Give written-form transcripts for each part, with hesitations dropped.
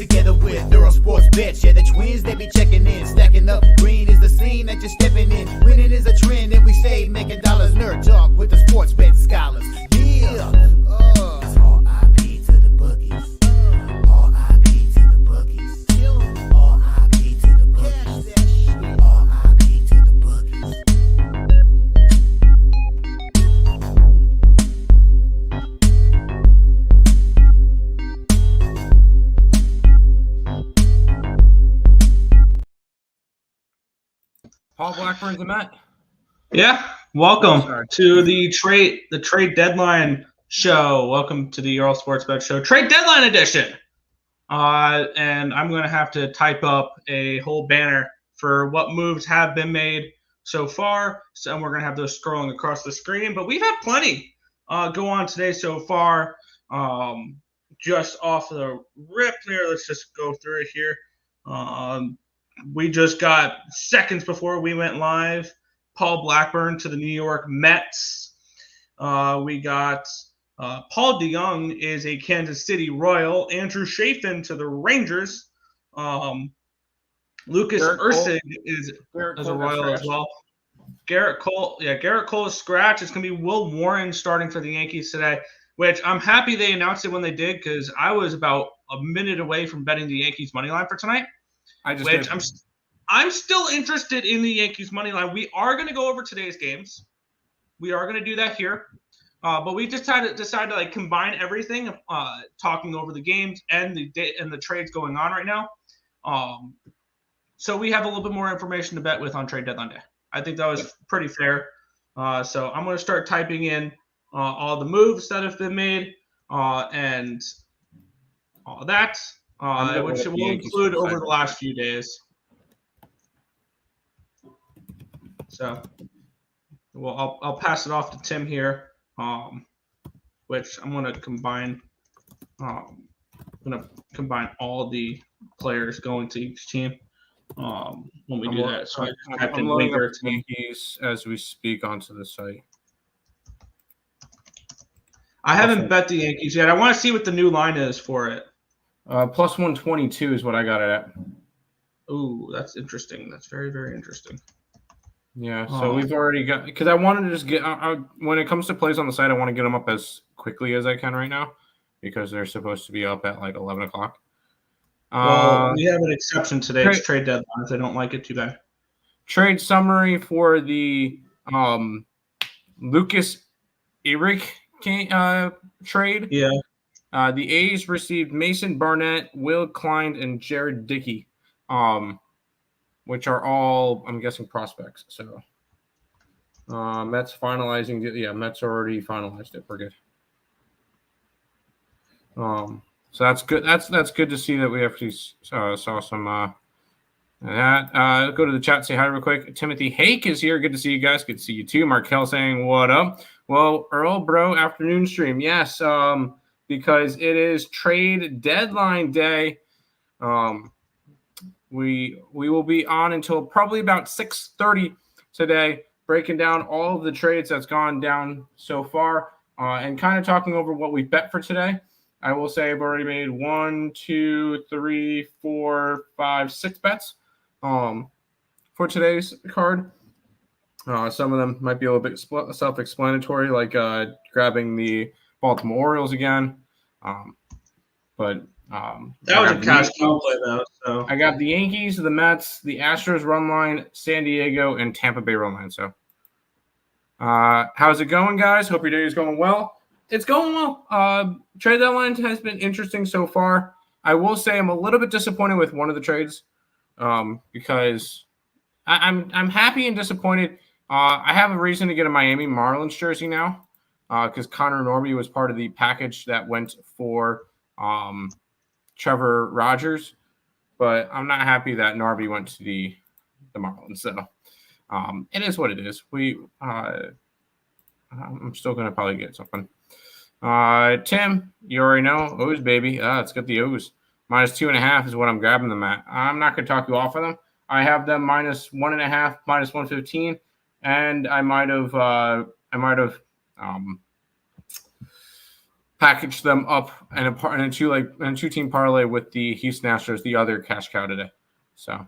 together with Earle Sports Bets. Yeah, the twins, they be checking in, stacking up. Green is the scene that you're stepping in. Winning is a trend, and we stay making dollars. Nerd talk with the sports bet scholars. Yeah, it's R.I.P. to the bookies. R.I.P. to the bookies. R.I.P. to the bookies. R.I.P. to the bookies. Paul Blackburn's a Met. Yeah, welcome to the trade deadline show. Welcome to the Earle Sports Bet Show trade deadline edition. And I'm going to have to type up a whole banner for what moves have been made so far. So we're going to have those scrolling across the screen. But we've had plenty go on today so far. Just off the rip here, let's just go through it here. We just got seconds before we went live. Paul Blackburn to the New York Mets. We got Paul DeYoung is a Kansas City Royal. Andrew Chafin to the Rangers. Lucas Ursig is a Royal as well. Garrett Cole is scratch. It's going to be Will Warren starting for the Yankees today, which I'm happy they announced it when they did because I was about a minute away from betting the Yankees money line for tonight. I'm still interested in the Yankees money line. We are going to go over today's games. We are going to do that here. But we just decided to like combine everything, talking over the games and the trades going on right now. So we have a little bit more information to bet with on trade deadline day. I think that was pretty fair. So I'm going to start typing in all the moves that have been made and all that, which will include over the last few days. So, well, I'll pass it off to Tim here, which I'm going to combine. I'm going to combine all the players going to each team when we do that. So I'm loading up the Yankees as we speak onto the site. I haven't bet the Yankees yet. I want to see what the new line is for it. Plus 122 is what I got it at. Ooh, that's interesting. That's very, very interesting. Yeah, so we've already got – because I wanted to just get when it comes to plays on the site, I want to get them up as quickly as I can right now because they're supposed to be up at like 11 o'clock. Well, we have an exception today. It's trade deadline. If they don't like it, too bad. Trade summary for the Lucas Eric trade. Yeah. The A's received Mason Barnett, Will Klein, and Jared Dickey, which are all, I'm guessing, prospects. So Mets finalizing. Yeah, Mets already finalized it. We're good. So that's good. That's good to see that we actually saw some that. Go to the chat, say hi real quick. Timothy Hake is here. Good to see you guys. Good to see you too. Markel saying what up. Well, Earle, bro, afternoon stream. Yes, because it is trade deadline day. We will be on until probably about 6:30 today, breaking down all of the trades that's gone down so far, and kind of talking over what we bet for today. I will say I've already made 1, 2, 3, 4, 5, 6 bets for today's card. Some of them might be a little bit self-explanatory, like grabbing the Baltimore Orioles again. But that was a cash cow play, though. So I got the Yankees, the Mets, the Astros run line, San Diego, and Tampa Bay run line. So how's it going, guys? Hope your day is going well. It's going well. Trade deadline has been interesting so far. I will say I'm a little bit disappointed with one of the trades because I'm happy and disappointed. I have a reason to get a Miami Marlins jersey now because Connor Norby was part of the package that went for Trevor Rogers, but I'm not happy that Norby went to the Marlins. So it is what it is. I'm still going to probably get something. Tim, you already know. O's, baby. Let's get the O's. -2.5 is what I'm grabbing them at. I'm not going to talk you off of them. I have them -1.5, -115, and I might have package them up in a two-team parlay with the Houston Astros, the other cash cow today. So,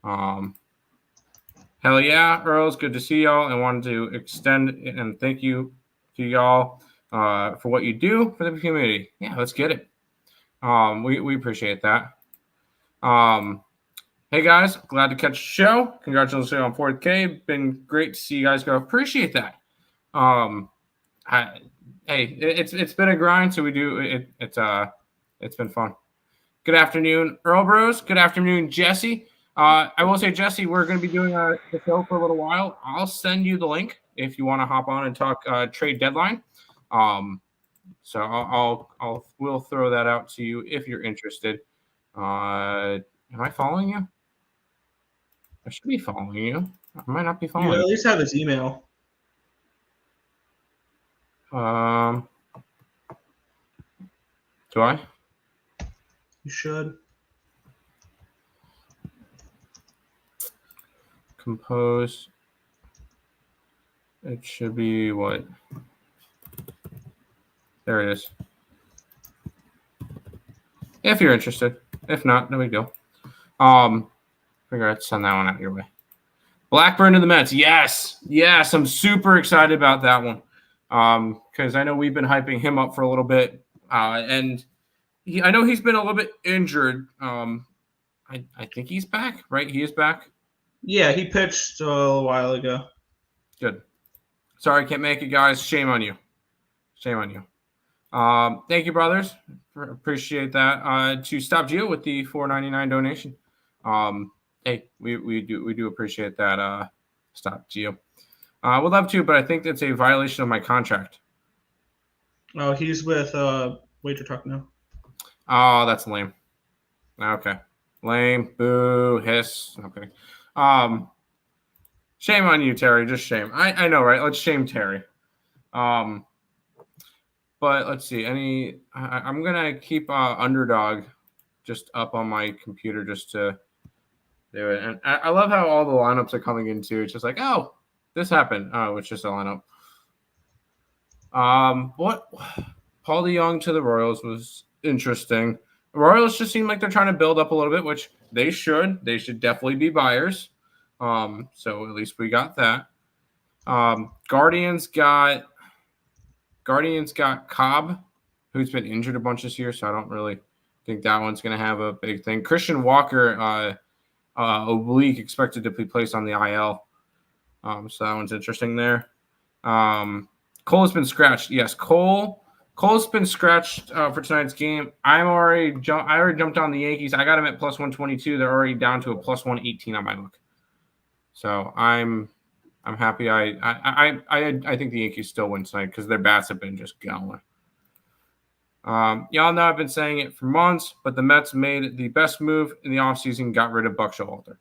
hell yeah, Earl, it's good to see y'all. I wanted to extend and thank you to y'all for what you do for the community. Yeah, let's get it. We appreciate that. Hey guys, glad to catch the show. Congratulations on 4K. Been great to see you guys go. Appreciate that. It's been a grind, so we do it. It's been fun. Good afternoon, Earl Bros. Good afternoon, Jesse. I will say, Jesse, we're going to be doing the show for a little while. I'll send you the link if you want to hop on and talk trade deadline. So we'll throw that out to you if you're interested. Am I following you? I should be following you. I might not be following you. At least have his email. Do I? You should. Compose. It should be what? There it is. If you're interested. If not, no big deal. Figure out to send that one out your way. Blackburn to the Mets. Yes. I'm super excited about that one. Because I know we've been hyping him up for a little bit. And I know he's been a little bit injured. I think he's back, right? He is back. Yeah, he pitched a while ago. Good. Sorry, I can't make it, guys. Shame on you. Thank you, brothers. Appreciate that. To Stop Geo with the $4.99 donation. Hey, we do appreciate that. Stop Geo. Would love to, but I think it's a violation of my contract. Oh, he's with Wager Talk now. Oh, that's lame. Okay. Lame. Boo. Hiss. Okay. Shame on you, Terry. Just shame. I know, right? Let's shame Terry. But let's see. I'm gonna keep Underdog just up on my computer just to do it. And I love how all the lineups are coming into. It's just like, oh, this happened. Oh, it's just a lineup. What? Paul DeYoung to the Royals was interesting. The Royals just seem like they're trying to build up a little bit, which they should. They should definitely be buyers. So at least we got that. Guardians got Cobb, who's been injured a bunch this year, so I don't really think that one's going to have a big thing. Christian Walker, oblique, expected to be placed on the IL. So that one's interesting there. Cole has been scratched. Yes, Cole's been scratched for tonight's game. I already jumped on the Yankees. I got him at plus 122. They're already down to a plus 118 on my book. So I'm happy. I think the Yankees still win tonight because their bats have been just going. Y'all know I've been saying it for months, but the Mets made the best move in the offseason, got rid of Buck Showalter.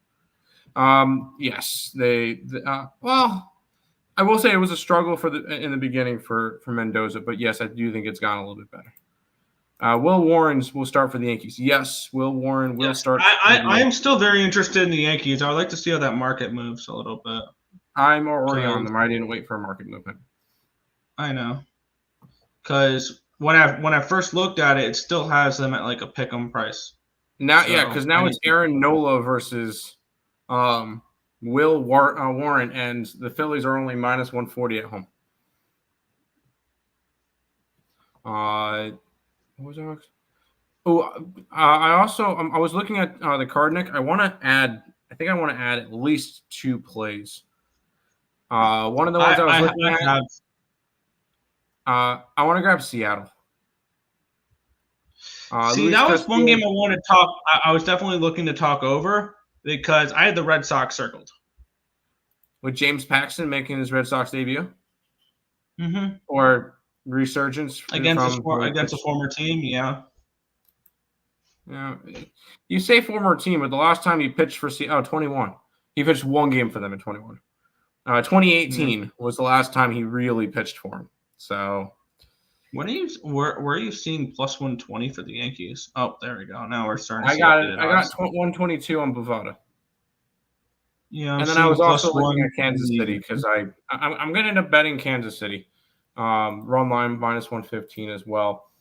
Yes, well, I will say it was a struggle in the beginning for Mendoza, but yes, I do think it's gotten a little bit better. Will Warren's will start for the Yankees. Yes, Will Warren will start. I am still very interested in the Yankees. I would like to see how that market moves a little bit. I'm already on them. I didn't wait for a market movement. I know, because when I first looked at it, it still has them at like a pick'em price. Now, so, yeah, because now it's Aaron Nola versus Will Warren, and the Phillies are only minus 140 at home. What was that? Oh, I was looking at the card, Nick. I want to add at least 2 plays. One of the ones I was looking at. I want to grab Seattle. That was one game I wanted to talk. I was definitely looking to talk over because I had the Red Sox circled. With James Paxton making his Red Sox debut? Mm-hmm. Or resurgence against a former team, yeah. Yeah, you say former team, but the last time he pitched for 21. He pitched one game for them in 21. 2018 was the last time he really pitched for him. So, where are you seeing plus 120 for the Yankees? Oh, there we go. Now we're starting. I got 122 on Bovada. Yeah, and then I was also looking at Kansas City because I'm going to end up betting Kansas City. Run line -115 as well.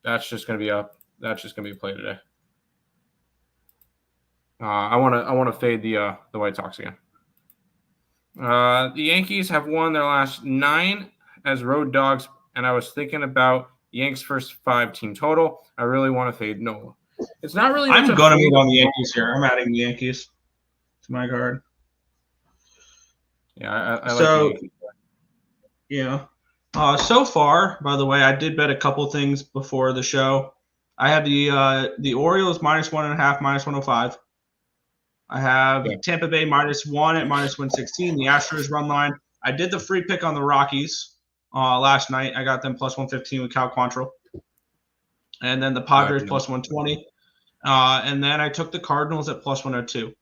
That's just going to be a play today. I want to fade the White Sox again. The Yankees have won their last 9 as road dogs, and I was thinking about Yanks first 5 team total. I really want to fade Nola. It's not really. I'm going to move on the Yankees here. I'm adding the Yankees to my card. Yeah, I like the Yankees. Yeah. So far, by the way, I did bet a couple things before the show. I have the Orioles -1.5, -105. I have Tampa Bay -1 at -116. The Astros run line. I did the free pick on the Rockies last night. I got them +115 with Cal Quantrill. And then the Padres +120. And then I took the Cardinals at +102.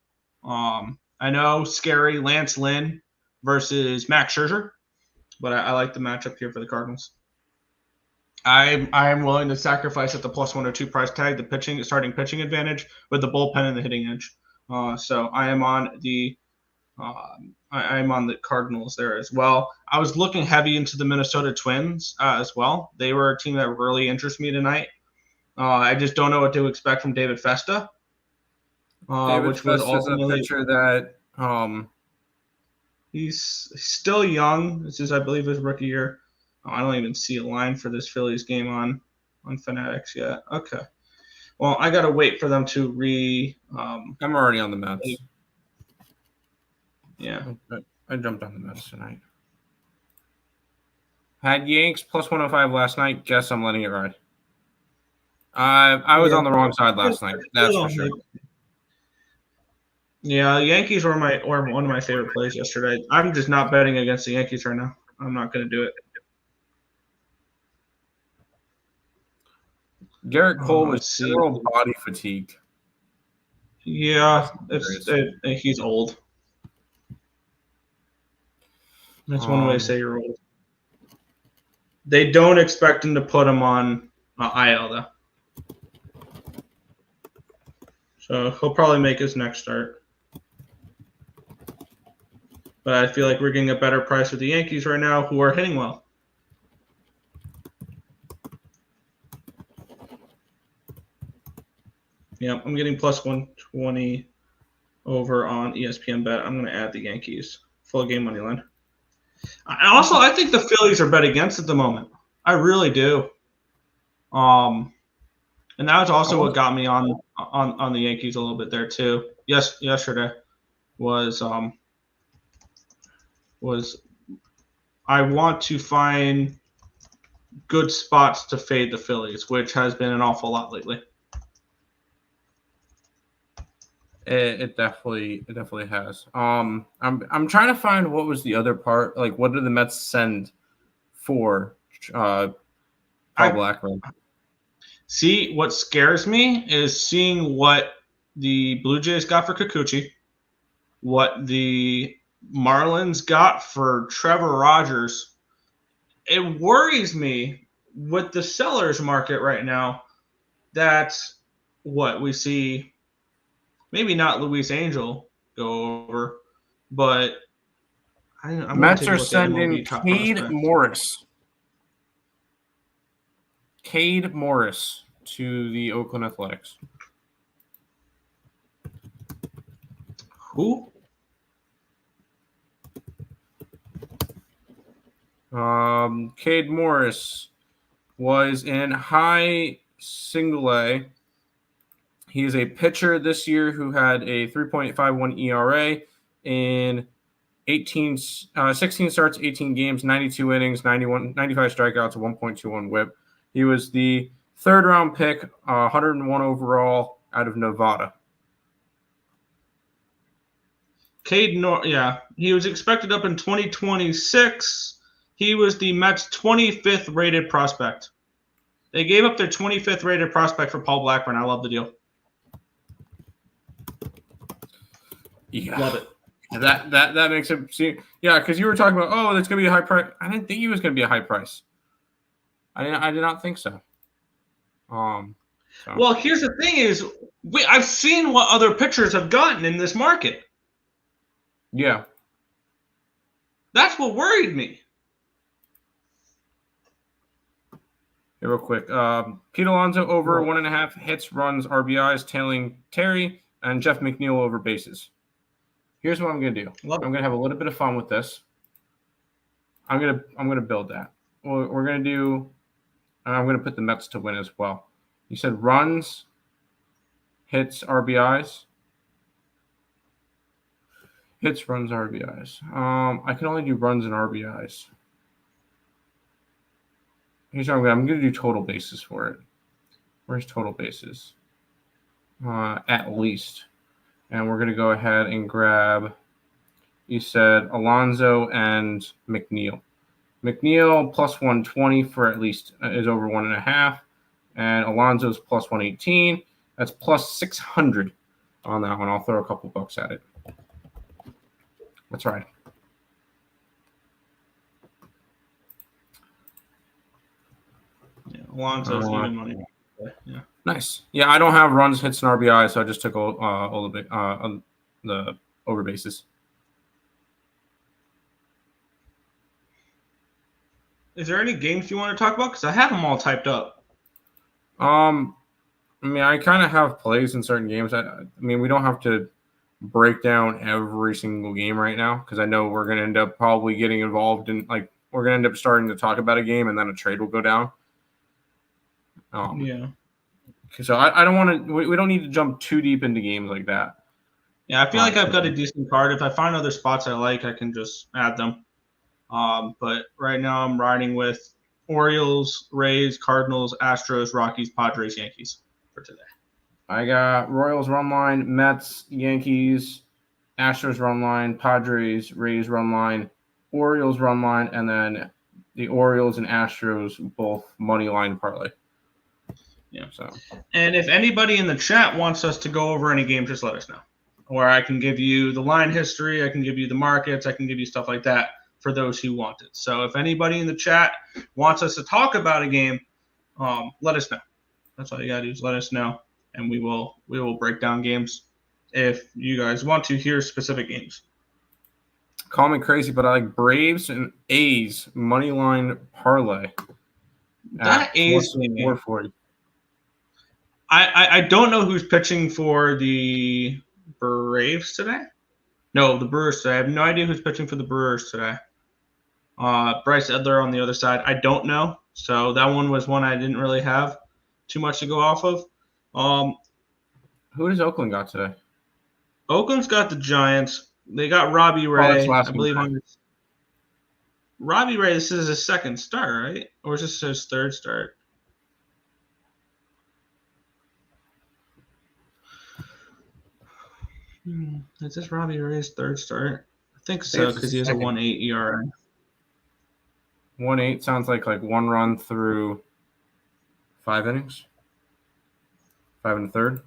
I know scary Lance Lynn versus Max Scherzer, but I like the matchup here for the Cardinals. I am willing to sacrifice at the +102 price tag the starting pitching advantage with the bullpen and the hitting edge. So I am on the Cardinals there as well. I was looking heavy into the Minnesota Twins as well. They were a team that really interests me tonight. I just don't know what to expect from David Festa. Which was ultimately a pitcher that he's still young. This is, I believe, his rookie year. I don't even see a line for this Phillies game on Fanatics yet. Okay. Well, I got to wait for them to I'm already on the Mets. Yeah. I jumped on the Mets tonight. Had Yanks +105 last night. Guess I'm letting it ride. I was on the wrong side last night. That's for sure. Yeah, the Yankees were one of my favorite plays yesterday. I'm just not betting against the Yankees right now. I'm not going to do it. Garrett Cole was zero body fatigue. Yeah, he's old. That's one way to say you're old. They don't expect him to put him on IL, though. So he'll probably make his next start. But I feel like we're getting a better price with the Yankees right now, who are hitting well. Yeah, I'm getting +120 over on ESPN Bet. I'm going to add the Yankees. Full game money line. I think the Phillies are bet against at the moment. I really do. And that was also what got me on the Yankees a little bit there too. Yesterday was I want to find good spots to fade the Phillies, which has been an awful lot lately. It definitely has. I'm trying to find what was the other part. Like, what did the Mets send for Paul Blackburn? See, what scares me is seeing what the Blue Jays got for Kikuchi, what the Marlins got for Trevor Rogers. It worries me with the sellers market right now. That's what we see. Maybe not Luis Angel go over, but I'm Mets are sending Cade Morris. Cade Morris to the Oakland Athletics. Who? Cade Morris was in high single A. He is a pitcher this year who had a 3.51 ERA in 16 starts, 18 games, 92 innings, 95 strikeouts, 1.21 WHIP. He was the third-round pick, 101 overall out of Nevada. He was expected up in 2026. He was the Mets' 25th rated prospect. They gave up their 25th rated prospect for Paul Blackburn. I love the deal. Yeah. Love it. That makes it seem, because you were talking about, that's going to be a high price. I didn't think he was going to be a high price. I did not think so. Well, here's the thing is, I've seen what other pitchers have gotten in this market. Yeah. That's what worried me. Hey, real quick. Pete Alonso over 1.5 hits, runs, RBIs, tailing Terry, and Jeff McNeil over bases. Here's what I'm gonna do. I'm gonna have a little bit of fun with this. I'm gonna build that. We're gonna do. I'm gonna put the Mets to win as well. You said runs, hits, RBIs. Hits, runs, RBIs. I can only do runs and RBIs. Here's what I'm going to do total bases for it. Where's total bases? At least. And we're going to go ahead and grab, you said Alonso and McNeil. McNeil plus 120 for at least is over 1.5. And Alonso's plus 118. That's plus 600 on that one. I'll throw a couple bucks at it. That's right. Yeah, Alonso's even money. Yeah. Nice. Yeah, I don't have runs, hits, and RBI, so I just took all the over bases. Is there any games you want to talk about? Because I have them all typed up. I mean, I kind of have plays in certain games. I mean, we don't have to break down every single game right now because I know we're going to end up probably getting involved in, like, we're going to end up starting to talk about a game and then a trade will go down. Yeah. So I don't want to. We don't need to jump too deep into games like that. Yeah, I feel like I've got a decent card. If I find other spots I like, I can just add them. But right now I'm riding with Orioles, Rays, Cardinals, Astros, Rockies, Padres, Yankees for today. I got Royals run line, Mets, Yankees, Astros run line, Padres, Rays run line, Orioles run line, and then the Orioles and Astros both money line parlay. Yeah. So. And if anybody in the chat wants us to go over any game, just let us know. Or I can give you the line history, I can give you the markets, I can give you stuff like that for those who want it. So if anybody in the chat wants us to talk about a game, let us know. That's all you gotta do is let us know, and we will break down games if you guys want to hear specific games. Call me crazy, but I like Braves and A's money line parlay. That A's game. 440. I don't know who's pitching for the Braves today. No, the Brewers today. I have no idea who's pitching for the Brewers today. Bryce Edler on the other side. I don't know. So that one was one I didn't really have too much to go off of. Who does Oakland got today? Oakland's got the Giants. They got Robbie Ray. I believe on this. Robbie Ray, this is his second start, right? Or is this his third start? Is this Robbie Ray's third start? I think so, because he has a 1.8 ERA. 1.8 sounds like one run through 5 innings. 5 1/3.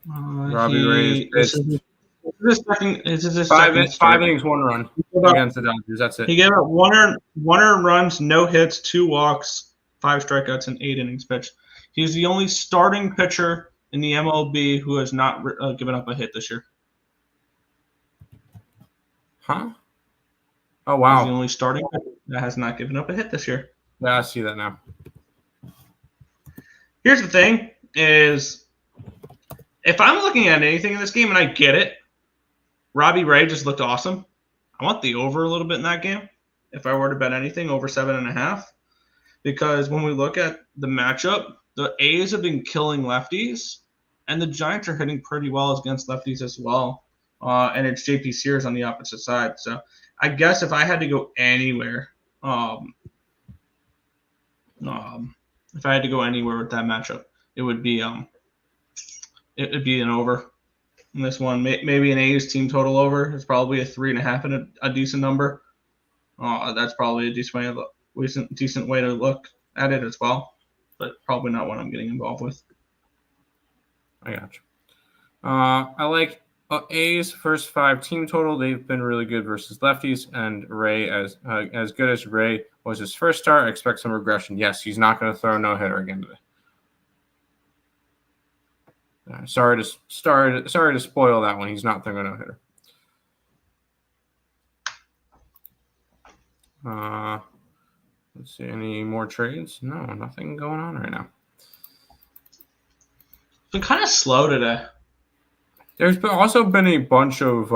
Robbie Ray is pitched 5 innings, 1 run against the Dodgers. That's it. He gave up one earned runs, no hits, 2 walks, 5 strikeouts, and 8 innings pitched. He's the only starting pitcher in the MLB who has not given up a hit this year. Huh? Oh, wow. He's the only starting pitcher that has not given up a hit this year. Yeah, I see that now. Here's the thing is, if I'm looking at anything in this game and I get it, Robbie Ray just looked awesome. I want the over a little bit in that game. If I were to bet anything, over 7.5. Because when we look at the matchup, the A's have been killing lefties, and the Giants are hitting pretty well against lefties as well. And it's JP Sears on the opposite side. So I guess if I had to go anywhere, if I had to go anywhere with that matchup, it would be it'd be an over in this one. Maybe an A's team total over. It's probably a 3.5 and a decent number. That's probably a decent way to look at it as well, but probably not what I'm getting involved with. I got you. I like A's first 5 team total. They've been really good versus lefties, and Ray, as good as Ray was his first start, I expect some regression. Yes, he's not going to throw a no-hitter again today. Sorry to spoil that one. He's not throwing a no-hitter. Let's see, any more trades? No, nothing going on right now. It's been kind of slow today. There's also been a bunch of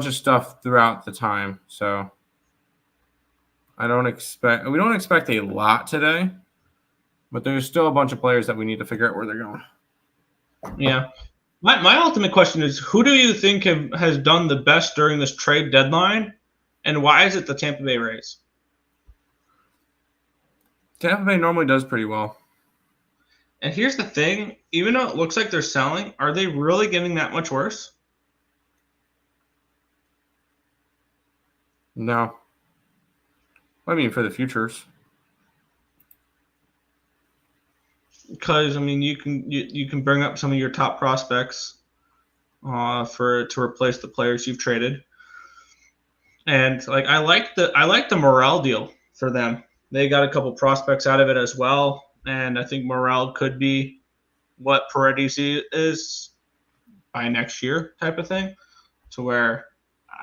stuff throughout the time, so we don't expect a lot today, but there's still a bunch of players that we need to figure out where they're going. Yeah. My ultimate question is, who do you think has done the best during this trade deadline, and why is it the Tampa Bay Rays? Tampa Bay normally does pretty well. And here's the thing, even though it looks like they're selling, are they really getting that much worse? No. I mean, for the futures. Because, I mean, you can bring up some of your top prospects to replace the players you've traded. And like I like the Morel deal for them. They got a couple prospects out of it as well. And I think Morel could be what Paredes is by next year type of thing. To where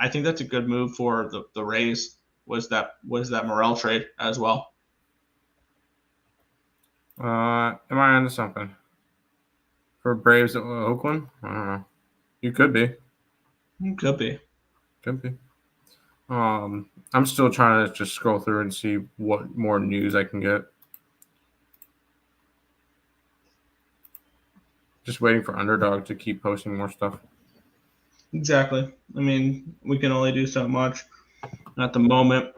I think that's a good move for the Rays was that Morel trade as well. Am I onto something? For Braves at Oakland? I don't know. You could be. Could be. Could be. I'm still trying to just scroll through and see what more news I can get. Just waiting for Underdog to keep posting more stuff. Exactly. I mean, we can only do so much at the moment.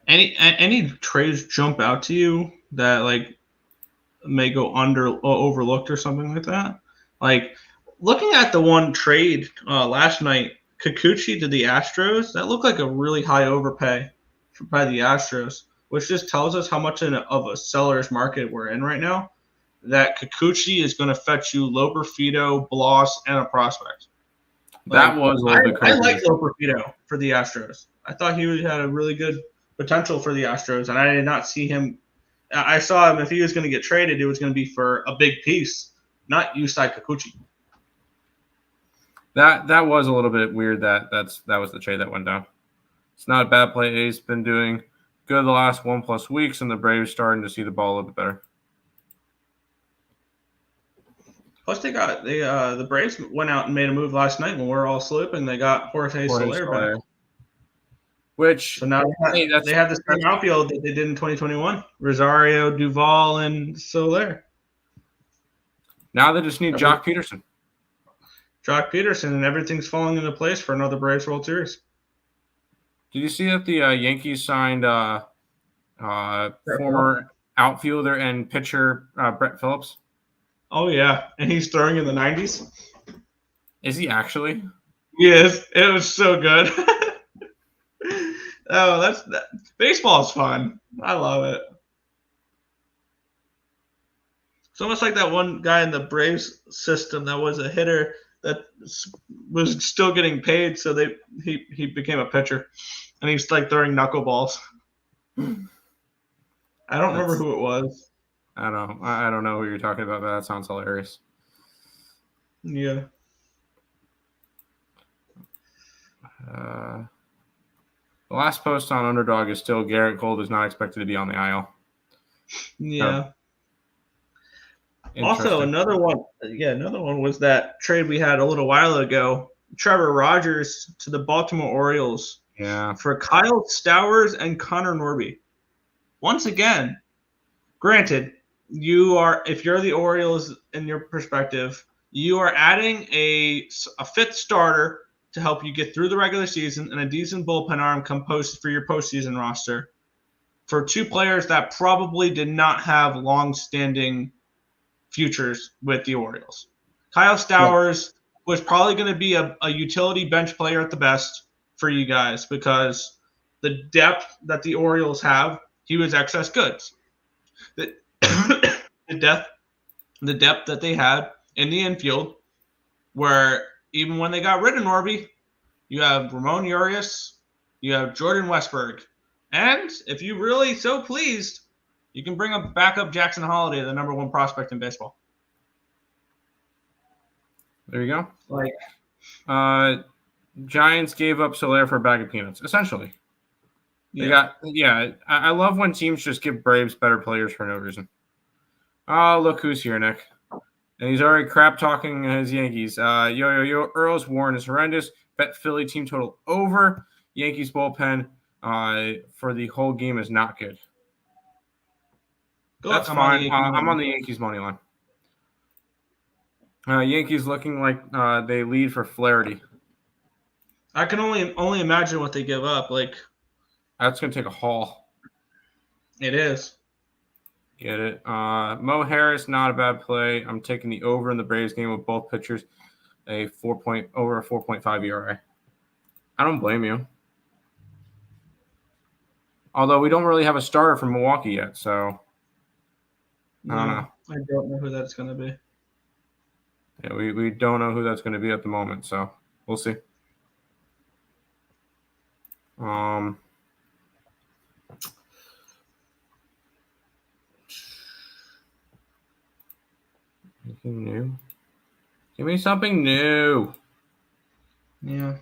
Any trades jump out to you that like may go under or overlooked or something like that? Like looking at the one trade last night, Kikuchi to the Astros, that looked like a really high overpay by the Astros, which just tells us how much of a seller's market we're in right now. That Kikuchi is going to fetch you Loperfido, Bloss, and a prospect. That was a little bit crazy. I like Loperfido for the Astros. I thought he had a really good potential for the Astros, and I did not see him. I saw him if he was going to get traded, it was going to be for a big piece, not Yusei Kikuchi. That was a little bit weird. That was the trade that went down. It's not a bad play. He's been doing good the last 1+ weeks, and the Braves starting to see the ball a little bit better. Plus, the Braves went out and made a move last night when we were all sleeping. They got Jorge Soler back. Which so now they have the same outfield that they did in 2021: Rosario, Duvall, and Soler. Now they just need Jock Peterson. Jock Peterson, and everything's falling into place for another Braves World Series. Did you see that the Yankees signed former outfielder and pitcher Brett Phillips? Oh, yeah. And he's throwing in the 90s? Is he actually? Yes. It was so good. Baseball is fun. I love it. It's almost like that one guy in the Braves system that was a hitter that was still getting paid, so he became a pitcher. And he's like throwing knuckleballs. I don't remember who it was. I don't know who you're talking about, but that sounds hilarious. Yeah. The last post on Underdog is still Garrett Cole is not expected to be on the IL. Yeah. Also, another one was that trade we had a little while ago. Trevor Rogers to the Baltimore Orioles. Yeah. For Kyle Stowers and Connor Norby. Once again, granted, if you're the Orioles in your perspective, you are adding a fifth starter to help you get through the regular season and a decent bullpen arm composed for your postseason roster for two players that probably did not have long-standing futures with the Orioles. Kyle Stowers was probably going to be a utility bench player at the best for you guys because the depth that the Orioles have, he was excess goods. The depth that they had in the infield, where even when they got rid of Norby, you have Ramon Urias, you have Jordan Westberg, and if you really so pleased, you can bring up backup Jackson Holliday, the number one prospect in baseball. There you go. Giants gave up Soler for a bag of peanuts, essentially. I love when teams just give Braves better players for no reason. Oh, look who's here, Nick. And he's already crap talking his Yankees. Earle's Warren is horrendous. Bet Philly team total over. Yankees bullpen for the whole game is not good. That's fine. I'm on the Yankees money line. Yankees looking like they lead for Flaherty. I can only imagine what they give up. Like, that's gonna take a haul. It is. Get it. Mo Harris, not a bad play. I'm taking the over in the Braves game with both pitchers, over a 4.5 ERA. I don't blame you. Although we don't really have a starter from Milwaukee yet, so I don't know. I don't know who that's going to be. Yeah, we don't know who that's going to be at the moment, so we'll see. Anything new? Give me something new. Yeah.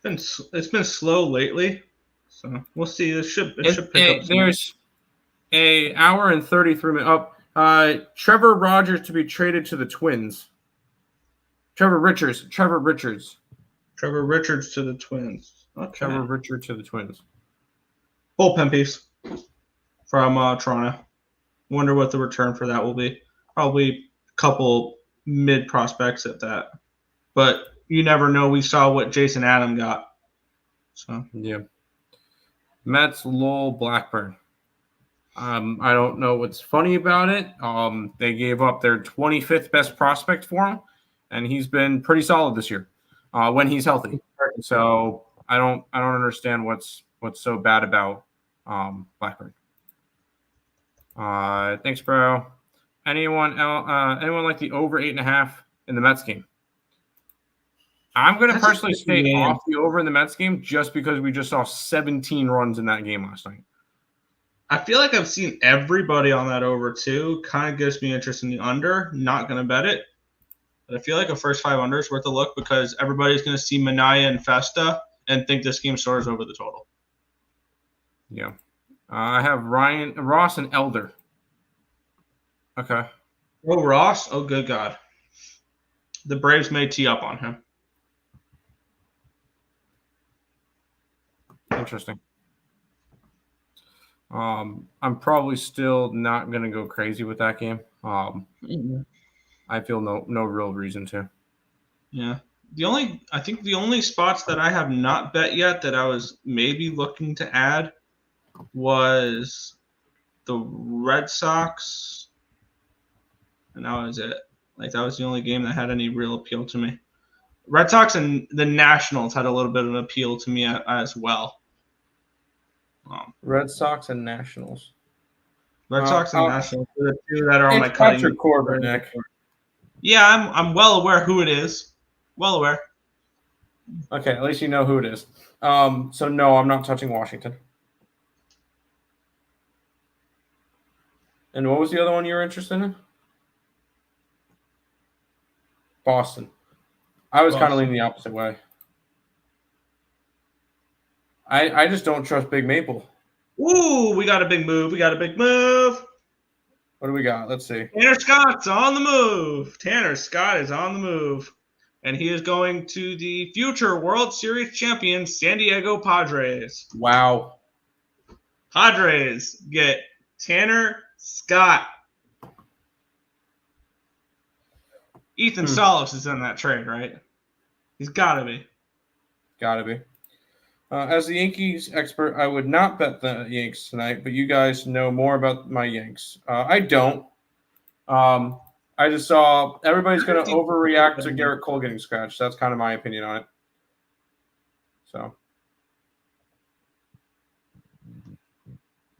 It's been slow lately, so we'll see. It should pick up. There's an hour and 33 minutes up. Trevor Rogers to be traded to the Twins. Trevor Richards to the Twins. Okay. Trevor Richards to the Twins. Bullpen piece from Toronto. Wonder what the return for that will be. Probably a couple mid prospects at that. But you never know. We saw what Jason Adam got. So yeah. Mets Lowell Blackburn. I don't know what's funny about it. They gave up their 25th best prospect for him, and he's been pretty solid this year when he's healthy. So I don't understand what's so bad about Blackburn. Thanks, bro. Anyone like the over 8.5 in the Mets game? I'm going to personally stay off the over in the Mets game just because we just saw 17 runs in that game last night. I feel like I've seen everybody on that over too. Kind of gives me interest in the under. Not going to bet it. But I feel like a first 5 under is worth a look because everybody's going to see Minaya and Festa and think this game soars over the total. Yeah. I have Ross and Elder. Okay. Oh, Ross? Oh, good God. The Braves may tee up on him. Interesting. I'm probably still not going to go crazy with that game. I feel no real reason to. Yeah. I think the only spots that I have not bet yet that I was maybe looking to add was the Red Sox, and that was it. Like, that was the only game that had any real appeal to me. Red Sox and the Nationals had a little bit of an appeal to me as well. Red Sox and Nationals. Red Sox and Nationals are the two that are on my cutting. Patrick Corbin, Nick. Yeah, I'm well aware who it is. Well aware. Okay, at least you know who it is. So no, I'm not touching Washington. And what was the other one you were interested in? Boston. I was kind of leaning the opposite way. I just don't trust Big Maple. Ooh, we got a big move. What do we got? Let's see. Tanner Scott's on the move. Tanner Scott is on the move. And he is going to the future World Series champion San Diego Padres. Wow. Padres get Tanner Scott. Ethan Solis is in that trade, right? He's got to be. Got to be. As the Yankees expert, I would not bet the Yanks tonight, but you guys know more about my Yanks. I don't. I just saw everybody's going to overreact to Garrett Cole getting scratched. That's kind of my opinion on it. So.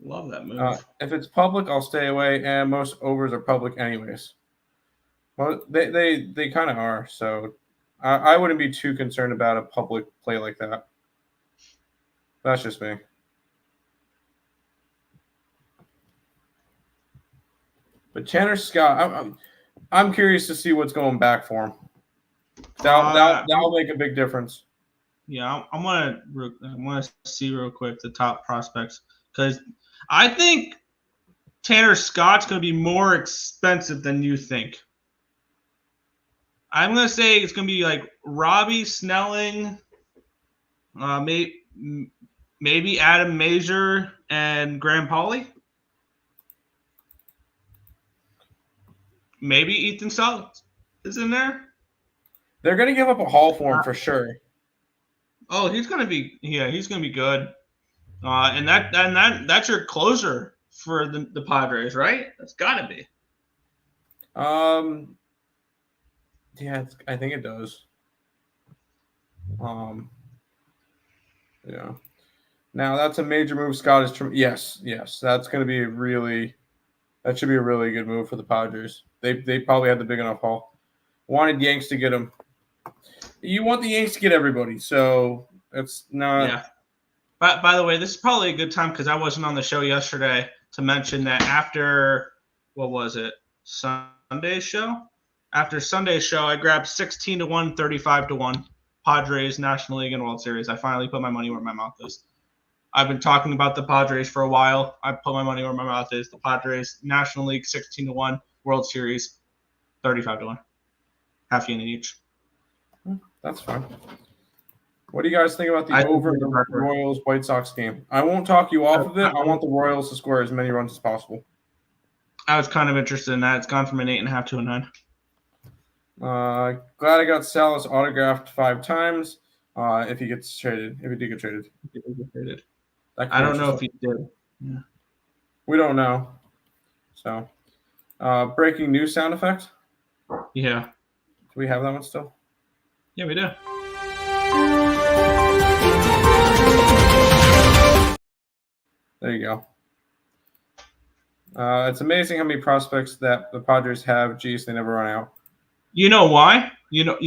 Love that move. If it's public, I'll stay away, and most overs are public anyways. Well, they kind of are, so I wouldn't be too concerned about a public play like that. That's just me. But Tanner Scott, I'm curious to see what's going back for him. That'll make a big difference. Yeah, I'm gonna see real quick the top prospects because I think Tanner Scott's gonna be more expensive than you think. I'm gonna say it's gonna be like Robbie Snelling, maybe Adam Mazur and Graham Pauley. Maybe Ethan Salas is in there. They're going to give up a haul for him for sure. Oh, he's going to be good. And that's your closer for the Padres, right? That's got to be. Yeah, I think it does. Yeah. Now that's a major move. Scott is yes. That's going to be that should be a really good move for the Padres. They probably had the big enough haul. Wanted Yanks to get him. You want the Yanks to get everybody, so it's not. Yeah. But by the way, this is probably a good time because I wasn't on the show yesterday to mention that after Sunday's show? After Sunday's show, I grabbed 16-1, 35-1 Padres National League and World Series. I finally put my money where my mouth is. I've been talking about the Padres for a while. I put my money where my mouth is. The Padres National League 16-1, World Series 35-1. Half unit each. That's fine. What do you guys think about the over the Royals White Sox game? I won't talk you off of it. I want the Royals to score as many runs as possible. I was kind of interested in that. It's gone from an 8.5 to a 9. Glad I got Salas autographed 5 times. If he gets traded, if he did get traded, I don't know if he did. Yeah. We don't know. So, breaking news sound effect. Yeah. Do we have that one still? Yeah, we do. There you go. It's amazing how many prospects that the Padres have. Geez, they never run out. You know why? You know,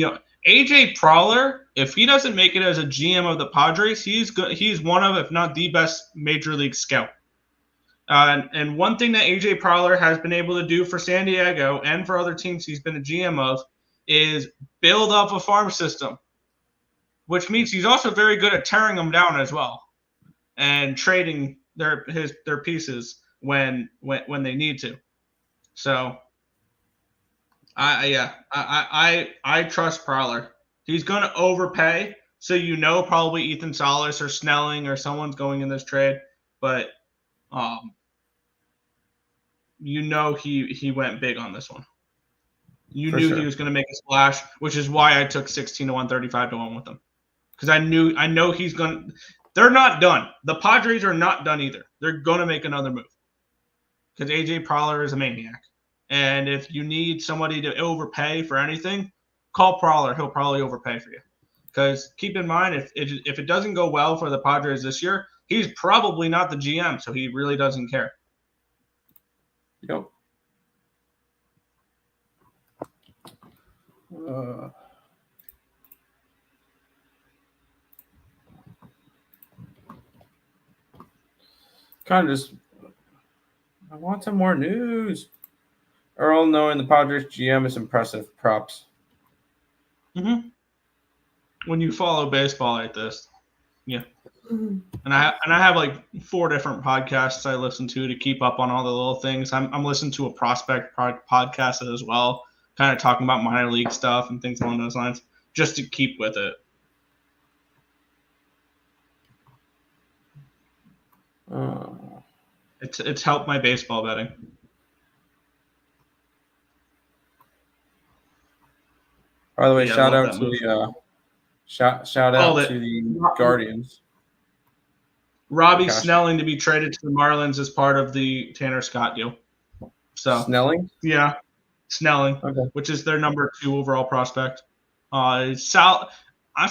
AJ Preller, if he doesn't make it as a GM of the Padres, he's good. He's one of, if not the best major league scout. And one thing that AJ Preller has been able to do for San Diego and for other teams he's been a GM of is build up a farm system, which means he's also very good at tearing them down as well and trading their pieces when they need to. So I trust Preller. He's going to overpay, so probably Ethan Salas or Snelling or someone's going in this trade, but he went big on this one. You knew he was going to make a splash, which is why I took 16-1, 35-1 with him. Because I know he's going. They're not done. The Padres are not done either. They're going to make another move. Because AJ Preller is a maniac, and if you need somebody to overpay for anything, call Preller. He'll probably overpay for you. Because keep in mind, if it doesn't go well for the Padres this year, he's probably not the GM, so he really doesn't care. Yep. Kind of just, I want some more news. Earle knowing the Padres GM is impressive. Props. Mm-hmm. When you follow baseball like this, yeah. And I have like 4 different podcasts I listen to keep up on all the little things. I'm listening to a prospect podcast as well, kind of talking about minor league stuff and things along those lines, just to keep with it. It's helped my baseball betting. By the way, shout out to the Guardians. Robbie Snelling to be traded to the Marlins as part of the Tanner Scott deal. So Snelling? Yeah, Snelling, which is their number 2 overall prospect. Honestly, I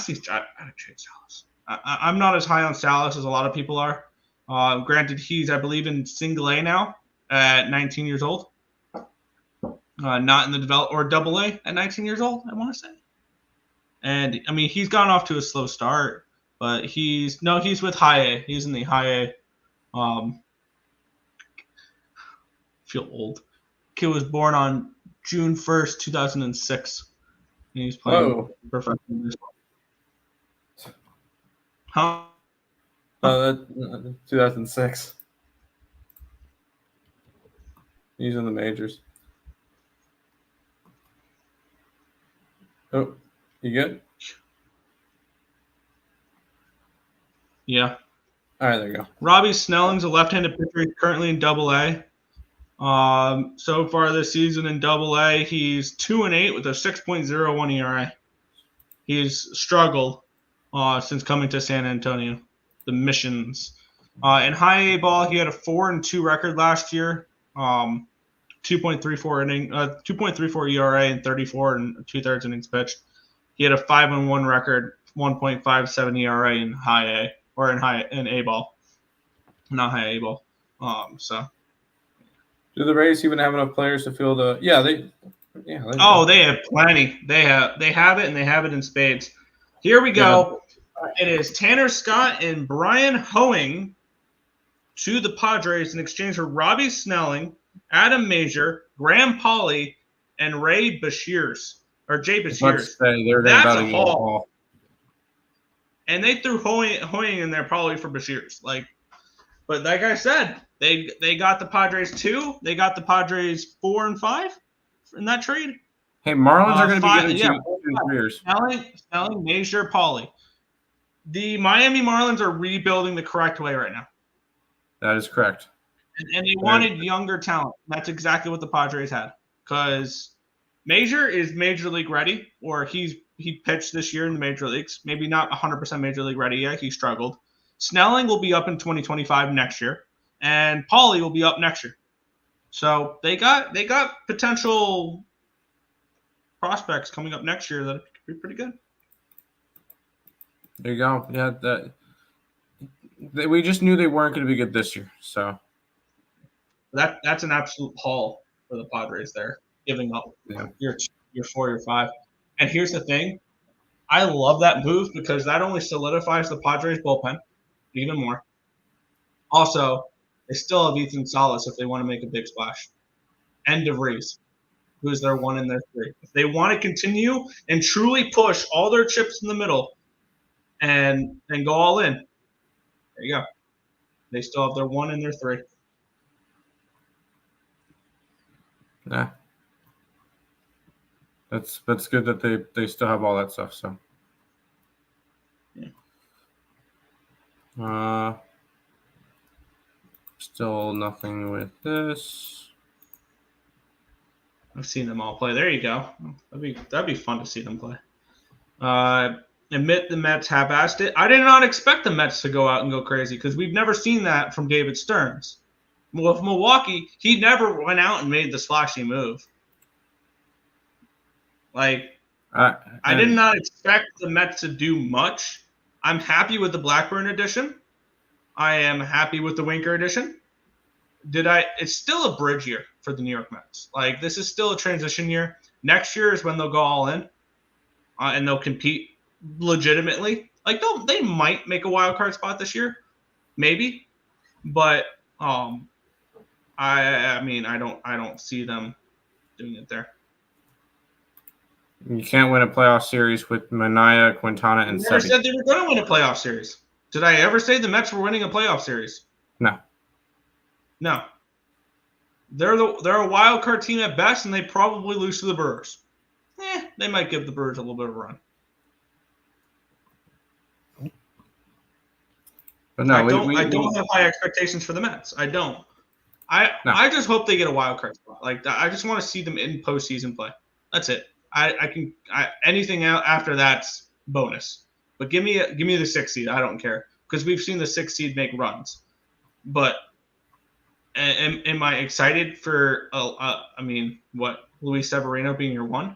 trade Salas. I'm not as high on Salas as a lot of people are. Granted, he's, I believe, in single A now at 19 years old. Not in the double A at 19 years old, I want to say. And, I mean, he's gone off to a slow start, but he's with high A. He's in the high A. Feel old. Kid was born on June 1st, 2006. He's playing Oh. professional baseball. Huh? That 2006. He's in the majors. Oh, you good? Yeah. All right, there you go. Robbie Snelling's a left-handed pitcher. He's currently in Double-A. So far this season in Double-A, he's 2-8 with a 6.01 ERA. He's struggled since coming to San Antonio, the Missions. In high A ball, he had a 4-2 record last year. 2.34 ERA and 34 and 2/3 innings pitched. He had a 5-1 record, 1.57 ERA in high A or in A ball, not high A ball. So. Do the Rays even have enough players to field a? Yeah, they have plenty. They have it, and they have it in spades. Here we go. Yeah. It is Tanner Scott and Brian Hoeing to the Padres in exchange for Robbie Snelling, Adam Major, Graham Pauley, and Ray Bashirs or Jay Bashirs. That's a haul. And they threw Hoeing in there probably for Bashirs. But like I said, they got the Padres 2. They got the Padres 4 and 5 in that trade. Hey, Marlins are going to be getting 2 years. Snelling, Major, Pauley. The Miami Marlins are rebuilding the correct way right now. That is correct. And they wanted younger talent. That's exactly what the Padres had. Because Major is Major League ready, or he pitched this year in the Major Leagues. Maybe not 100% Major League ready yet. He struggled. Snelling will be up in 2025 next year, and Pauley will be up next year. So they got potential prospects coming up next year that could be pretty good. There you go. Yeah, we just knew they weren't going to be good this year. So that's an absolute haul for the Padres there, giving up your 4, your 5. And here's the thing. I love that move because that only solidifies the Padres bullpen even more. Also, they still have Ethan Salas if they want to make a big splash. And DeVries, who is their 1 and their 3. If they want to continue and truly push all their chips in the middle and go all in, there you go. They still have their 1 and their 3. Yeah. That's good that they still have all that stuff. So. Yeah. Still nothing with this. I've seen them all play. There you go. That'd be fun to see them play. Admit the Mets half-assed it. I did not expect the Mets to go out and go crazy because we've never seen that from David Stearns. With Milwaukee, he never went out and made the splashy move. I did not expect the Mets to do much. I'm happy with the Blackburn edition. I am happy with the Winker edition. It's still a bridge year for the New York Mets. This is still a transition year. Next year is when they'll go all in, and they'll compete legitimately. They might make a wild card spot this year, maybe, but I don't see them doing it there. You can't win a playoff series with Manaea, Quintana, and Seve. I said they were going to win a playoff series. Did I ever say the Mets were winning a playoff series? No. They're a wild card team at best, and they probably lose to the Brewers. They might give the Brewers a little bit of a run. But no, I don't have high expectations for the Mets. I don't. I just hope they get a wild card spot. I just want to see them in postseason play. That's it. Anything out after that's bonus. But give me the 6th seed. I don't care because we've seen the 6th seed make runs. But am I excited for? Luis Severino being your 1?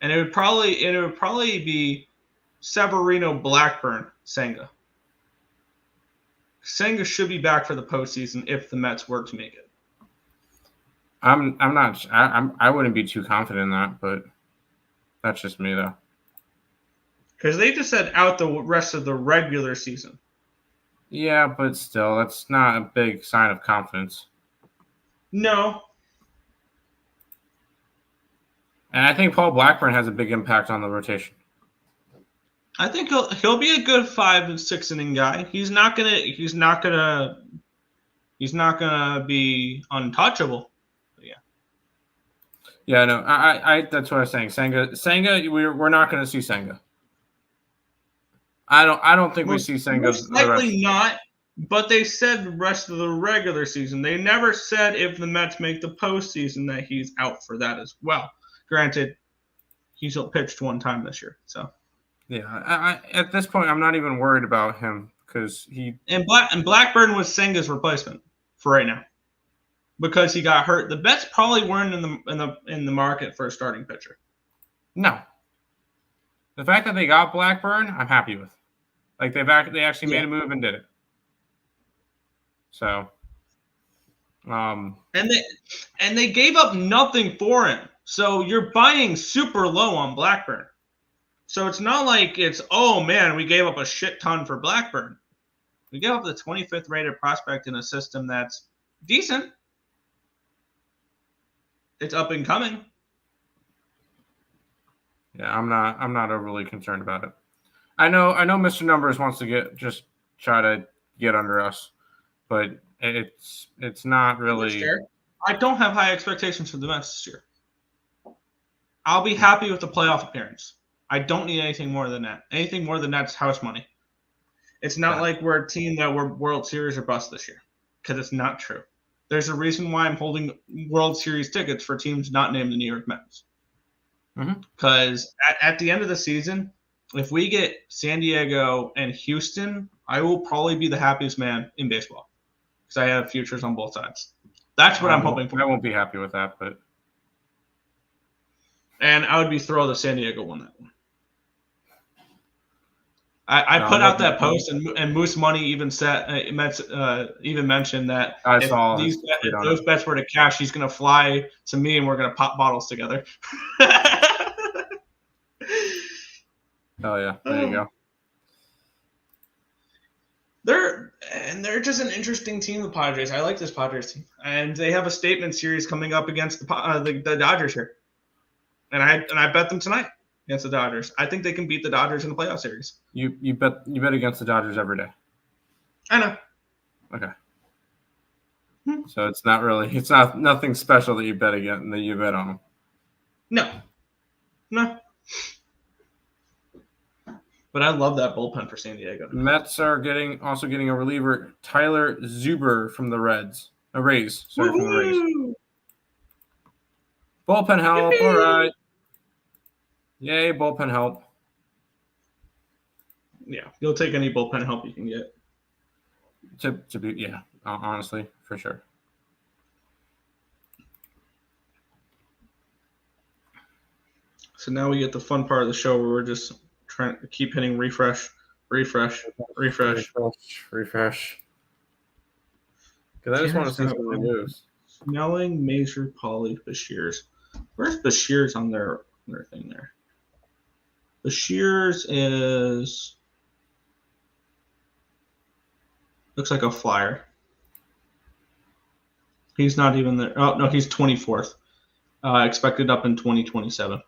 And it would probably be Severino, Blackburn, Senga. Senga should be back for the postseason if the Mets were to make it. I'm not. I wouldn't be too confident in that, but that's just me though. Because they just said out the rest of the regular season. Yeah, but still, that's not a big sign of confidence. No. And I think Paul Blackburn has a big impact on the rotation. I think he'll be a good 5 and 6 inning guy. He's not gonna be untouchable. Yeah, no, I that's what I was saying. Senga, we're not going to see Senga. I don't think we see Senga. Most likely not. But they said the rest of the regular season. They never said if the Mets make the postseason that he's out for that as well. Granted, he's pitched one time this year, so. Yeah, I at this point, I'm not even worried about him because and Blackburn was Senga's replacement for right now. Because he got hurt, the Mets probably weren't in the market for a starting pitcher. No. The fact that they got Blackburn, I'm happy with. Like they actually made a move and did it. So, and they gave up nothing for him. So you're buying super low on Blackburn. So it's not like it's, oh man, we gave up a shit ton for Blackburn. We gave up the 25th rated prospect in a system that's decent. It's up and coming. Yeah, I'm not overly concerned about it. I know Mr. Numbers wants to try to get under us, but it's not really. I don't have high expectations for the Mets this year. I'll be happy with the playoff appearance. I don't need anything more than that. Anything more than that's house money. It's not like we're a team that we're World Series or bust this year, because it's not true. There's a reason why I'm holding World Series tickets for teams not named the New York Mets. Because at the end of the season, if we get San Diego and Houston, I will probably be the happiest man in baseball because I have futures on both sides. That's what I'm hoping for. I won't be happy with that, but. And I would be thrilled if San Diego won that one. I put out that post, and Moose Money even mentioned that if those bets were to cash, he's going to fly to me, and we're going to pop bottles together. Oh yeah, there you go. They're just an interesting team, the Padres. I like this Padres team, and they have a statement series coming up against the Dodgers here, and I bet them tonight against the Dodgers. I think they can beat the Dodgers in the playoff series. You bet against the Dodgers every day. I know. Okay. So it's not nothing special that you bet on them. No. But I love that bullpen for San Diego. Mets are also getting a reliever, Tyler Zuber from the Rays. From the Rays. Bullpen help, all right. Yay, bullpen help. Yeah, you'll take any bullpen help you can get. To be, yeah, honestly, for sure. So now we get the fun part of the show where we're just trying to keep hitting refresh. Because I just want to see some news. Snelling, Mazur, Pauly, Bashirs. Where's Bashirs on their thing there? Bashirs looks like a flyer. He's not even there. Oh no, he's 24th. Expected up in 2027.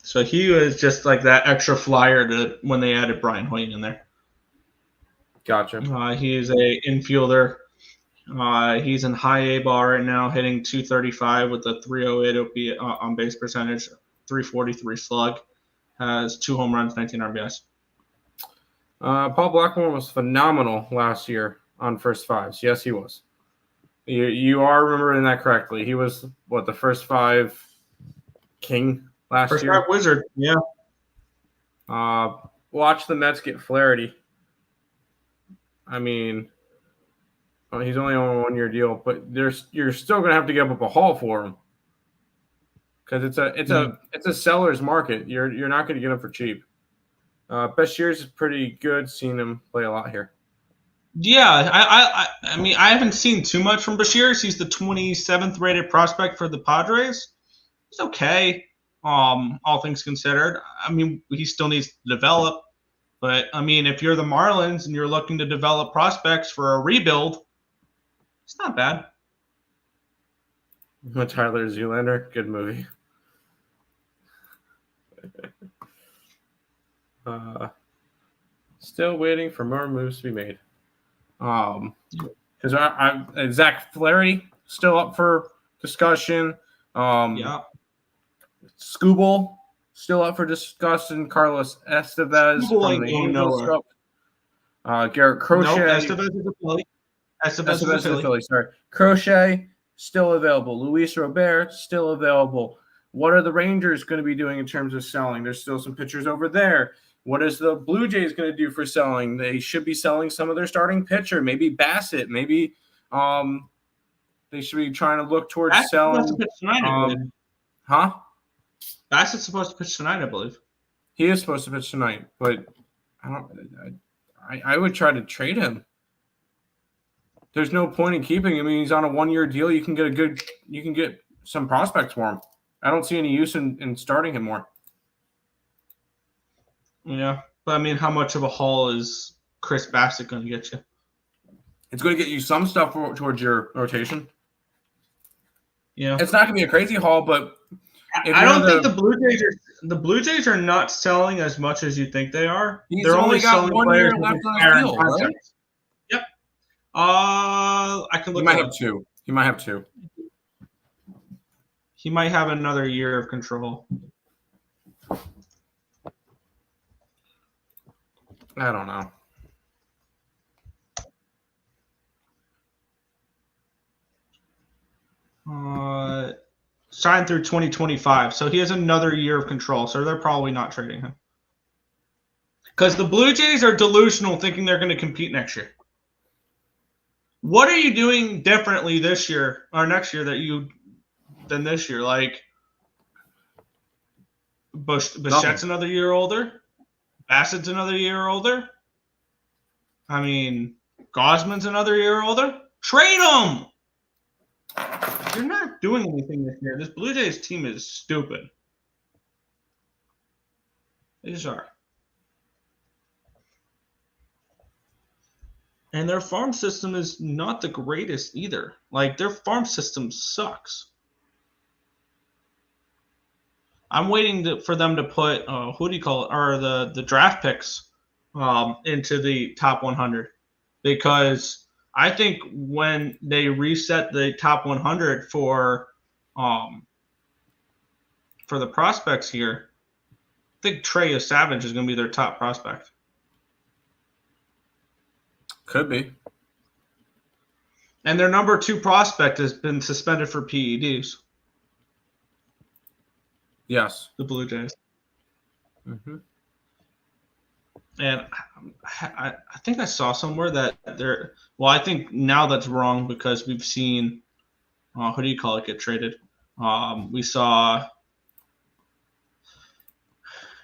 So he was just like that extra flyer to when they added Brian Hoying in there. Gotcha. He's a infielder. He's in high A ball right now, hitting 235 with a 308 on base percentage, 343 slug. Has 2 home runs, 19 RBIs. Paul Blackburn was phenomenal last year on first fives. Yes, he was. You are remembering that correctly. He was the first 5 king last year. First 5 wizard, yeah. Watch the Mets get Flaherty. I mean, he's only on a 1-year deal, but you're still going to have to give up a haul for him because it's a seller's market. You're not going to get him for cheap. Bashir's is pretty good. Seeing him play a lot here. Yeah, I mean, I haven't seen too much from Bashirs. He's the 27th rated prospect for the Padres. He's okay, all things considered. I mean, he still needs to develop. But, I mean, if you're the Marlins and you're looking to develop prospects for a rebuild, it's not bad. Tyler Zoolander, good movie. Still waiting for more moves to be made. Because Zach Flaherty still up for discussion. Scooble still up for discussion. Carlos Estevez from the Angels. Garrett Crochet. No, Estevez is a Philly. Estevez is a Philly. Sorry. Crochet still available. Luis Robert still available. What are the Rangers going to be doing in terms of selling? There's still some pitchers over there. What is the Blue Jays going to do for selling? They should be selling some of their starting pitcher, maybe Bassett. Maybe they should be trying to look towards selling. Bassett's supposed to pitch tonight, I believe. He is supposed to pitch tonight, but I would try to trade him. There's no point in keeping him. I mean, he's on a 1-year deal. You can get some prospects for him. I don't see any use in starting him more. Yeah, but I mean, how much of a haul is Chris Bassett going to get you? It's going to get you some stuff towards your rotation. Yeah, it's not going to be a crazy haul, but I don't think the Blue Jays are not selling as much as you think they are. They're only got 1 year left on his deal, right? Yep. I can look. He might have two. He might have two. He might have another year of control. I don't know. Signed through 2025, so he has another year of control. So they're probably not trading him because the Blue Jays are delusional, thinking they're going to compete next year. What are you doing differently this year or next year than this year? Like Bichette's another year older. Bassett's another year older. I mean, Gosman's another year older. Trade them. You're not doing anything this year. This Blue Jays team is stupid. They just are. And their farm system is not the greatest either. Like, their farm system sucks. I'm waiting for them to put the draft picks into the top 100, because I think when they reset the top 100 for the prospects here, I think Trey Savage is going to be their top prospect. Could be. And their number 2 prospect has been suspended for PEDs. Yes. The Blue Jays. Mm-hmm. And I think I saw somewhere that they're – well, I think now that's wrong because we've seen get traded. We saw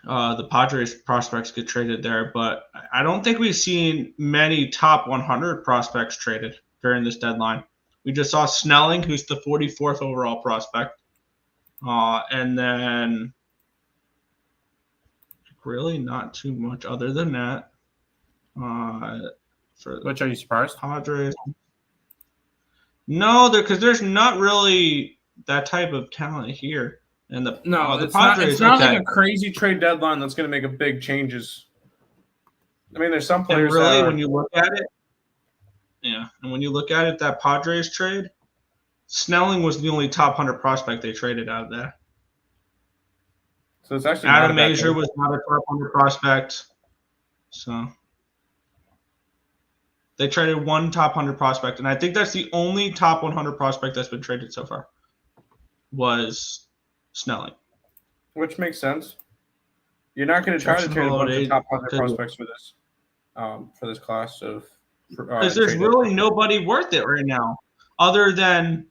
the Padres prospects get traded there, but I don't think we've seen many top 100 prospects traded during this deadline. We just saw Snelling, who's the 44th overall prospect. And then really not too much other than that. Which, are you surprised? Padres. No, because there's not really that type of talent here. And the Padres. It's not like a crazy trade deadline that's going to make a big changes. I mean, there's some players. And really, when you look at it, and when you look at it, that Padres trade, Snelling was the only top 100 prospect they traded out of there. So it's actually Adam Mazur was not a top 100 prospect. So they traded one top 100 prospect, and I think that's the only top 100 prospect that's been traded so far was Snelling. Which makes sense. You're not going to try to trade a bunch of top 100 prospects for this class of because there's really nobody worth it right now other than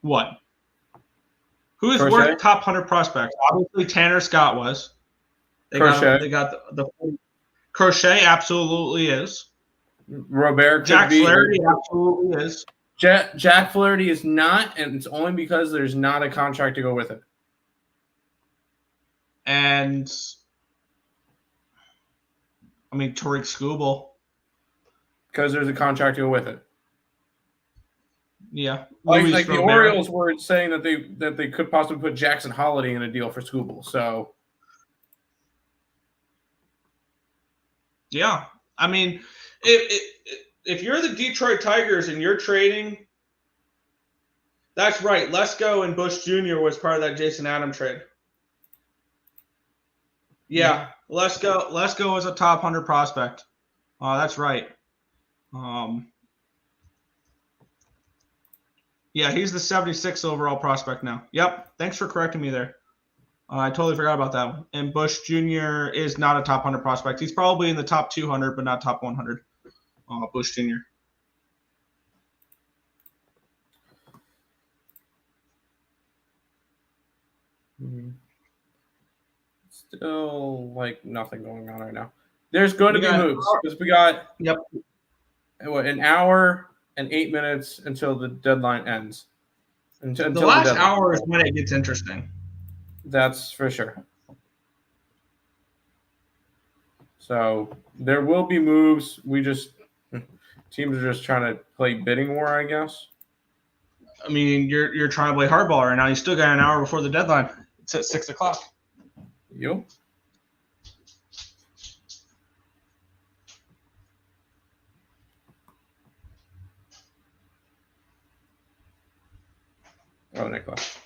what? Who is worth top 100 prospects? Obviously, Tanner Scott was. They got the Crochet absolutely is. Robert Jack Flaherty absolutely is. Jack Flaherty is not, and it's only because there's not a contract to go with it. And I mean, Tariq Skubal. Because there's a contract to go with it. Yeah. Like the Orioles were saying that they could possibly put Jackson Holiday in a deal for Skubal. So yeah, I mean, if you're the Detroit Tigers and you're trading, that's right. Lesko and Bush Jr. was part of that Jason Adam trade. Yeah, Lesko is a top 100 prospect. That's right. Yeah, he's the 76th overall prospect now. Yep. Thanks for correcting me there. I totally forgot about that one. And Bush Jr. is not a top 100 prospect. He's probably in the top 200, but not top 100. Bush Jr. Still like nothing going on right now. There's going to be moves because we got an hour and 8 minutes until the deadline ends. Until the last hour is when it gets interesting. That's for sure. So there will be moves. Teams are just trying to play bidding war, I guess. I mean, you're trying to play hardball right now. You still got an hour before the deadline. It's at 6 o'clock. Yep. Oh, Nicholas.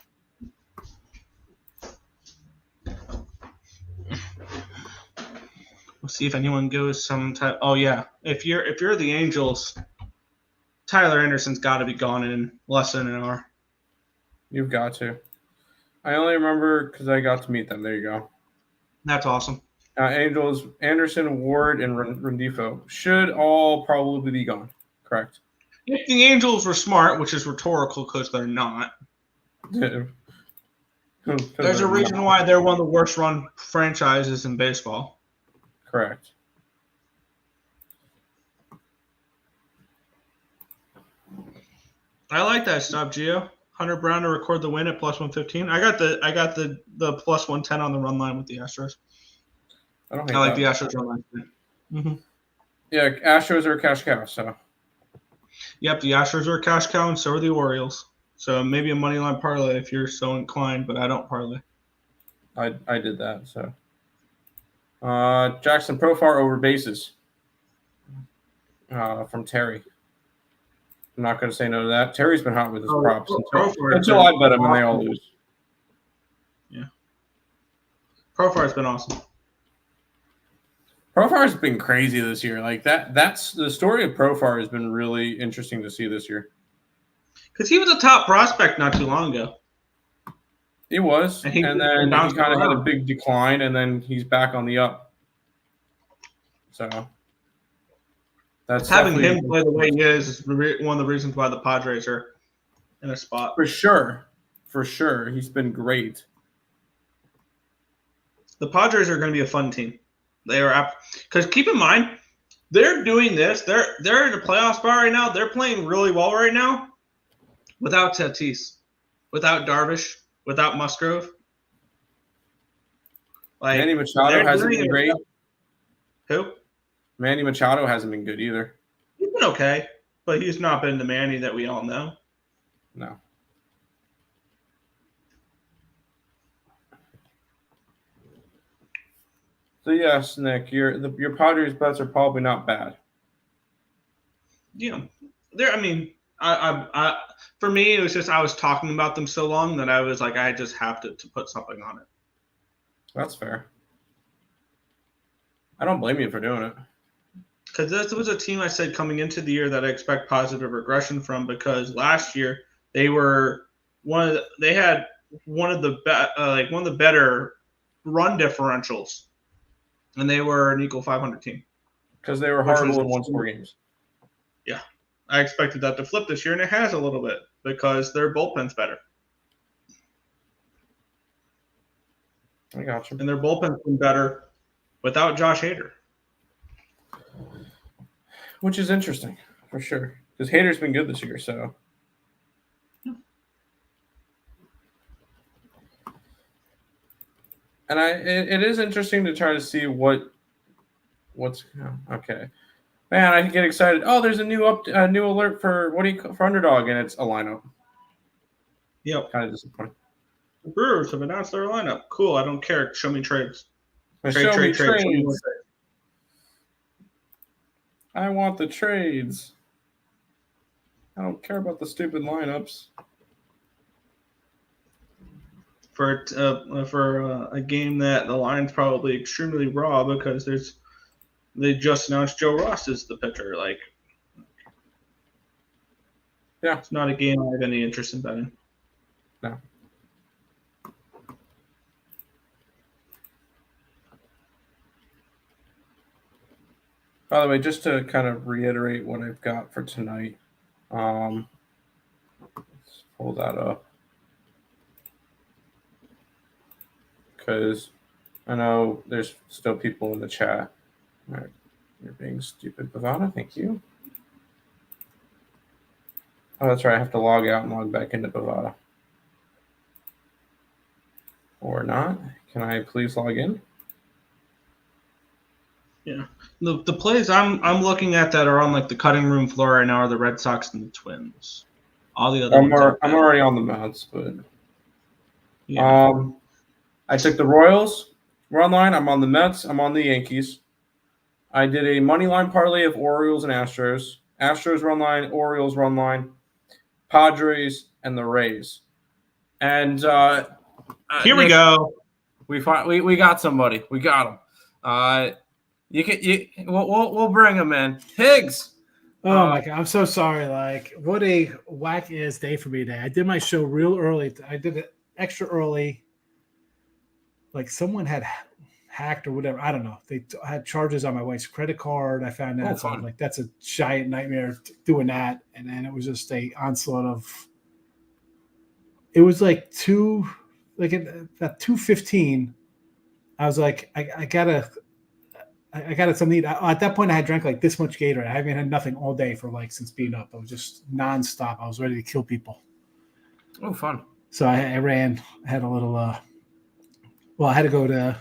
We'll see if anyone goes some type. Oh yeah, if you're the Angels, Tyler Anderson's got to be gone in less than an hour. You've got to. I only remember because I got to meet them. There you go. That's awesome. Angels, Anderson, Ward, and Rendifo should all probably be gone. Correct. If the Angels were smart, which is rhetorical because they're not. There's a reason why they're one of the worst run franchises in baseball. Correct. I like that stuff, Gio. Hunter Brown to record the win at plus 115. I got the plus 110 on the run line with the Astros. I like the Astros run line. Mm-hmm. Yeah, Astros are a cash cow. So. Yep, the Astros are a cash cow, and so are the Orioles. So maybe a money line parlay if you're so inclined, but I don't parlay. I did that. So. Jackson Profar over bases. From Terry. I'm not going to say no to that. Terry's been hot with his props until I bet him and they all lose. Yeah. Profar's been awesome. Profar's been crazy this year. Like that's the story of Profar has been really interesting to see this year. Because he was a top prospect not too long ago. He was. And then he kind of had a big decline, and then he's back on the up. So that's having him play the way he is one of the reasons why the Padres are in a spot. For sure. He's been great. The Padres are going to be a fun team. They are because keep in mind, they're doing this. They're in a playoff spot right now. They're playing really well right now without Tatis, without Darvish, without Musgrove. Like Manny Machado hasn't been great. Who? Manny Machado hasn't been good either. He's been okay, but he's not been the Manny that we all know. No. So yes, Nick, your Padres bets are probably not bad. Yeah, I mean, I for me it was just I was talking about them so long that I was like I just have to put something on it. That's fair. I don't blame you for doing it. Because this was a team I said coming into the year that I expect positive regression from because last year they were one of the better run differentials. And they were an equal 500 team. Because they were horrible in one-score games. Yeah. I expected that to flip this year, and it has a little bit because their bullpen's better. I got you. And their bullpen's been better without Josh Hader. Which is interesting, for sure. Because Hader's been good this year, so. And it is interesting to try to see what's okay. Man, I get excited. Oh, there's a new new alert for for underdog, and it's a lineup. Yep. Kind of disappointing. The Brewers have announced their lineup. Cool. I don't care. Show me trades. Show me Trades. Show me trades. I want the trades. I don't care about the stupid lineups. For a game that the line's probably extremely raw because they just announced Joe Ross is the pitcher. Like, yeah, it's not a game I have any interest in betting. No. By the way, just to kind of reiterate what I've got for tonight, let's pull that up because I know there's still people in the chat. All right. You're being stupid, Bavada. Thank you. Oh, that's right. I have to log out and log back into Bavada. Or not. Can I please log in? Yeah. The plays I'm looking at that are on like the cutting room floor right now are the Red Sox and the Twins. All the other I'm already on the Mets, but yeah. I took the Royals run line. I'm on the Mets. I'm on the Yankees. I did a money line parlay of Orioles and Astros. Astros run line, Orioles run line, Padres, and the Rays. And here we go. We got somebody. We got him. We'll bring him in. Higgs. Oh my God, I'm so sorry. Like, what a whack ass day for me today. I did my show real early. I did it extra early. Like someone had hacked or whatever. I don't know. They had charges on my wife's credit card. I found out. So I was like, that's a giant nightmare doing that. And then it was just a onslaught of. It was like at 2:15. I was like, I gotta something to eat. At that point, I had drank like this much Gatorade. I haven't had nothing all day since being up. I was just nonstop. I was ready to kill people. Oh, fun! So I ran. I had a little. I had to go to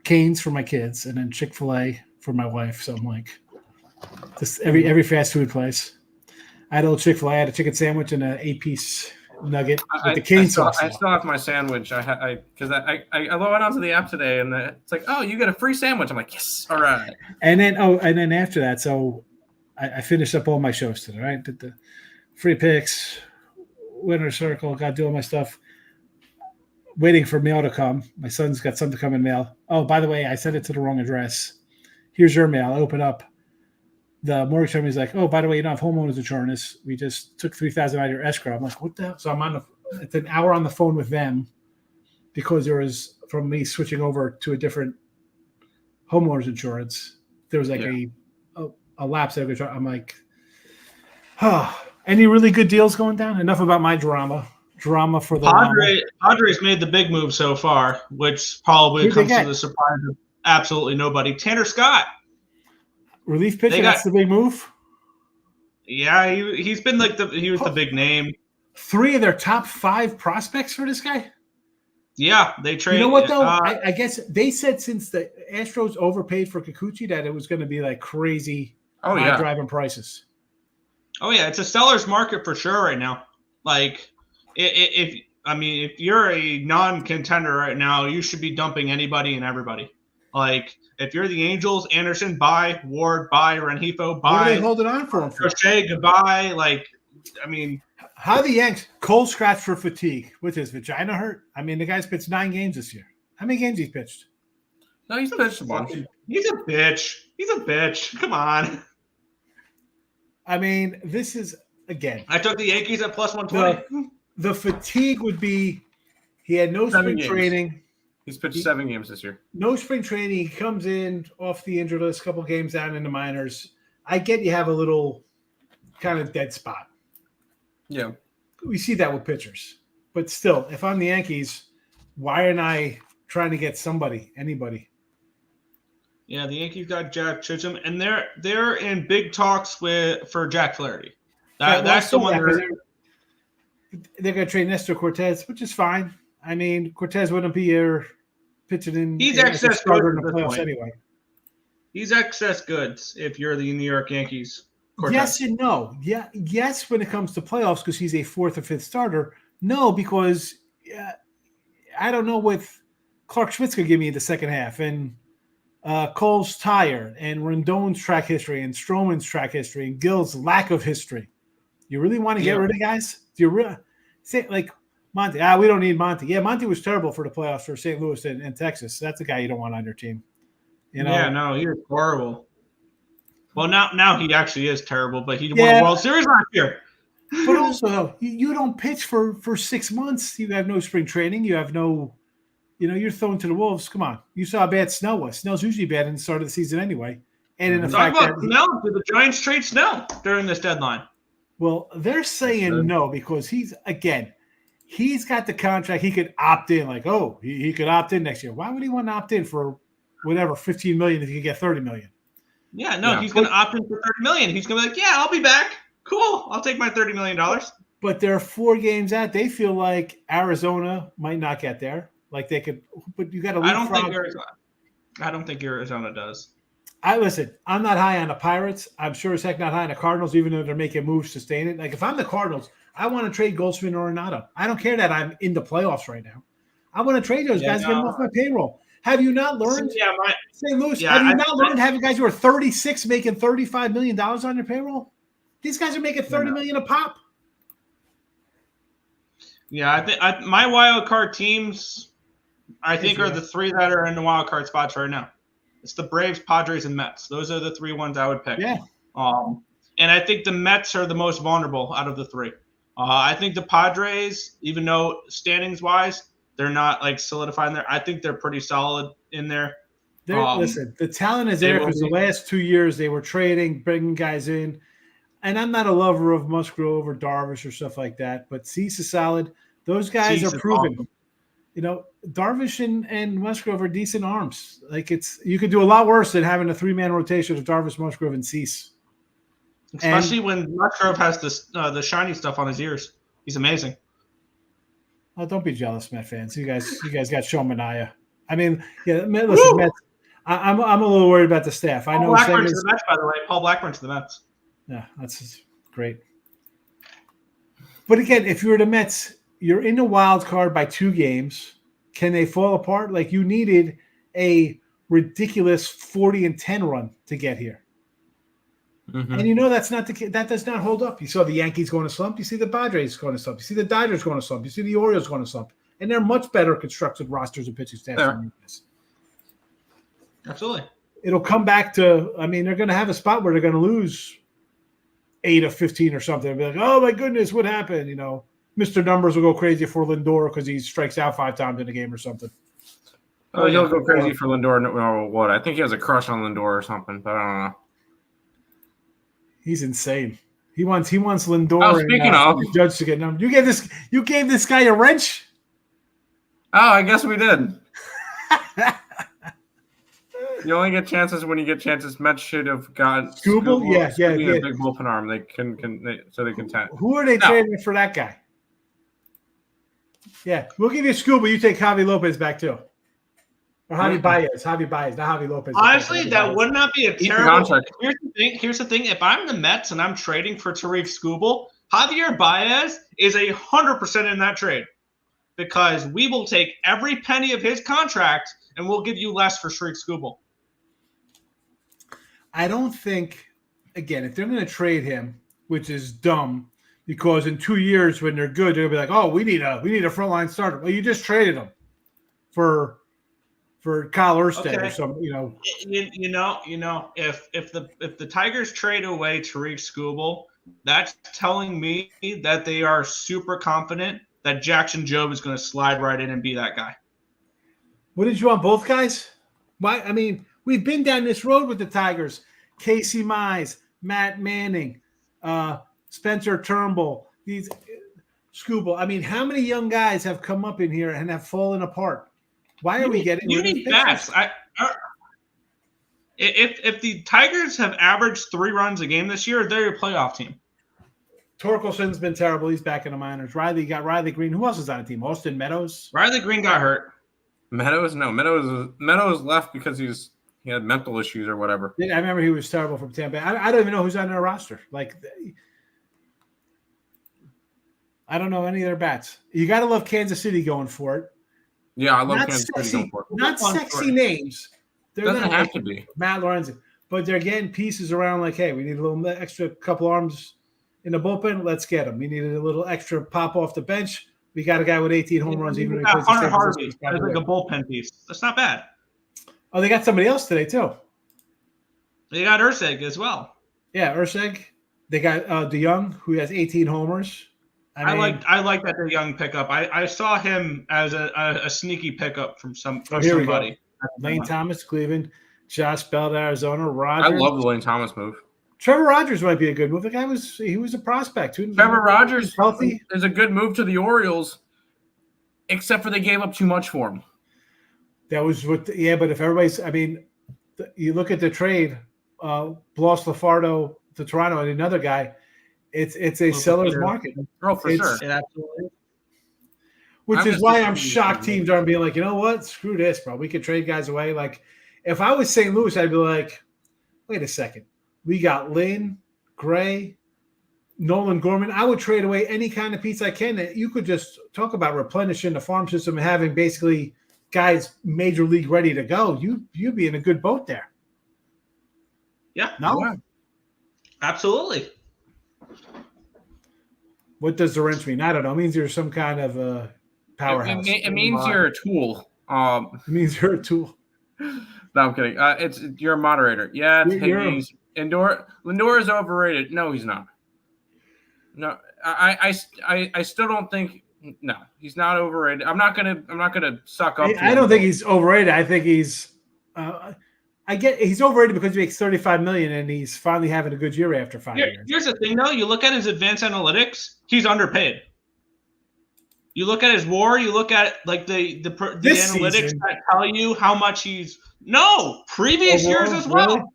Cane's for my kids and then Chick-fil-A for my wife. So I'm like, just every fast food place. I had a little Chick-fil-A. I had a chicken sandwich and an 8-piece nugget with the cane sauce. I still have my sandwich. Because I went onto the app today and it's like, oh, you get a free sandwich. I'm like, yes, all right. And then after that, so I finished up all my shows today. Right, did the free picks, winner circle, got doing my stuff. Waiting for mail to come. My son's got something to come in mail. Oh, by the way, I sent it to the wrong address. Here's your mail. I open up. The mortgage company's like, oh, by the way, you don't have homeowners insurance. We just took $3,000 out of your escrow. I'm like, what the hell? So it's an hour on the phone with them because there was, from me switching over to a different homeowners insurance, there was like a lapse. I'm like, any really good deals going down? Enough about my drama for the Padres made the big move so far, which probably comes to the surprise of absolutely nobody. Tanner Scott. Relief pitcher, that's the big move? Yeah, he's been like he was the big name. 3 of their top 5 prospects for this guy? Yeah, they traded. You know what, though? I guess they said since the Astros overpaid for Kikuchi that it was going to be like crazy driving prices. Oh, yeah, it's a seller's market for sure right now. Like, if you're a non-contender right now, you should be dumping anybody and everybody. Like, if you're the Angels, Anderson, buy. Ward, buy. Rengifo, buy. What are they holding on for him? Crochet, goodbye. Like, how the Yanks cold scratch for fatigue with his vagina hurt? I mean, the guy's pitched 9 games this year. How many games he's pitched? No, he's pitched a bunch. He's a bitch. Come on. I mean, this is, again. I took the Yankees at plus 120. The fatigue would be he had no spring training. He's pitched 7 games this year. No spring training. He comes in off the injured list, a couple games down in the minors. I get you have a little kind of dead spot. Yeah. We see that with pitchers. But still, if I'm the Yankees, why aren't I trying to get anybody? Yeah, the Yankees got Jack Chisholm, and they're in big talks for Jack Flaherty. That's the one they're going to trade Nestor Cortez, which is fine. I mean, Cortez wouldn't be here pitching in. He's excess starter in the playoffs anyway. He's excess goods if you're the New York Yankees. Cortez. Yes and no. Yeah, yes, when it comes to playoffs, because he's a fourth or fifth starter. No, because I don't know what Clark Schmidt's going to give me in the second half, and Cole's tired, and Rendon's track history, and Stroman's track history, and Gill's lack of history. You really want to get rid of guys? Do you really say like Monty? We don't need Monty. Yeah, Monty was terrible for the playoffs for St. Louis and Texas. That's a guy you don't want on your team. You know? Yeah, no, he was horrible. Well, now he actually is terrible, but he won a World Series last year. But also, you don't pitch for 6 months. You have no spring training. You have no, you're thrown to the wolves. Come on. You saw how bad Snell was. Snell's usually bad in the start of the season anyway. And in the fact that Snell, did the Giants trade Snell during this deadline? Well, they're saying no because he's got the contract. He could opt in. Like, he could opt in next year. Why would he want to opt in for whatever $15 million if he could get $30 million? Yeah, no, he's going to opt in for $30 million. He's going to be like, yeah, I'll be back. Cool, I'll take my $30 million. But they're 4 games out. They feel like Arizona might not get there. Like they could, but you got to. I don't think Arizona does. Listen. I'm not high on the Pirates. I'm sure as heck not high on the Cardinals, even though they're making moves to stay in it. Like if I'm the Cardinals, I want to trade Goldschmidt or Arenado. I don't care that I'm in the playoffs right now. I want to trade those guys, get them off my payroll. Have you not learned? St. Louis. Have you not learned having guys who are 36 making $35 million on your payroll? These guys are making $30 million a pop. Yeah, I think my wild card teams, are the 3 that are in the wild card spots right now. It's the Braves, Padres, and Mets. Those are the 3 ones I would pick. Yeah. And I think the Mets are the most vulnerable out of the 3. I think the Padres, even though standings wise, they're not like solidifying there. I think they're pretty solid in there. Listen, the talent is there because the last 2 years they were trading, bringing guys in. And I'm not a lover of Musgrove or Darvish or stuff like that, but Cease is solid. Those guys are proven. Awesome. Darvish and Musgrove are decent arms. Like you could do a lot worse than having a 3-man rotation of Darvish, Musgrove, and Cease. Especially when Musgrove has the shiny stuff on his ears. He's amazing. Oh, don't be jealous, Met fans. You guys got Sean Manaea. I mean, listen, Mets. I'm a little worried about the staff. I know Blackburn to the Mets, by the way. Paul Blackburn to the Mets. Yeah, that's great. But again, if you're the Mets, you're in the wild card by 2 games. Can they fall apart? Like you needed a ridiculous 40-10 run to get here. Mm-hmm. And that's not that does not hold up. You saw the Yankees going to slump. You see the Padres going to slump. You see the Dodgers going to slump. You see the Orioles going to slump. And they're much better constructed rosters and pitching staffs than you guys. Absolutely. It'll come back to, they're going to have a spot where they're going to lose 8 of 15 or something. They'll be like, oh my goodness, what happened? Mr. Numbers will go crazy for Lindor because he strikes out 5 times in a game or something. Oh, he'll go crazy for Lindor. No, what? I think he has a crush on Lindor or something, but I don't know. He's insane. He wants Lindor. Oh, speaking of Judge to get numbers. You gave this guy a wrench? Oh, I guess we did. You only get chances when you get chances. Mets should have got Skubal. Yeah. A big bullpen arm. They can contend. Who are they trading for that guy? Yeah, we'll give you Skubal. You take Javi Lopez back too, or Javi Baez. Javi Baez, not Javi Lopez. Honestly, that would not be a terrible contract. Here's the thing. If I'm the Mets and I'm trading for Tariq Skubal, Javier Baez is 100% in that trade because we will take every penny of his contract and we'll give you less for Tariq Skubal. I don't think, again, if they're going to trade him, which is dumb, because in 2 years when they're good, they'll be like, "Oh, we need a frontline starter." Well, you just traded him for Kyle Erstad or something, If the Tigers trade away Tariq Skubal, that's telling me that they are super confident that Jackson Jobe is going to slide right in and be that guy. What did you want, both guys? Why? We've been down this road with the Tigers. Casey Mize, Matt Manning, Spencer Turnbull, these Skubal. How many young guys have come up in here and have fallen apart? Why are we getting? You need bats. If the Tigers have averaged 3 runs a game this year, they're a playoff team. Torkelson's been terrible. He's back in the minors. Riley Green. Who else is on the team? Austin Meadows. Riley Green got hurt. Meadows? No, Meadows left because he's He had mental issues or whatever. Yeah, I remember he was terrible from Tampa Bay. I don't even know who's on their roster. Like, I don't know any of their bats. You got to love Kansas City going for it. Yeah, I love Not Kansas City going for it. Not sexy names. They're Doesn't not have to be. Matt Lorenzen, but they're getting pieces around. Like, hey, we need a little extra couple arms in the bullpen. Let's get them. We needed a little extra pop off the bench. We got a guy with 18 home runs. Even got Hunter Harvey as like a bullpen piece. That's not bad. Oh, they got somebody else today too. They got Urseg as well. Yeah, Urseg. They got DeYoung, who has 18 homers. I like that DeYoung pickup. I saw him as a sneaky pickup from somebody. Lane Thomas, Cleveland. Josh Bell, Arizona. Rogers. I love the Lane Thomas move. Trevor Rogers might be a good move. The guy was a prospect. Trevor Rogers healthy is a good move to the Orioles, except for they gave up too much for him. That was but if everybody's, you look at the trade, Blas LaFardo to Toronto and another guy, it's a seller's market. Oh, for sure. Yeah, absolutely. Which is why I'm shocked teams aren't being like, you know what, screw this, bro. We could trade guys away. Like, if I was St. Louis, I'd be like, wait a second. We got Lynn, Gray, Nolan Gorman. I would trade away any kind of piece I can. You could just talk about replenishing the farm system and having basically guys major league ready to go. You'd be in a good boat there. Yeah. No? Yeah. Absolutely. What does the wrench mean? I don't know. It means you're some kind of powerhouse. It means you're a tool. It means you're a tool. No, I'm kidding. You're a moderator. Yeah, it's Higgies. Lindor is overrated. No, he's not. No, I still don't think. No, he's not overrated. I'm not gonna suck up. I don't think he's overrated. I think he's. He's overrated because he makes $35 million and he's finally having a good year after 5 years. Here's the thing, though. You look at his advanced analytics. He's underpaid. You look at his WAR. You look at like the analytics season that tell you how much he's. No, previous years as well. Really?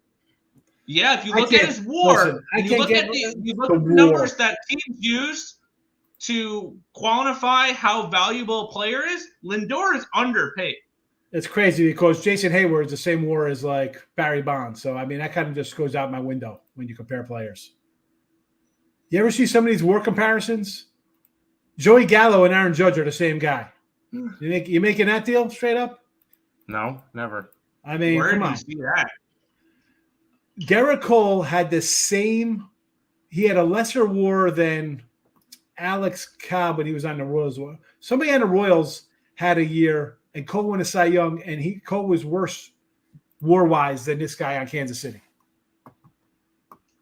Yeah, if you look at his WAR, you look at the numbers that teams use to quantify how valuable a player is, Lindor is underpaid. It's crazy because Jason Hayward's the same WAR as like Barry Bonds. So, that kind of just goes out my window when you compare players. You ever see some of these WAR comparisons? Joey Gallo and Aaron Judge are the same guy. You making that deal straight up? No, never. Where come did on. you see that? Garrett Cole had the same – he had a lesser WAR than Alex Cobb when he was on the Royals. Somebody on the Royals had a year, and Cole won a Cy Young, and Cole was worse WAR-wise than this guy on Kansas City.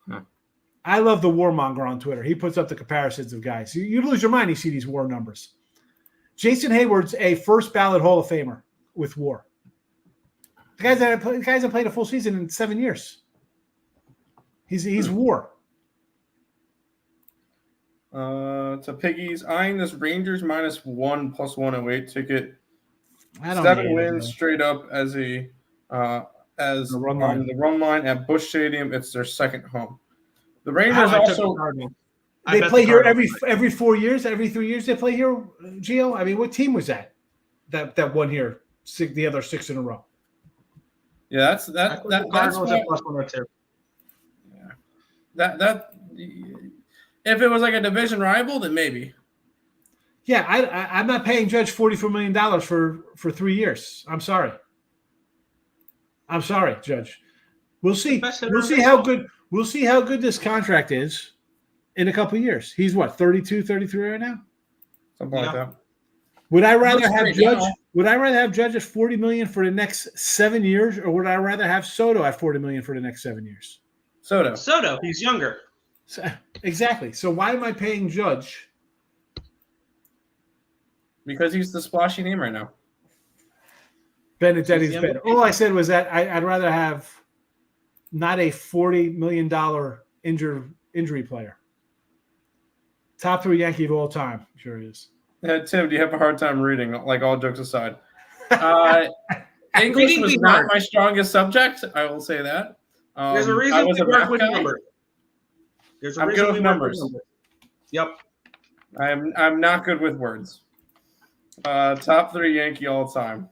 Huh. I love the warmonger on Twitter. He puts up the comparisons of guys. You lose your mind you see these WAR numbers. Jason Hayward's a first-ballot Hall of Famer with WAR. The guys that played a full season in 7 years. He's WAR. To Piggies, eyeing this Rangers -1 plus 108 ticket. I don't 7 wins straight up as the run line at Busch Stadium. It's their second home. The Rangers also they play here every 4 years, every 3 years they play here. Gio, what team was that? That won here the other 6 in a row. Yeah, that's what, plus 102. That if it was like a division rival, then maybe. Yeah, I'm not paying Judge $44 million for 3 years. I'm sorry, Judge. We'll see. We'll see how good. We'll see how good this contract is in a couple of years. He's what, 32, 33 right now? Something like that. Would I rather have Judge? Now. Would I rather have Judge at $40 million for the next 7 years, or would I rather have Soto at $40 million for the next 7 years? Soto, he's younger. Exactly. So why am I paying Judge? Because he's the splashy name right now. Benedetti's better. All I said was that I'd rather have not a $40 million injury player. Top 3 Yankee of all time. Sure he is. Tim, do you have a hard time reading? Like, all jokes aside. English was not my strongest subject. I will say that. There's a reason we work with numbers. I'm good with numbers. Yep. I'm not good with words. Top 3 Yankee all time.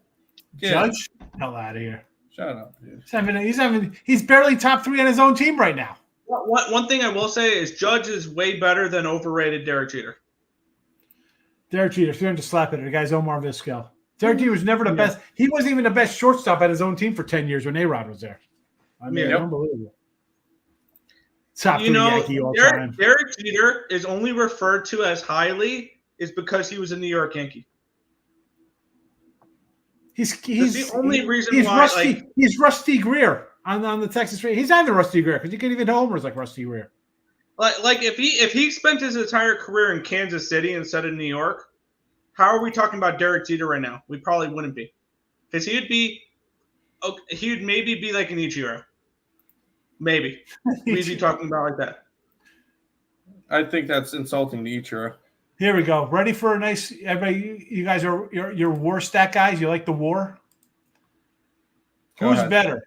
Judge? Hell out of here. Shut up, dude. He's barely top 3 on his own team right now. One thing I will say is Judge is way better than overrated Derek Jeter. Derek Jeter, 300 slap hitter. The guy's Omar Vizquel. Derek Jeter was never the best. He wasn't even the best shortstop at his own team for 10 years when A-Rod was there. I mean, unbelievable. Top 3 Yankee all time. Derek Jeter is only referred to as highly is because he was a New York Yankee. He's the only reason why. He's Rusty Greer on the Texas Rangers. He's not even Rusty Greer because you can't even hit homers like Rusty Greer. Like if he spent his entire career in Kansas City instead of New York, how are we talking about Derek Jeter right now? We probably wouldn't be, because he would maybe be like an Ichiro. Maybe we'd be talking about like that. I think that's insulting to Ichiro. Here we go. Ready for a nice? Everybody, you guys are your war stat guys. You like the war? Who's better?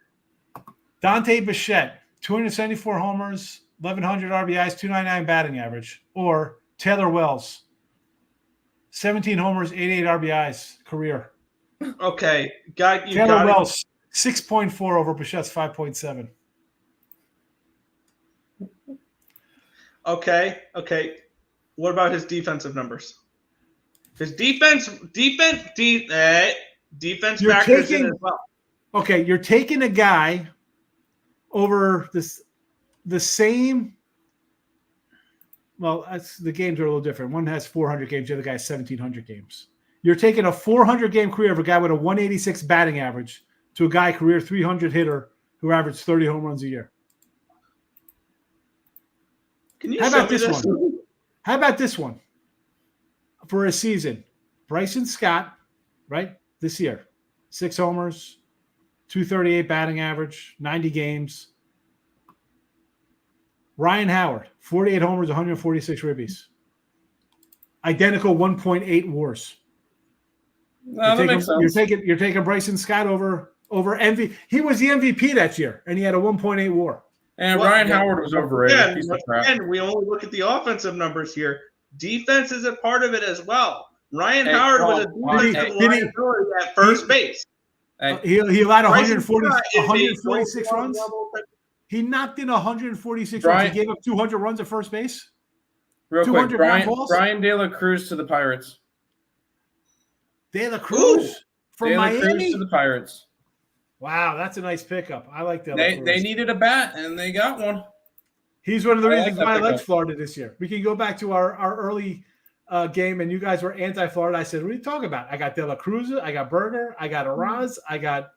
Dante Bichette, 274 homers, 1,100 RBIs, 299 batting average, or Taylor Wells, 17 homers, 88 RBIs career. Okay, Taylor Wells, 6.4 over Bichette's 5.7. Okay. What about his defensive numbers? His defense factors in as well. Okay, you're taking a guy over the same. Well, the games are a little different. One has 400 games, the other guy has 1,700 games. You're taking a 400-game career of a guy with a 186 batting average to a guy career 300 hitter who averaged 30 home runs a year. How about this one? How about this one? For a season, Bryson Scott, right? This year, 6 homers, 238 batting average, 90 games. Ryan Howard, 48 homers, 146 ribbies. Identical 1.8 WARs. No, that makes sense. You're taking Bryson Scott over MVP. He was the MVP that year, and he had a 1.8 WAR. And Ryan Howard was overrated. Again, we only look at the offensive numbers here. Defense is a part of it as well. Ryan Howard was a defensive liability at first base. He allowed 146 runs. He knocked in 146 runs. He gave up 200 runs at first base. Real quick, Brian De La Cruz to the Pirates. De La Cruz from Miami? De La Cruz to the Pirates. Wow, that's a nice pickup. I like that. They needed a bat, and they got one. He's one of the reasons why I like Florida this year. We can go back to our early game, and you guys were anti-Florida. I said, what are you talking about? I got De La Cruz, I got Berger, I got Araz, I got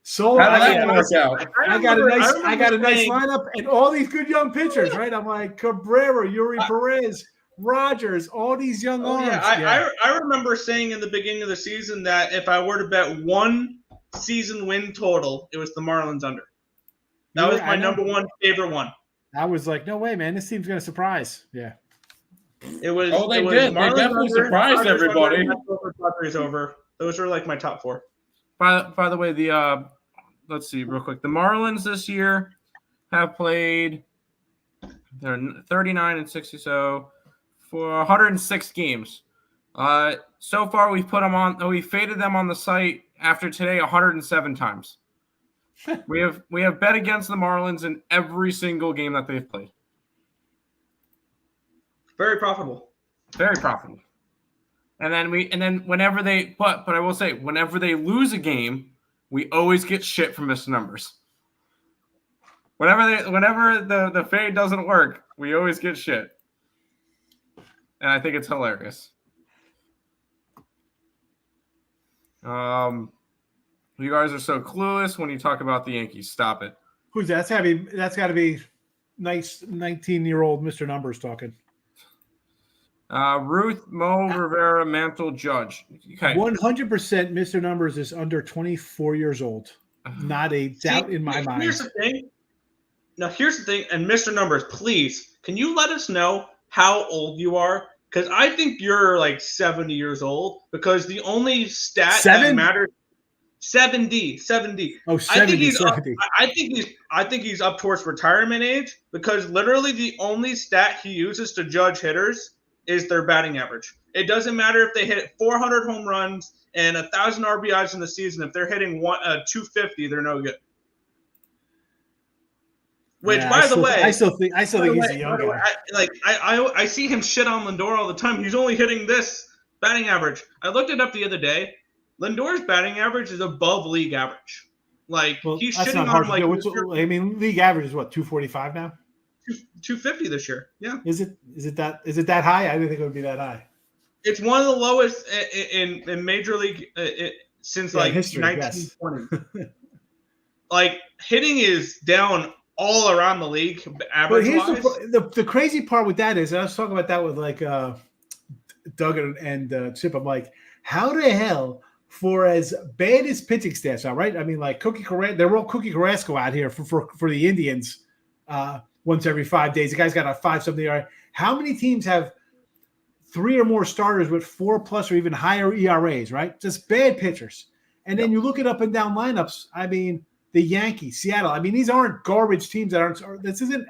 Solar. I got a nice lineup, and all these good young pitchers, right? I'm like Cabrera, Yuri Perez, Rogers, all these young arms. I remember saying in the beginning of the season that if I were to bet one season win total, it was the Marlins under. That was my number one favorite one. I was like, no way, man. This team's going to surprise. Yeah. It was. Oh, they did. They definitely surprised everybody. Over. Those are like my top 4. By the way, let's see real quick. The Marlins this year have played. They're 39-60, so for 106 games. So far, we faded them on the site after today 107 times. we have bet against the Marlins in every single game that they've played. Very profitable. Very profitable. And then whenever they but I will say whenever they lose a game, we always get shit from missed numbers. Whenever the fade doesn't work, we always get shit. And I think it's hilarious. You guys are so clueless when you talk about the Yankees. Stop it. Who's that? That's got to be nice 19-year-old Mr. Numbers talking. Ruth, Mo, Rivera, Mantle, Judge. Okay. 100% Mr. Numbers is under 24 years old. Not a doubt in my mind. Here's the thing. And Mr. Numbers, please, can you let us know how old you are? Because I think you're like 70 years old. Because the only stat that matters. 70. Oh, 70. I think he's up towards retirement age, because literally the only stat he uses to judge hitters is their batting average. It doesn't matter if they hit 400 home runs and 1,000 RBIs in the season. If they're hitting 250, they're no good. Which, Yeah, by the way, I still think he's a young guy. I see him shit on Lindor all the time. He's only hitting this batting average. I looked it up the other day. Lindor's batting average is above league average. He's shitting on league average is what, 245 now? 250 this year. Yeah. Is it that high? I didn't think it would be that high. It's one of the lowest in Major League since history, 1920. Yes. Hitting is down all around the league average. But here's the crazy part with that is, and I was talking about that with Doug and Chip. I'm like, how the hell, for as bad as pitching staffs are, right? I mean, they're all Cookie Carrasco out here for the Indians once every 5 days. The guy's got a 5-something ERA. How many teams have 3 or more starters with 4+ or even higher ERAs, right? Just bad pitchers. And then you look at up and down lineups. I mean, the Yankees, Seattle. I mean, these aren't garbage teams this isn't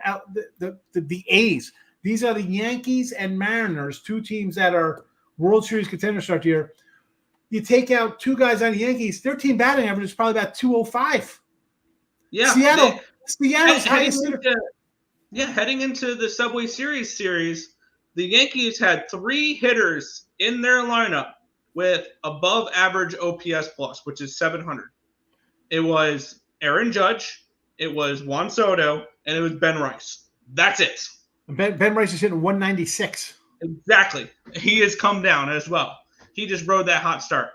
the A's. These are the Yankees and Mariners, 2 teams that are World Series contenders start the year. You take out 2 guys on the Yankees, their team batting average is probably about 205. Yeah. Seattle's heading into the Subway Series, the Yankees had 3 hitters in their lineup with above average OPS plus, which is 700. It was Aaron Judge, it was Juan Soto, and it was Ben Rice. That's it. Ben Rice is hitting 196. Exactly. He has come down as well. He just rode that hot start.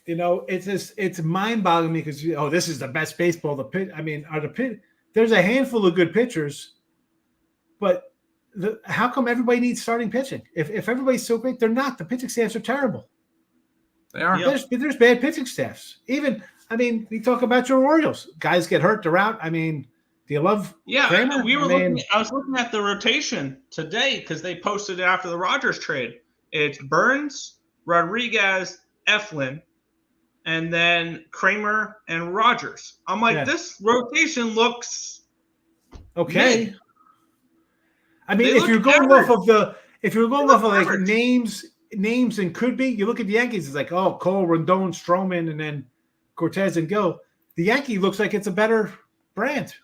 It's mind-boggling because this is the best baseball. There's a handful of good pitchers, but how come everybody needs starting pitching? If everybody's so great, they're not. The pitching staffs are terrible. They are. There's bad pitching staffs. We talk about your Orioles. Guys get hurt, they're out. Do you love Kramer? I was looking at the rotation today because they posted it after the Rogers trade. It's Burns, Rodriguez, Eflin, and then Kramer and Rogers. I'm like, This rotation looks okay. Mid. If you're going off of names and could be, you look at the Yankees, it's like, Cole, Rendon, Stroman, and then Cortez and Gill. The Yankee looks like it's a better brand.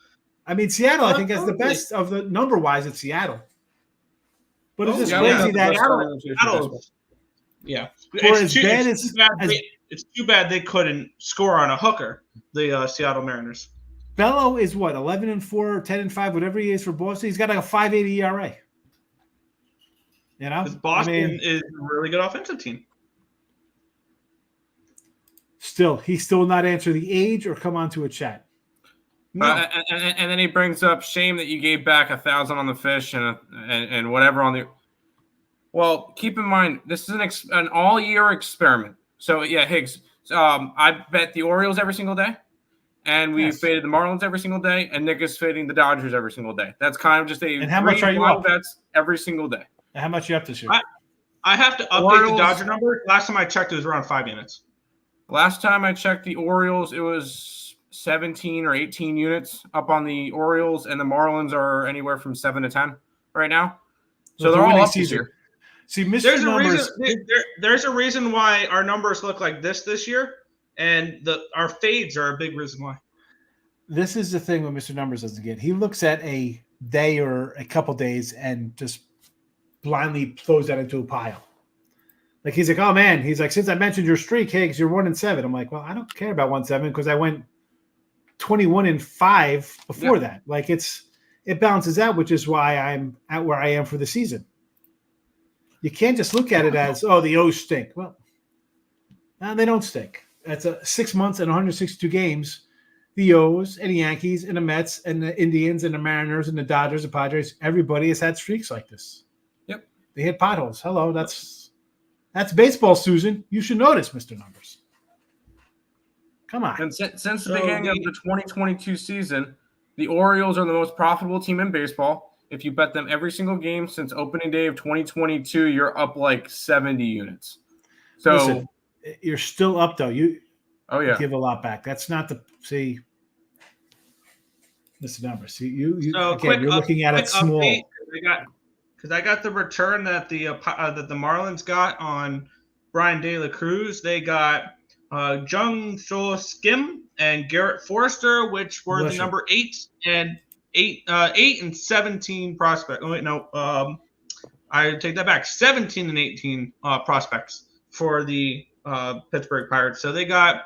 Seattle, I think, has the best of the number-wise at Seattle. But it's just crazy that Seattle. Yeah. It's too bad they couldn't score on a hooker, the Seattle Mariners. Bello is what, 11-4, 10-5, whatever he is for Boston. He's got like a 5.80 ERA. Because Boston is a really good offensive team. He's still not answer the age or come onto a chat. No. And then he brings up shame that you gave back 1,000 on the fish and whatever on the. Well, keep in mind this is an all-year experiment. So yeah, Higgs. I bet the Orioles every single day, and we faded the Marlins every single day, and Nick is fading the Dodgers every single day. That's kind of just a. And how much are you up? Bets every single day. And how much are you up this year? I have to update the Dodger number. Last time I checked, it was around 5 units. Last time I checked the Orioles, it was 17 or 18 units up on the Orioles, and the Marlins are anywhere from 7 to 10 right now. So they're all up this year. See, there's a reason why our numbers look like this year, and our fades are a big reason why. This is the thing what Mr. Numbers doesn't get. He looks at a day or a couple days and just blindly throws that into a pile. Like he's like, oh man, he's like, since I mentioned your streak, Higgs, you're 1-7. I'm like, well, I don't care about 1-7 because I went 21-5 before that. Like it balances out, which is why I'm at where I am for the season. You can't just look at it as, the O's stink. Well, no, they don't stink. That's 6 months and 162 games. The O's and the Yankees and the Mets and the Indians and the Mariners and the Dodgers and Padres, everybody has had streaks like this. Yep. They hit potholes. Hello, that's baseball, Susan. You should know this, Mr. Numbers. Come on. And since the beginning of the 2022 season, the Orioles are the most profitable team in baseball. If you bet them every single game since opening day of 2022, you're up like 70 units. So listen, you're still up, though. You give a lot back. That's not the – see, Mr. Numbers. See, you're looking at it small. Because I got the return that the Marlins got on Brian De La Cruz. They got Jung So Kim and Garrett Forrester, which were the number 8 and 17 prospect. Oh wait, no. I take that back. 17 and 18 prospects for the Pittsburgh Pirates. So they got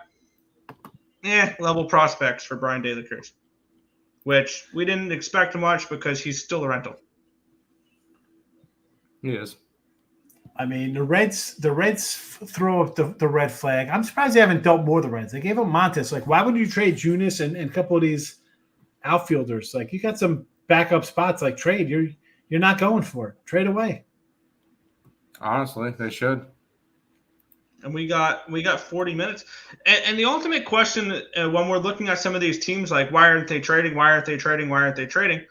level prospects for Brian De La Cruz, which we didn't expect much because he's still a rental. He is. I mean, the Reds throw up the red flag. I'm surprised they haven't dealt more of the Reds. They gave him Montes. Like, why would you trade Junis and a couple of these outfielders? Like, you got some backup spots. Like, trade. You're not going for it. Trade away. Honestly, they should. And we got 40 minutes. And the ultimate question when we're looking at some of these teams, like, why aren't they trading? Why aren't they trading? Why aren't they trading?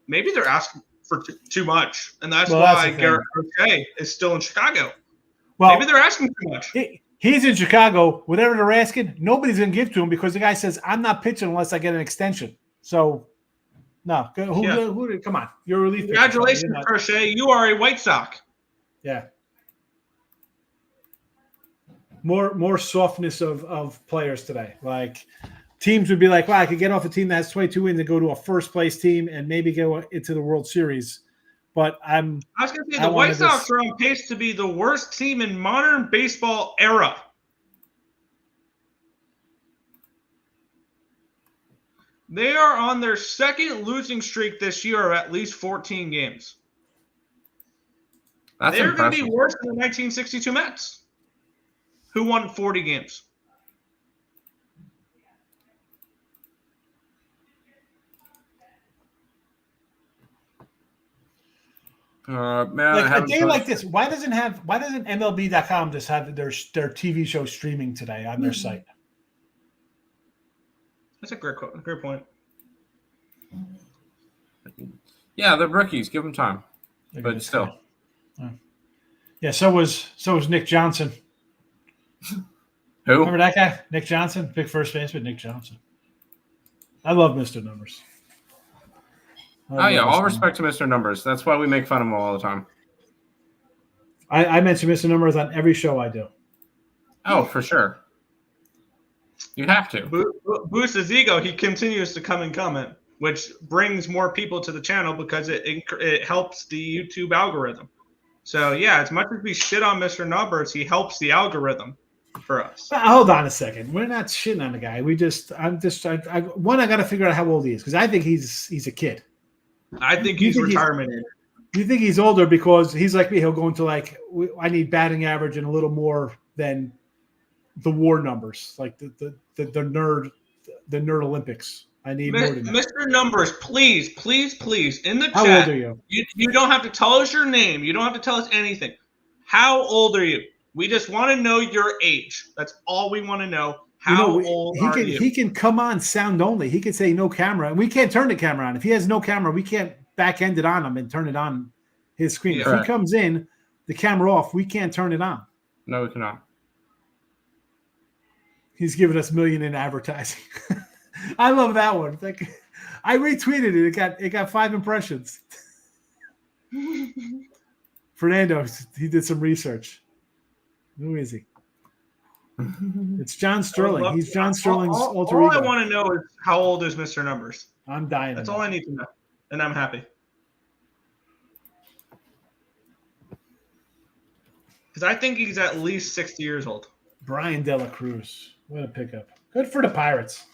Maybe they're asking for too much, and that's why Garrett Crochet is still in Chicago. Well, maybe they're asking too much. He's in Chicago. Whatever they're asking, nobody's going to give to him because the guy says, I'm not pitching unless I get an extension. So, no. Who come on. You're a relief. Congratulations, Crochet. You are a White Sox. Yeah. More softness of players today. Like, teams would be like, well, I could get off a team that has 22 wins and go to a first-place team and maybe go into the World Series. But I was going to say, the White Sox are on pace to be the worst team in modern baseball era. They are on their second losing streak this year of at least 14 games. They're going to be worse than the 1962 Mets, who won 40 games. Like a day like this, why doesn't MLB.com just have their TV show streaming today on their site? That's a great point. Yeah, they're rookies. Give them time, but still. Yeah. So was Nick Johnson. Who? Remember that guy, Nick Johnson, big first baseman, Nick Johnson. I love Mr. Numbers. All respect to Mr. Numbers. That's why we make fun of him all the time. I mention Mr. Numbers on every show I do. Oh, for sure. You have to. Boost his ego. He continues to come and comment, which brings more people to the channel because it helps the YouTube algorithm. So, yeah, as much as we shit on Mr. Numbers, he helps the algorithm for us. Hold on a second. We're not shitting on the guy. I got to figure out how old he is because I think he's a kid. I think he's retirement age. You think he's older because he's like me. He'll go into I need batting average and a little more than the WAR numbers, like the nerd Olympics. I need more than that. Mr. Numbers, please, in the chat. How old are you? You don't have to tell us your name. You don't have to tell us anything. How old are you? We just want to know your age. That's all we want to know. How old are you? He can come on sound only. He can say no camera, and we can't turn the camera on. If he has no camera, we can't back end it on him and turn it on his screen. Yeah. If he comes in, the camera off, we can't turn it on. No, we cannot. He's giving us $1 million in advertising. I love that one. Like, I retweeted it. It got 5 impressions. Fernando, he did some research. Who is he? It's John Sterling. He's John Sterling's alter ego. All I want to know is how old is Mr. Numbers? I'm dying. That's all I need to know, and I'm happy. Because I think he's at least 60 years old. Brian De La Cruz. What a pickup. Good for the Pirates.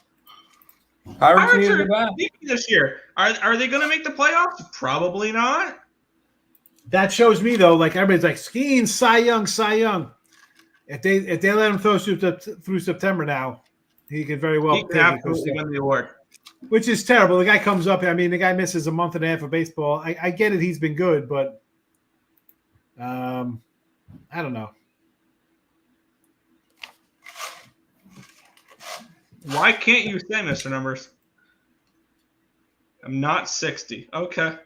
Pirates are sneaky this year. Are they going to make the playoffs? Probably not. That shows me, though, like everybody's like, skiing, Cy Young. If they let him throw through September now, he could very well absolutely win the award. Which is terrible. The guy comes up. I mean, the guy misses a month and a half of baseball. I get it. He's been good, but I don't know. Why can't you say, Mr. Numbers? I'm not 60. Okay.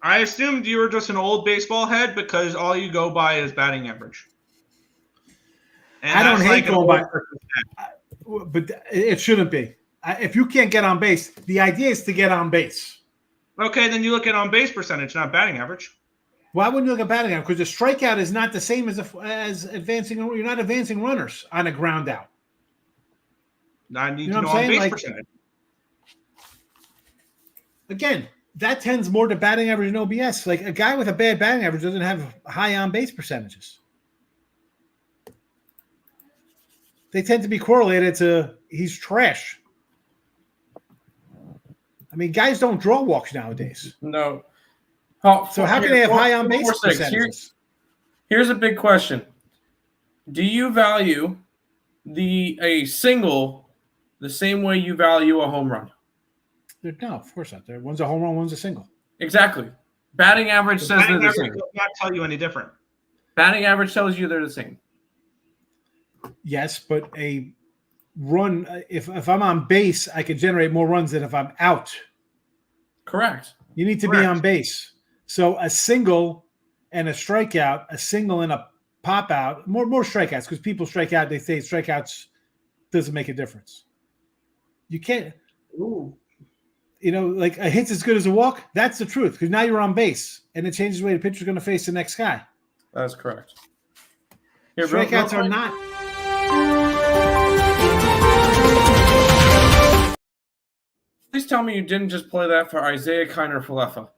I assumed you were just an old baseball head because all you go by is batting average. And I don't hate going by, but it shouldn't be. If you can't get on base, the idea is to get on base. Okay, then you look at on base percentage, not batting average. Why wouldn't you look at batting average? Because a strikeout is not the same as advancing. You're not advancing runners on a ground out. I need You know to what know I'm on saying? base Like, percentage. again, that tends more to batting average and OBS. Like a guy with a bad batting average doesn't have high on base percentages. They tend to be correlated to he's trash. I mean, guys don't draw walks nowadays. No. Oh, So how can they have high on base percentages? Here's a big question. Do you value a single the same way you value a home run? No, of course not. One's a home run, one's a single. Exactly. Batting average says they're the same. Does not tell you any different. Batting average tells you they're the same. Yes, but a run, if I'm on base, I can generate more runs than if I'm out. Correct. You need to be on base. So a single and a strikeout, a single and a pop out, more strikeouts, because people strike out, they say strikeouts doesn't make a difference. You can't, like a hit's as good as a walk. That's the truth, because now you're on base, and it changes the way the pitcher's going to face the next guy. That's correct. Here, strikeouts are not. Please tell me you didn't just play that for Isaiah Kiner-Falefa.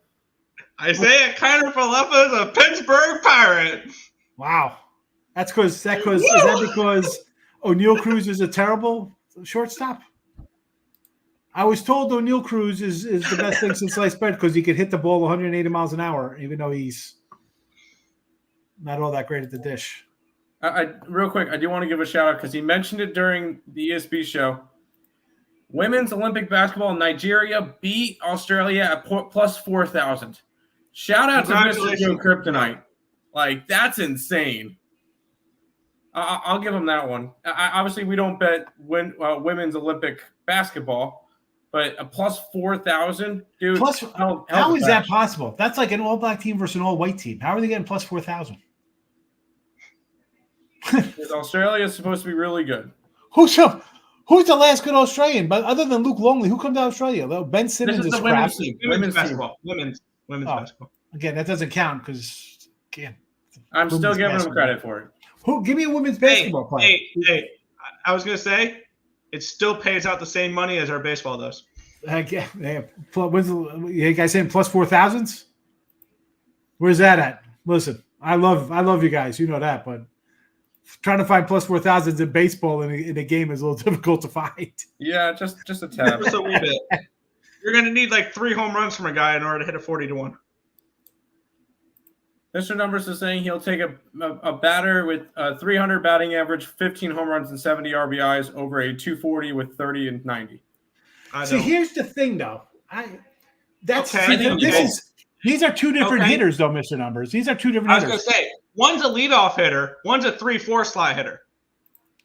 Isaiah Kiner-Falefa is a Pittsburgh Pirate. Wow. Is that because O'Neal Cruz is a terrible shortstop? I was told O'Neal Cruz is the best thing since sliced bread because he could hit the ball 180 miles an hour, even though he's not all that great at the dish. Real quick, I do want to give a shout out because he mentioned it during the ESB show. Women's Olympic basketball, Nigeria beat Australia at plus 4,000. Shout out to Mr. Joe Kryptonite. Like, that's insane. I'll give him that one. Obviously, we don't bet women's Olympic basketball, but a plus 4,000, dude. How is that possible? That's like an all-black team versus an all-white team. How are they getting plus 4,000? Australia is supposed to be really good. Who's the last good Australian? But other than Luke Longley, who comes to Australia? Ben Simmons is crap. Women's basketball. Women's basketball. Again, that doesn't count because I'm still giving him credit for it. Give me a women's basketball player. Hey, I was gonna say it still pays out the same money as our baseball does. You guys saying plus 4,000s? Where's that at? Listen, I love you guys. You know that, but trying to find plus 4,000s in baseball in a game is a little difficult to find. Yeah, just a tad. Just a wee bit. You're going to need like 3 home runs from a guy in order to hit a 40-1. Mr. Numbers is saying he'll take a batter with a 300 batting average, 15 home runs and 70 RBIs over a 240 with 30 and 90. See, here's the thing, though. These are two different hitters, though, Mr. Numbers. These are two different hitters. I was going to say, one's a leadoff hitter, one's a 3-4 slot hitter.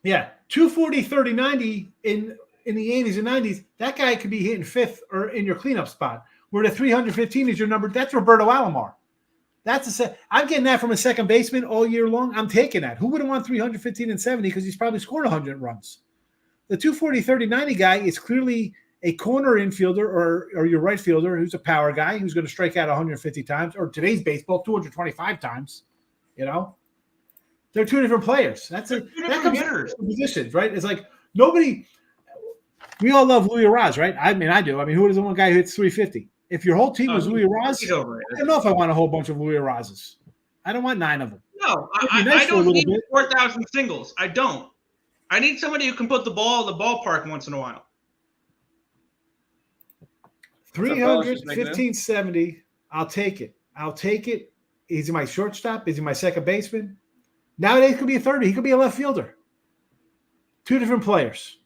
Yeah, 240, 30, 90 in the 80s and 90s, that guy could be hitting fifth or in your cleanup spot. Where the 315 is your number, that's Roberto Alomar. I'm getting that from a second baseman all year long. I'm taking that. Who wouldn't want 315 and 70 because he's probably scored 100 runs? The 240, 30, 90 guy is clearly a corner infielder or your right fielder who's a power guy who's going to strike out 150 times, or today's baseball, 225 times. You know? They're two different players. That comes from positions, right? It's like nobody – we all love Louis Raz, right? I mean, I do. I mean, who is the one guy who hits 350? If your whole team was Louis Raz, I don't know if I want a whole bunch of Louis Razes. I don't want 9 of them. No, I don't need 4,000 singles. I don't. I need somebody who can put the ball in the ballpark once in a while. 315, 70. I'll take it. Is he my shortstop? Is he my second baseman? Nowadays, it could be a 30. He could be a left fielder. Two different players.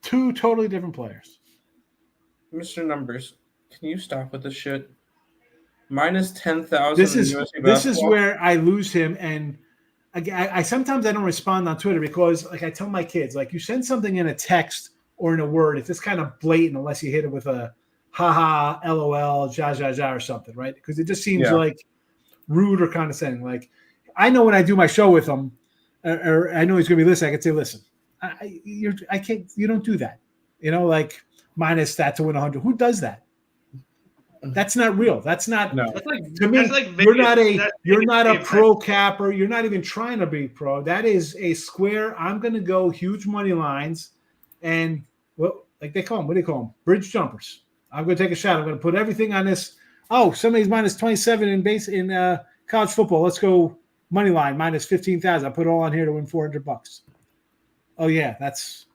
Two totally different players. Mr. Numbers, can you stop with this shit? Minus 10,000. This is where I lose him, and I sometimes I don't respond on Twitter because, like, I tell my kids, like, you send something in a text or in a word, if it's kind of blatant, unless you hit it with a haha, lol, ja ja ja or something, right? Because it just seems like rude or condescending. Like, I know when I do my show with him, or I know he's going to be listening, I can say, listen, I can't, you don't do that, you know, like minus that to win 100. Who does that? That's not real. That's not. No. That's like, To me, that's like you're not a Vegas. pro capper. You're not even trying to be pro. That is a square. I'm going to go huge money lines, and like they call them. What do they call them? Bridge jumpers. I'm going to take a shot. I'm going to put everything on this. Oh, somebody's minus 27 in college football. Let's go money line minus 15,000. I put it all on here to win $400. Oh yeah, let's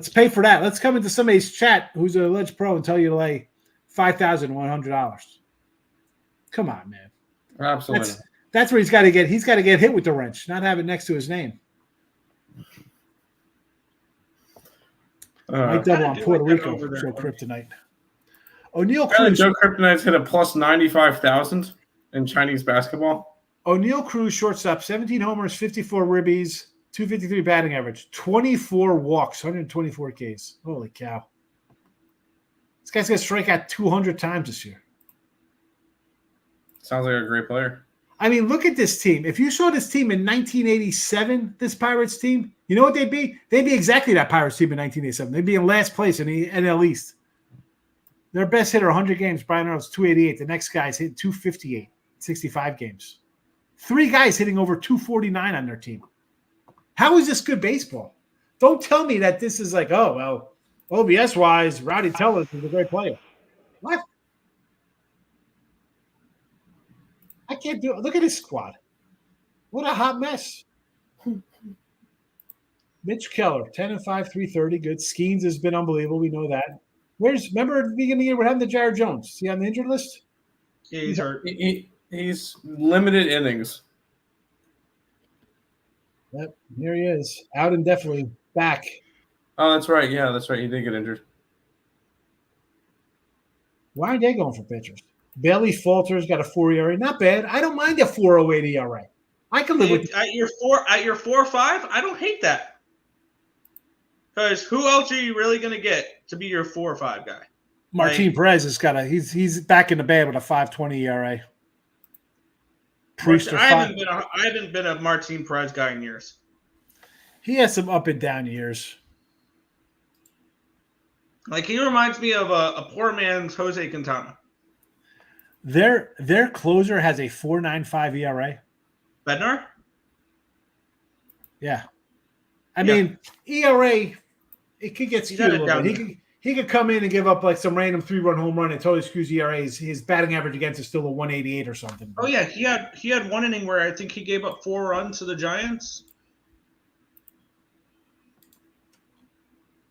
pay for that. Let's come into somebody's chat who's a alleged pro and tell you to lay $5,100. Come on, man. Absolutely. That's where he's got to get. He's got to get hit with the wrench, not have it next to his name. Might double on Puerto Rico. Show kryptonite. O'Neal Cruz. Joe Kryptonite's hit a plus 95,000 in Chinese basketball. O'Neal Cruz, shortstop, 17 homers, 54 ribbies, 253 batting average, 24 walks, 124 Ks. Holy cow. This guy's going to strike out 200 times this year. Sounds like a great player. I mean, look at this team. If you saw this team in 1987, this Pirates team, you know what they'd be? They'd be exactly that Pirates team in 1987. They'd be in last place in the NL East. Their best hitter, 100 games, Brian Earle's 288. The next guy's hit 258, 65 games. 3 guys hitting over 249 on their team. How is this good baseball? Don't tell me that this is like, oh, well, OBS-wise, Rowdy Tellez is a great player. What? I can't do it. Look at this squad. What a hot mess. Mitch Keller, 10-5, 330. Good. Skeens has been unbelievable. We know that. Remember at the beginning of the year, we're having the Jared Jones. Is he on the injured list? Yeah, he's hurt. He's limited innings. Yep, here he is. Out indefinitely. Back. Oh, that's right. Yeah, that's right. He did get injured. Why aren't they going for pitchers? Bailey Falter's got a 4 ERA. Not bad. I don't mind a 4.08 ERA. I can live with at your 4.5. I don't hate that. Because who else are you really going to get to be your 4 or 5 guy? Martin Perez has got he's back in the band with a 5.20 ERA. I haven't been a Martin Perez guy in years. He has some up and down years. Like he reminds me of a poor man's Jose Quintana. Their closer has a 4.95 ERA. Bednar? Yeah. I mean, ERA, it could get skewed a little bit. He could come in and give up like some random 3-run home run and totally skews ERAs. His batting average against is still a 188 or something. Oh yeah, he had one inning where I think he gave up 4 runs to the Giants.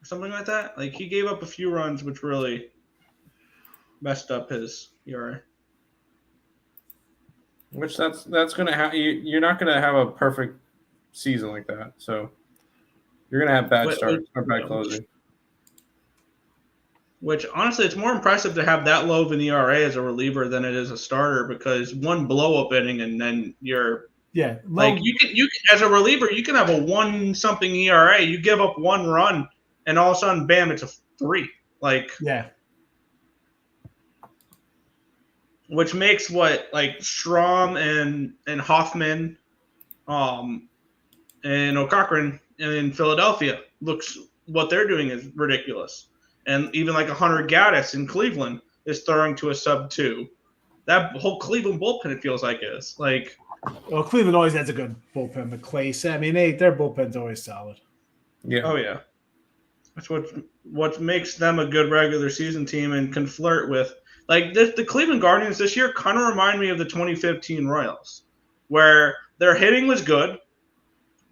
Something like that. Like he gave up a few runs which really messed up his ERA. Which that's going to have you're not going to have a perfect season like that. So you're going to have bad starts or bad closing. Which honestly, it's more impressive to have that low of an ERA as a reliever than it is a starter because one blow up inning and then you're like you can as a reliever you can have a 1-something ERA. You give up 1 run and all of a sudden, bam, it's a 3. Which makes Strom and Hoffman, and O'Cochran in Philadelphia looks what they're doing is ridiculous. And even like 100 Gaddis in Cleveland is throwing to a sub-2. That whole Cleveland bullpen, it feels like, is like. Well, Cleveland always has a good bullpen, but Clay, I mean, their bullpen's always solid. Yeah. Oh yeah. That's what makes them a good regular season team and can flirt with. Like the Cleveland Guardians this year kind of remind me of the 2015 Royals, where their hitting was good,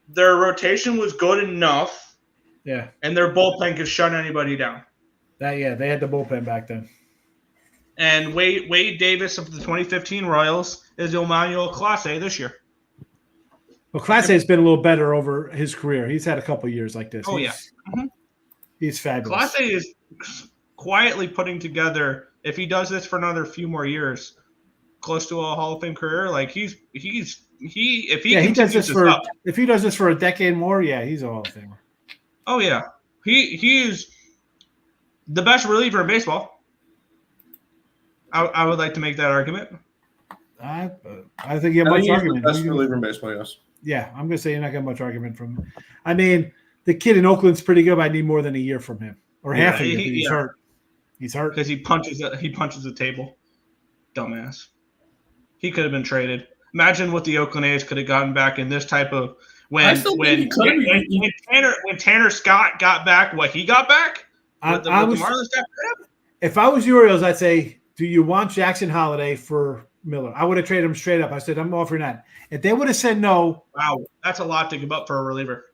their rotation was good enough, and their bullpen could shut anybody down. They had the bullpen back then. And Wade Davis of the 2015 Royals is Emmanuel Clase this year. Well, Clase has been a little better over his career. He's had a couple of years like this. He's fabulous. Clase is quietly putting together, if he does this for another few more years, close to a Hall of Fame career. Like if he does this for a decade more, he's a Hall of Famer. Oh yeah, he is the best reliever in baseball. I would like to make that argument. I think you have much argument. The best reliever in baseball, yes. Yeah, I'm going to say you're not getting much argument from him. I mean, the kid in Oakland's pretty good, but I need more than a year from him. Or half a year. He's hurt. He's hurt because he punches the table. Dumbass. He could have been traded. Imagine what the Oakland A's could have gotten back in this type of when Tanner Scott got back what he got back. If I was the Orioles, I'd say, do you want Jackson Holiday for Miller? I would have traded him straight up. I said, I'm offering that. If they would have said no. Wow, that's a lot to give up for a reliever.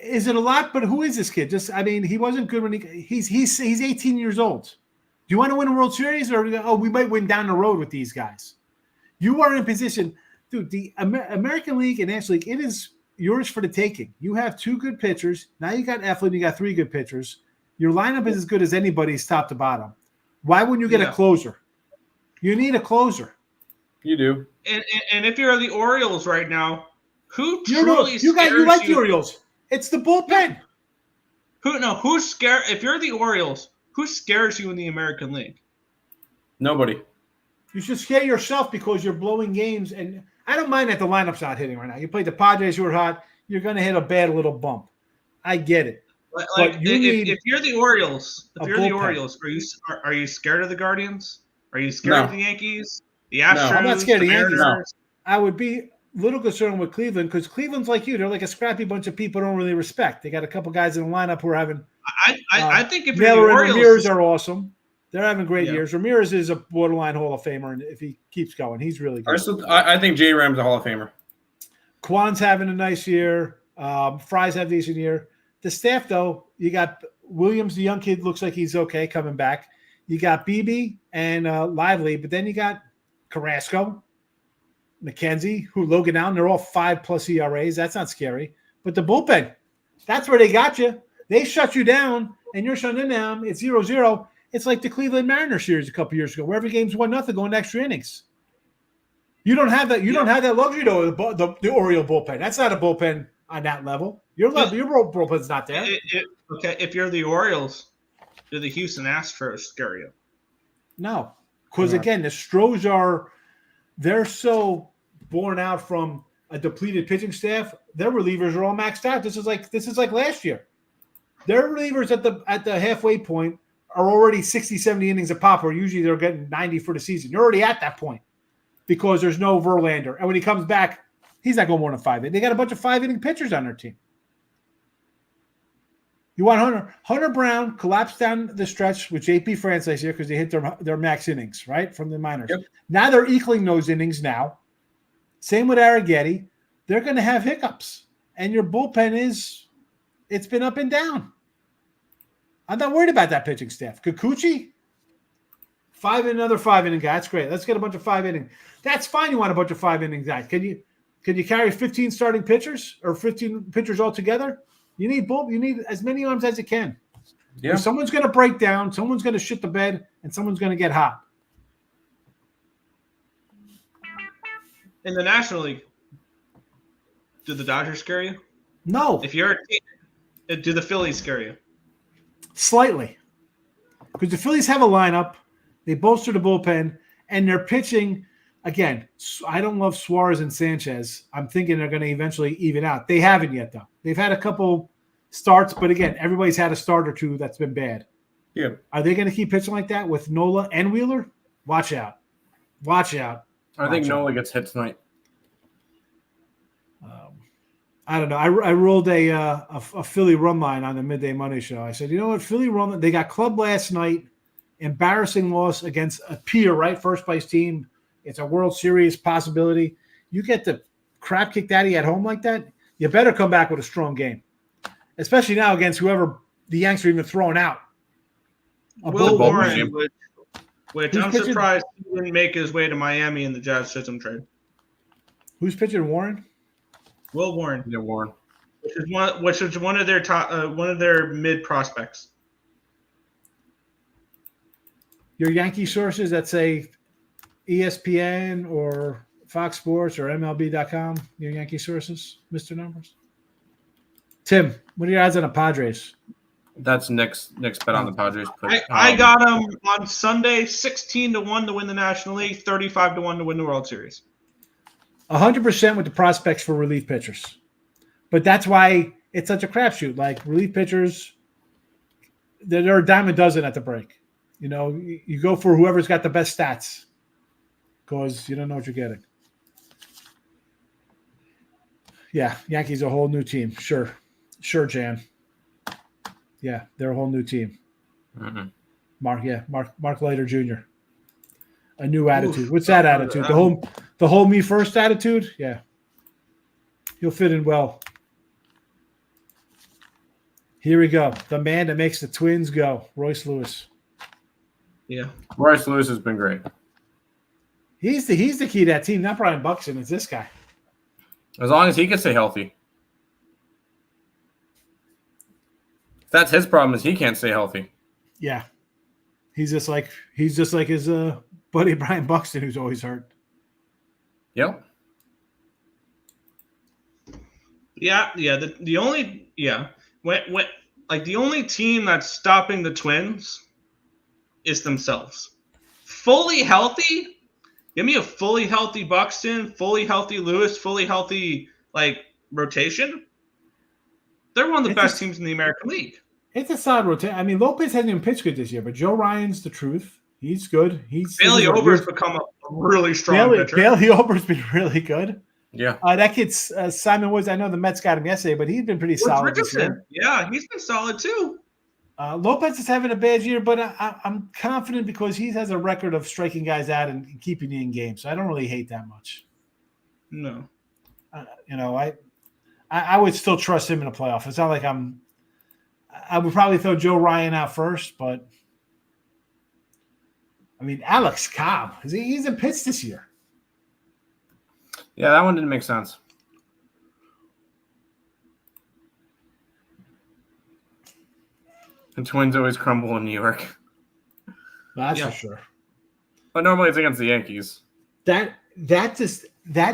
Is it a lot? But who is this kid? He wasn't good when he's 18 years old. Do you want to win a World Series, or we might win down the road with these guys? You are in a position, dude. The American League and National League, it is yours for the taking. You have 2 good pitchers. Now you got Eflin. You got 3 good pitchers. Your lineup is as good as anybody's top to bottom. Why wouldn't you get a closer? You need a closer. You do. And if you're the Orioles right now, who you like the Orioles? It's the bullpen. Who's scared? If you're the Orioles, who scares you in the American League? Nobody. You should scare yourself because you're blowing games. And I don't mind that the lineup's not hitting right now. You played the Padres, you were hot. You're going to hit a bad little bump. I get it. Like if you're the Orioles, are you scared of the Guardians? Are you scared of the Yankees? The Astros? No, I'm not scared of the Yankees. No. I would be a little concerned with Cleveland because Cleveland's like you. They're like a scrappy bunch of people don't really respect. They got a couple guys in the lineup who are having I think if you're the Miller and Orioles, Ramirez are awesome. They're having great years. Ramirez is a borderline Hall of Famer, and if he keeps going, he's really good. I think J. Ram's a Hall of Famer. Kwan's having a nice year. Fry's having a decent year. The staff, though, you got Williams, the young kid, looks like he's okay coming back. You got Beebe and Lively, but then you got Carrasco, McKenzie, Logan Allen. They're all 5+ ERAs. That's not scary. But the bullpen, that's where they got you. They shut you down, and you're shutting them down. It's 0-0. It's like the Cleveland Mariners series a couple years ago, where every game's 1-0 going to extra innings. You don't have that. You don't have that luxury, though. The Oriole bullpen. That's not a bullpen on that level. Your bullpen's not there. Okay, if you're the Orioles, do the Houston Astros scare you? No, because again, the Stros they're so born out from a depleted pitching staff. Their relievers are all maxed out. This is like last year. Their relievers at the halfway point are already 60, 70 innings a pop, or usually they're getting 90 for the season. You're already at that point because there's no Verlander. And when he comes back, he's not going more than 5 innings. They got a bunch of 5-inning pitchers on their team. You want Hunter Brown collapsed down the stretch with JP France last year because they hit their max innings, right, from the minors. Yep. Now they're equaling those innings now. Same with Arrighetti. They're going to have hiccups. And your bullpen it's been up and down. I'm not worried about that pitching staff. Kikuchi, another 5-inning guy. That's great. Let's get a bunch of 5-inning. That's fine. You want a bunch of 5-inning guys. Can you carry 15 starting pitchers or 15 pitchers altogether? You need as many arms as you can. Yeah. Someone's going to break down, someone's going to shit the bed, and someone's going to get hot. In the National League, do the Dodgers scare you? No. If you're a team, do the Phillies scare you? Slightly. Because the Phillies have a lineup, they bolster the bullpen, and they're pitching. Again, I don't love Suarez and Sanchez. I'm thinking they're going to eventually even out. They haven't yet, though. They've had a couple starts, but again, everybody's had a start or two that's been bad. Yeah. Are they going to keep pitching like that with Nola and Wheeler? Watch out. I think Nola gets hit tonight. I don't know. I rolled a Philly run line on the Midday Money show. I said, you know what, Philly run. They got clubbed last night. Embarrassing loss against a peer, right? First place team. It's a World Series possibility. You get the crap kicked out of you at home like that, you better come back with a strong game, especially now against whoever the Yanks are even throwing out. Will Warren, which I'm surprised he didn't make his way to Miami in the Jazz Chisholm trade. Who's pitching Warren? Will Warren. Yeah, Warren. Which is one of their top, one of their mid prospects. Your Yankee sources that say ESPN or Fox Sports or MLB.com, your Yankee sources, Mr. Numbers? Tim, what are your odds on the Padres? That's Nick's bet on the Padres. I got them on Sunday, 16-1 to win the National League, 35-1 to win the World Series. 100% with the prospects for relief pitchers. But that's why it's such a crapshoot. Like relief pitchers, they're a dime a dozen at the break. You go for whoever's got the best stats because you don't know what you're getting. Yeah, Yankees a whole new team. Sure, Jan. Yeah, they're a whole new team. Mm-hmm. Mark Leiter Jr. A new attitude. What's that attitude? The whole me first attitude? Yeah. He'll fit in well. Here we go. The man that makes the Twins go, Royce Lewis. Yeah. Royce Lewis has been great. He's the key to that team, not Brian Buxton. It's this guy. As long as he can stay healthy. That's his problem, is he can't stay healthy. Yeah. He's just like his buddy Brian Buxton, who's always hurt. Yep. Yeah. The only the only team that's stopping the Twins is themselves. Fully healthy. Give me a fully healthy Buxton, fully healthy Lewis, fully healthy rotation. They're one of the best teams in the American League. It's a solid rotation. I mean, Lopez hasn't even pitched good this year, but Joe Ryan's the truth. He's good. Bailey Ober's become a really strong pitcher. Bailey Ober's been really good. Yeah. That kid's Simon Woods. I know the Mets got him yesterday, but he's been pretty solid this year. Yeah, he's been solid too. Lopez is having a bad year, but I'm confident because he has a record of striking guys out and keeping you in games. So I don't really hate that much. No. I would still trust him in a playoff. It's not like I would probably throw Joe Ryan out first, but I mean, Alex Cobb, he hasn't pitched this year. Yeah, that one didn't make sense. The Twins always crumble in New York. That's for sure. But normally it's against the Yankees. That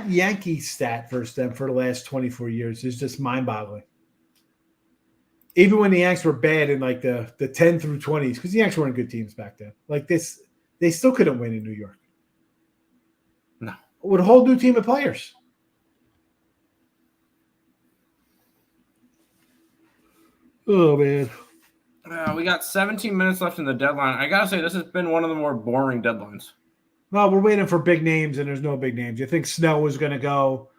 Yankee stat versus them for the last 24 years is just mind-boggling. Even when the Yanks were bad in like the 10 through 20s, because the Yanks weren't good teams back then. Like this, they still couldn't win in New York. No. With a whole new team of players. Oh, man. We got 17 minutes left in the deadline. I got to say, this has been one of the more boring deadlines. Well, we're waiting for big names, and there's no big names. You think Snell was going to go?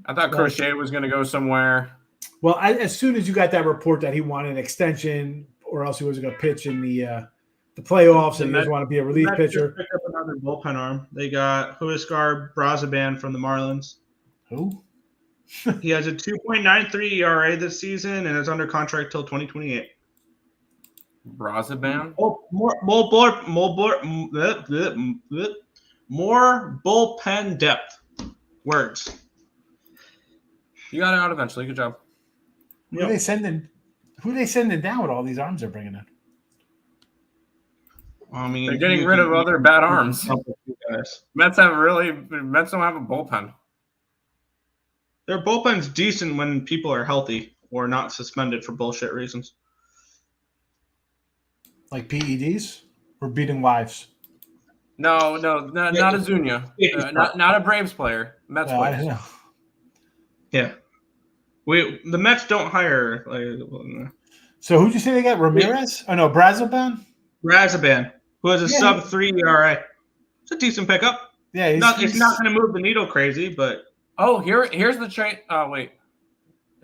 I thought Crochet was going to go somewhere. Well, as soon as you got that report that he wanted an extension or else he wasn't going to pitch in the playoffs and he doesn't want to be a relief pitcher. Picked up another bullpen arm. They got Huascar Braziban from the Marlins. Who? He has a 2.93 ERA this season and is under contract till 2028. Braziban? More bullpen depth. Words. You got it out eventually. Good job. Who are they sending down with all these arms they're bringing in? I mean, they're getting rid of other bad arms. Mets don't have a bullpen. Their bullpen's decent when people are healthy or not suspended for bullshit reasons. Like PEDs or beating wives? No, not Azuña. Not a Braves player. Mets player. Yeah. The Mets don't hire. So who'd you say they got? Ramirez? Oh no, Braziban, who has a sub-3 ERA. It's a decent pickup. Yeah, it's not going to move the needle crazy, but here's the trade. Oh wait,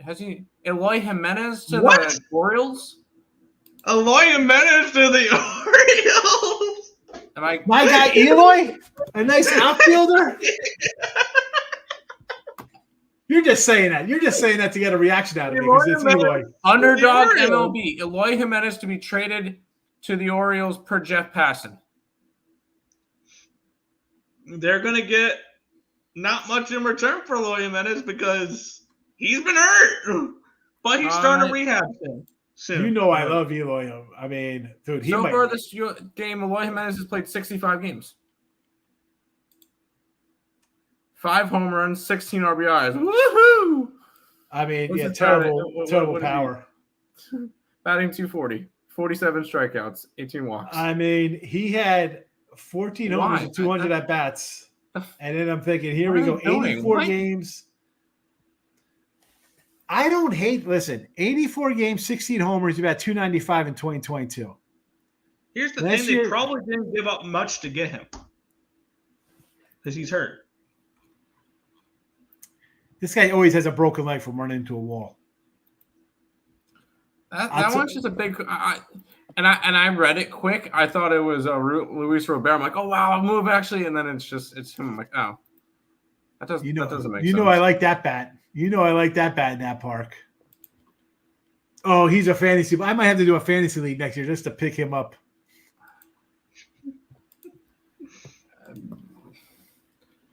has he Eloy Jimenez to the Orioles? Eloy Jimenez to the Orioles. My guy Eloy, a nice outfielder. You're just saying that. You're just saying that to get a reaction out of me because it's Eloy. Underdog MLB. Eloy Jimenez to be traded to the Orioles per Jeff Passan. They're going to get not much in return for Eloy Jimenez because he's been hurt. But he's starting to rehab soon. You know I love Eloy. I mean, dude, far this game, Eloy Jimenez has played 65 games. 5 home runs, 16 RBIs. Woohoo! I mean, terrible power. Batting 240, 47 strikeouts, 18 walks. I mean, he had 14 homers and 200 at bats. And then I'm thinking, here we go, 84 games. I don't hate, 84 games, 16 homers, about 295 in 2022. Here's the thing: they probably didn't give up much to get him because he's hurt. This guy always has a broken leg from running into a wall. That one's just a big. I read it quick. I thought it was Luis Robert. I'm like, oh wow, move actually, and then it's him. I'm like, oh, that doesn't make sense. You know, I like that bat. You know, I like that bat in that park. Oh, he's a fantasy. I might have to do a fantasy league next year just to pick him up.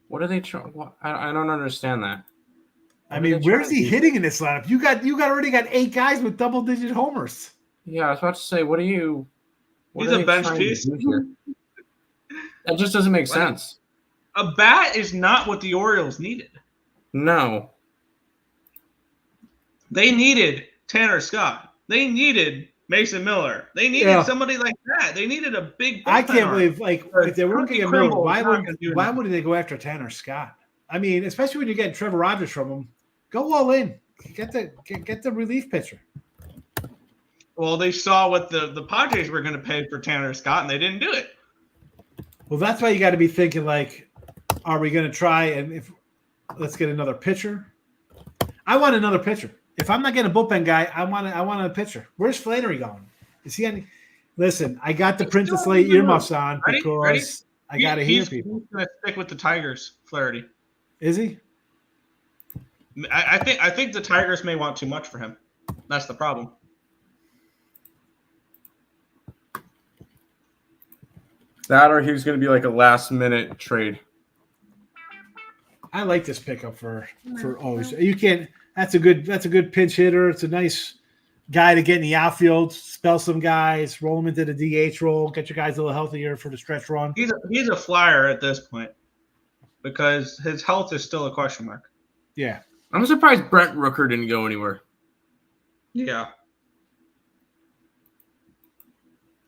What are they trying? I don't understand that. I mean, where's he hitting in this lineup? You already got 8 guys with double-digit homers. Yeah, I was about to say, what are you? He's a bench piece. That just doesn't make sense. A bat is not what the Orioles needed. No. They needed Tanner Scott. They needed Mason Miller. They needed somebody like that. They needed a big. I can't believe, if they weren't getting Miller, why would they go after Tanner Scott? I mean, especially when you get Trevor Rogers from him, go all in. Get the relief pitcher. Well, they saw what the Padres were going to pay for Tanner Scott, and they didn't do it. Well, that's why you got to be thinking, are we going to try let's get another pitcher? I want another pitcher. If I'm not getting a bullpen guy, I want a pitcher. Where's Flannery going? Is he any? Listen, I got the Princess Leia earmuffs on because I got to hear people. He's going to stick with the Tigers, Flaherty. Is he? I think the Tigers may want too much for him. That's the problem. That or he was going to be like a last-minute trade. I like this pickup for always. You can't. That's a good pinch hitter. It's a nice guy to get in the outfield, spell some guys, roll them into the DH role, get your guys a little healthier for the stretch run. He's a flyer at this point because his health is still a question mark. Yeah. I'm surprised Brent Rooker didn't go anywhere. Yeah.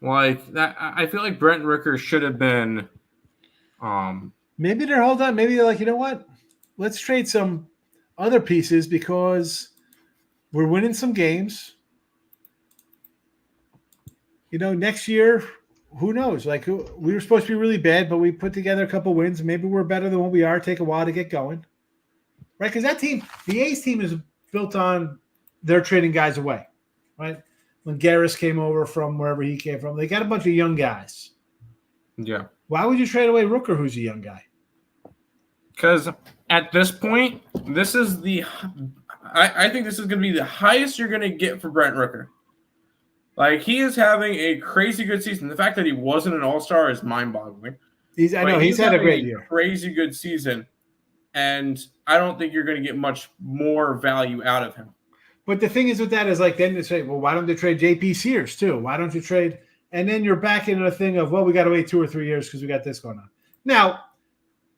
Like that, I feel like Brent Rooker should have been. Maybe they're hold on. Maybe they're like, you know what? Let's trade some other pieces because we're winning some games. You know, next year, who knows? Like we were supposed to be really bad, but we put together a couple wins. Maybe we're better than what we are. Take a while to get going, right? Because that team, the A's team, is built on their trading guys away, right? When Garris came over from wherever he came from, they got a bunch of young guys. Yeah. Why would you trade away Rooker, who's a young guy? Because at this point, this is I think this is going to be the highest you're going to get for Brent Rooker. Like, he is having a crazy good season. The fact that he wasn't an all-star is mind-boggling. He's had a great year. Crazy good season. And I don't think you're going to get much more value out of him. But the thing is with that is then they say, well, why don't they trade JP Sears too? Why don't you trade? And then you're back into a thing of, well, we got to wait 2 or 3 years because we got this going on. Now,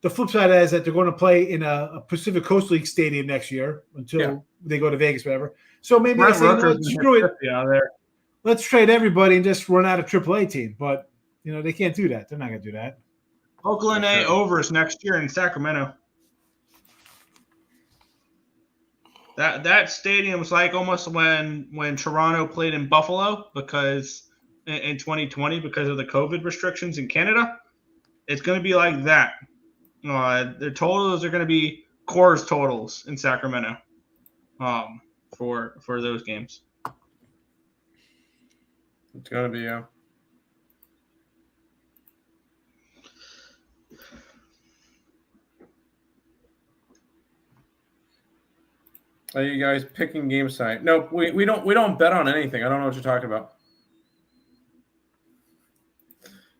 the flip side is that they're going to play in a Pacific Coast League stadium next year until they go to Vegas, whatever. So maybe they say, screw it. There. Let's trade everybody and just run out a AAA team. But, they can't do that. They're not going to do that. Oakland A overs next year in Sacramento. That stadium's like almost when Toronto played in Buffalo because in 2020 because of the COVID restrictions in Canada. It's going to be like that. The totals are going to be Coors totals in Sacramento for those games. It's going to be, yeah. Are you guys picking game site? No, we don't bet on anything. I don't know what you're talking about.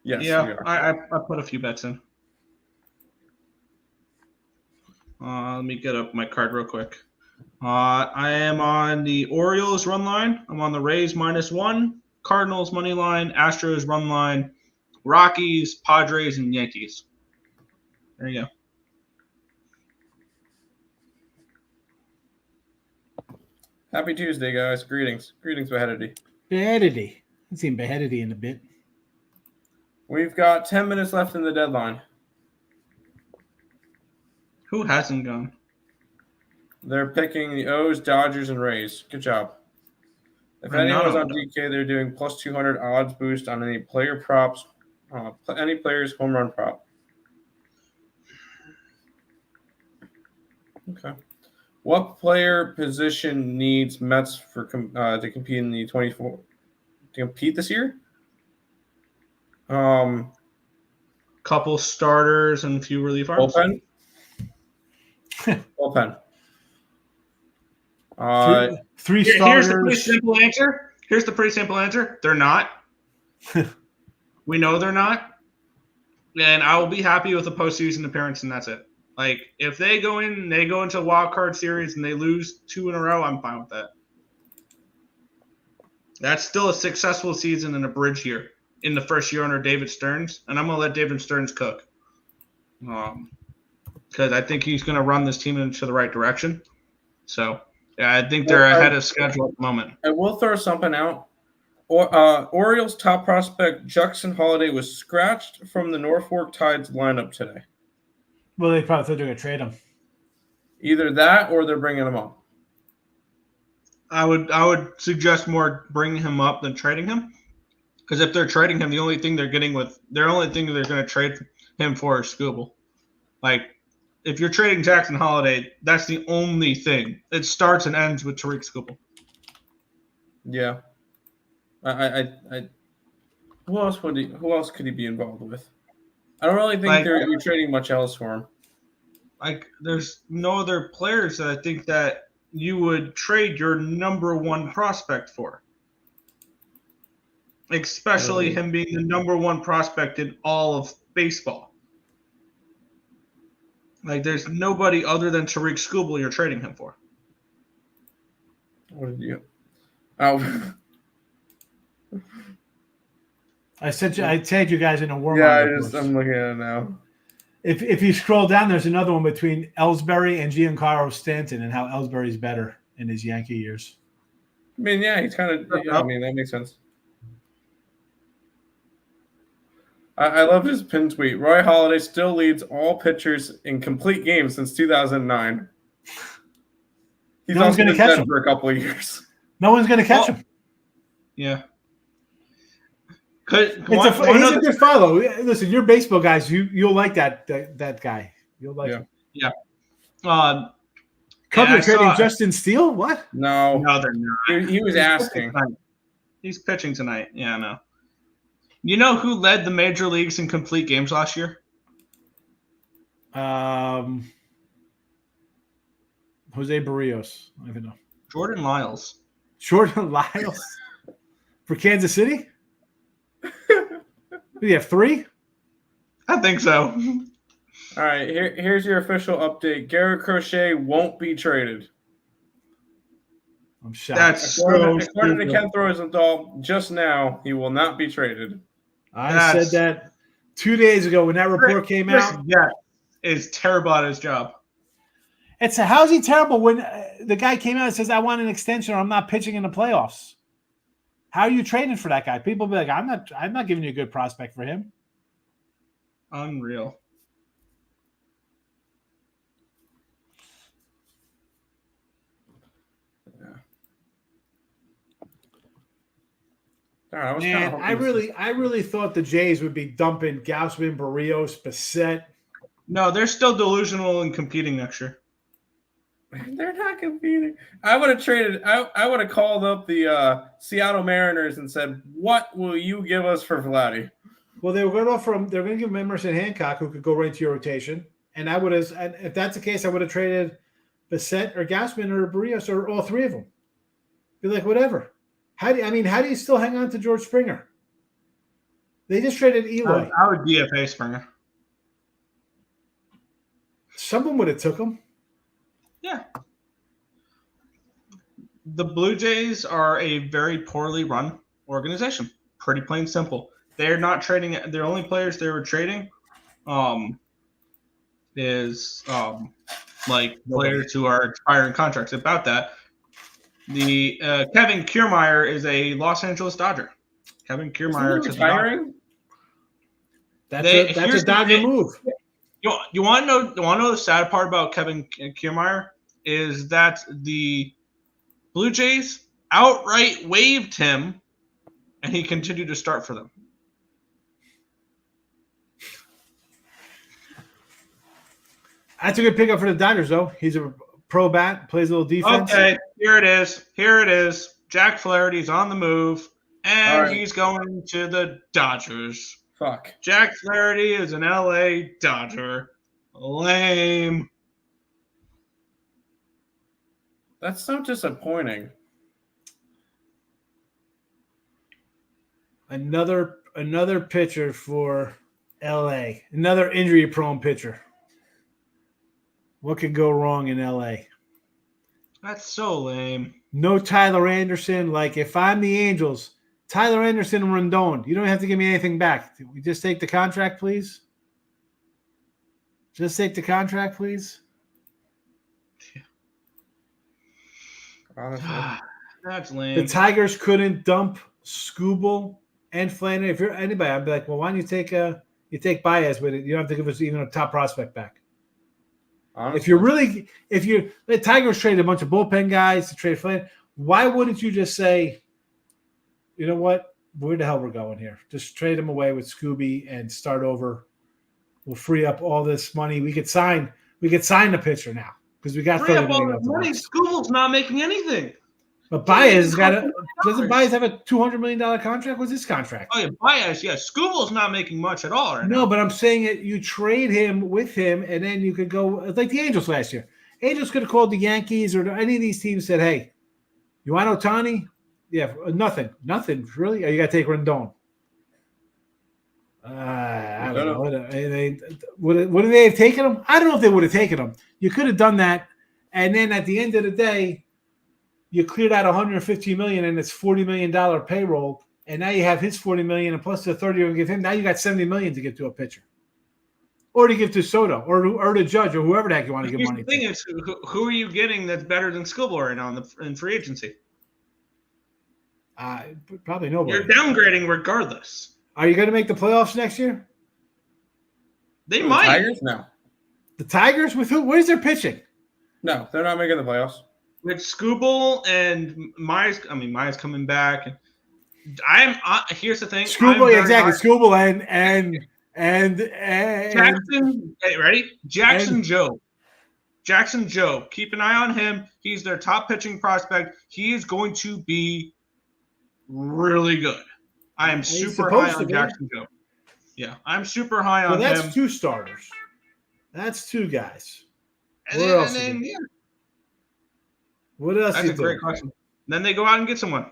Yes. Yeah, I put a few bets in. Let me get up my card real quick. I am on the Orioles run line. I'm on the Rays -1, Cardinals money line, Astros run line, Rockies, Padres, and Yankees. There you go. Happy Tuesday, guys. Greetings. Greetings, Behedity. Behedity. I haven't seen Behedity in a bit. We've got 10 minutes left in the deadline. Who hasn't gone? They're picking the O's, Dodgers, and Rays. Good job. If anyone's on DK, they're doing plus 200 odds boost on any player props, any player's home run prop. Okay. What player position needs Mets for to compete in the 24 to compete this year? Couple starters and a few relief arms. Bullpen. Bullpen. Three starters. Here's the pretty simple answer. They're not. We know they're not. And I will be happy with a postseason appearance, and that's it. Like, if they go into a wild card series and they lose 2 in a row, I'm fine with that. That's still a successful season and a bridge year in the first year under David Stearns, and I'm going to let David Stearns cook. Because I think he's going to run this team into the right direction. So, yeah, I think they're ahead of schedule at the moment. I will throw something out. Orioles top prospect Jackson Holiday was scratched from the Norfolk Tides lineup today. Well, they probably thought they were going to trade him. Either that or they're bringing him up. I would suggest more bringing him up than trading him. Because if they're trading him, the only thing they're going to trade him for is Scooble. Like, if you're trading Jackson Holiday, that's the only thing. It starts and ends with Tariq Scooble. Yeah. Who else could he be involved with? I don't really think you're trading much else for him. Like, there's no other players that I think that you would trade your number one prospect for. Especially him being the number one prospect in all of baseball. Like, there's nobody other than Tariq Scooble you're trading him for. What did you? Oh. I tagged you guys in a warm-up. Yeah, I'm looking at it now. If you scroll down, there's another one between Ellsbury and Giancarlo Stanton and how Ellsbury's better in his Yankee years. I mean, yeah, he's kind of. Yeah, I mean, that makes sense. I love his pin tweet. Roy Halladay still leads all pitchers in complete games since 2009. He's no one's going to catch him for a couple of years. No one's going to catch him. Yeah. He's a good follow. Listen, you're baseball guys. You'll like that guy. You'll like him. Yeah. Cubs are trading Justin Steele? What? No, they're not. He was asking. He's pitching tonight. Yeah, I know. You know who led the major leagues in complete games last year? Jose Barrios. I don't even know. Jordan Lyles. Jordan Lyles? For Kansas City? Do you have 3? I think so. All right, here's your official update. Garrett Crochet won't be traded. I'm shocked. That's according to Ken Rosenthal, just now, he will not be traded. I said that 2 days ago when that report came out. Yeah, is terrible at his job. How's he terrible when the guy came out and says, I want an extension or I'm not pitching in the playoffs? How are you trading for that guy? People be like, I'm not giving you a good prospect for him. Unreal. Yeah. I really thought the Jays would be dumping Gausman, Barrios, Bassett. No, they're still delusional and competing next year. They're not competing. I would have traded. I would have called up the Seattle Mariners and said, "What will you give us for Vladdy?" Well, they were going to offer him. They're going to give him Emerson Hancock, who could go right into your rotation. And I would have. And if that's the case, I would have traded Bassett or Gausman or Barrios or all 3 of them. Be like, whatever. How do you still hang on to George Springer? They just traded Eloy. I would DFA Springer. Someone would have took him. Yeah. The Blue Jays are a very poorly run organization. Pretty plain simple. They're not trading. The only players they were trading is like players who are expiring contracts. About that, the Kevin Kiermaier is a Los Angeles Dodger. Kevin Kiermaier is retiring. That's a Dodger move. You want to know the sad part about Kevin Kiermaier is that the Blue Jays outright waived him, and he continued to start for them. That's a good pickup for the Dodgers, though. He's a pro bat, plays a little defense. Okay, here it is. Jack Flaherty's on the move, and he's going to the Dodgers. Fuck. Jack Flaherty is an LA Dodger. Lame. That's so disappointing. Another pitcher for LA. Another injury-prone pitcher. What could go wrong in LA? That's so lame. No Tyler Anderson. Like, if I'm the Angels, Tyler Anderson and Rendon, you don't have to give me anything back. We just take the contract, please? Just take the contract, please? Honestly. That's lame. The Tigers couldn't dump Skubal and Flannery. If you're anybody, I'd be like, well, why don't you take Baez with it? You don't have to give us even a top prospect back. Honestly. If the Tigers traded a bunch of bullpen guys to trade Flannery, why wouldn't you just say, you know what, where the hell we're going here? Just trade them away with Scooby and start over. We'll free up all this money. We could sign the pitcher now because we got $30 million. Money. Scooble's not making anything. But Baez doesn't Baez have a $200 million contract? What's his contract? Oh yeah, Baez. Yeah, Scooble's not making much at all. No, but I'm saying it. You trade him with him, and then you could go like the Angels last year. Angels could have called the Yankees or any of these teams, said, "Hey, you want Ohtani? Yeah, nothing really. You got to take Rendon." I don't know. Would they have taken him? I don't know if they would have taken him. You could have done that, and then at the end of the day, you cleared out $150 million, and it's $40 million payroll, and now you have his $40 million and plus the $30 you're going to give him. Now you got $70 million to give to a pitcher, or to give to Soto, or to Judge, or whoever the heck you want to give money to. The thing is, who are you getting that's better than Skubal right now in free agency? Probably nobody. You're downgrading regardless. Are you going to make the playoffs next year? They might. The Tigers? No. The Tigers? With who? Where's their pitching? No, they're not making the playoffs. With Skubal and Myers, Myers coming back. Here's the thing. Skubal, exactly. Skubal and Jackson. Hey, ready? Jackson Joe. Keep an eye on him. He's their top pitching prospect. He is going to be really good. I am super high on Jackson Joe. Yeah, I'm super high on him. That's two starters. That's two guys. What else? What else? That's a great question. Then they go out and get someone.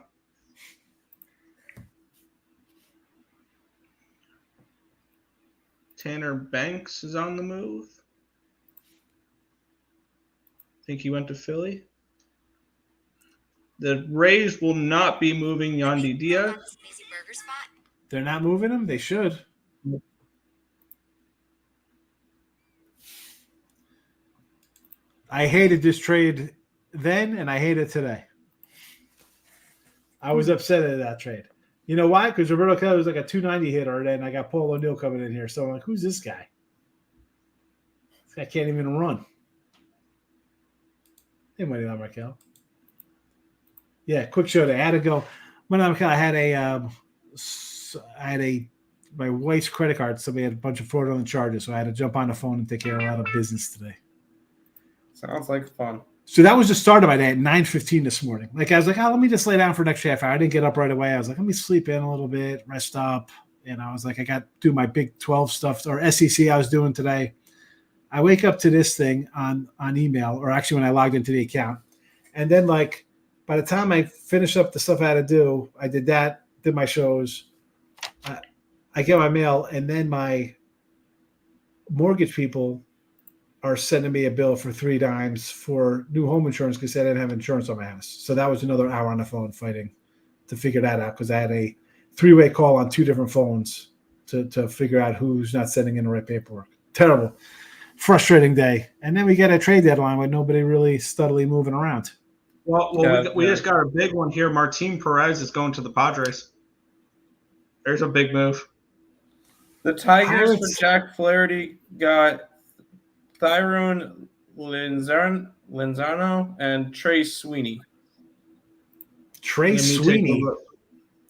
Tanner Banks is on the move. I think he went to Philly. The Rays will not be moving Yandy Diaz. They're not moving him? They should. I hated this trade then, and I hate it today. I was upset at that trade. You know why? Because Roberto Kelly was like a 290 hitter, and I got Paul O'Neill coming in here. So I'm like, who's this guy? This guy can't even run. Hey, Money Line Markel. Yeah, quick show today. I had to go. Money Line Markel, I had my wife's credit card. Somebody had a bunch of fraudulent charges, so I had to jump on the phone and take care of a lot of business today. Sounds like fun. So that was the start of my day at 9:15 this morning. Like, I was like, let me just lay down for the next half hour. I didn't get up right away. I was like, let me sleep in a little bit, rest up. And I was like, I got to do my Big 12 stuff or SEC I was doing today. I wake up to this thing on email, or actually when I logged into the account. And then, like, by the time I finished up the stuff I had to do, I did that, did my shows. I get my mail, and then my mortgage people are sending me a bill for $3 for new home insurance because I didn't have insurance on my house. So that was another hour on the phone fighting to figure that out because I had a 3-way call on 2 different phones to figure out who's not sending in the right paperwork. Terrible, frustrating day. And then we get a trade deadline with nobody really steadily moving around. Well, we just got a big one here. Martin Perez is going to the Padres. There's a big move. The Tigers for Jack Flaherty got Tyrone Lenzano and Trey Sweeney. Trey Sweeney.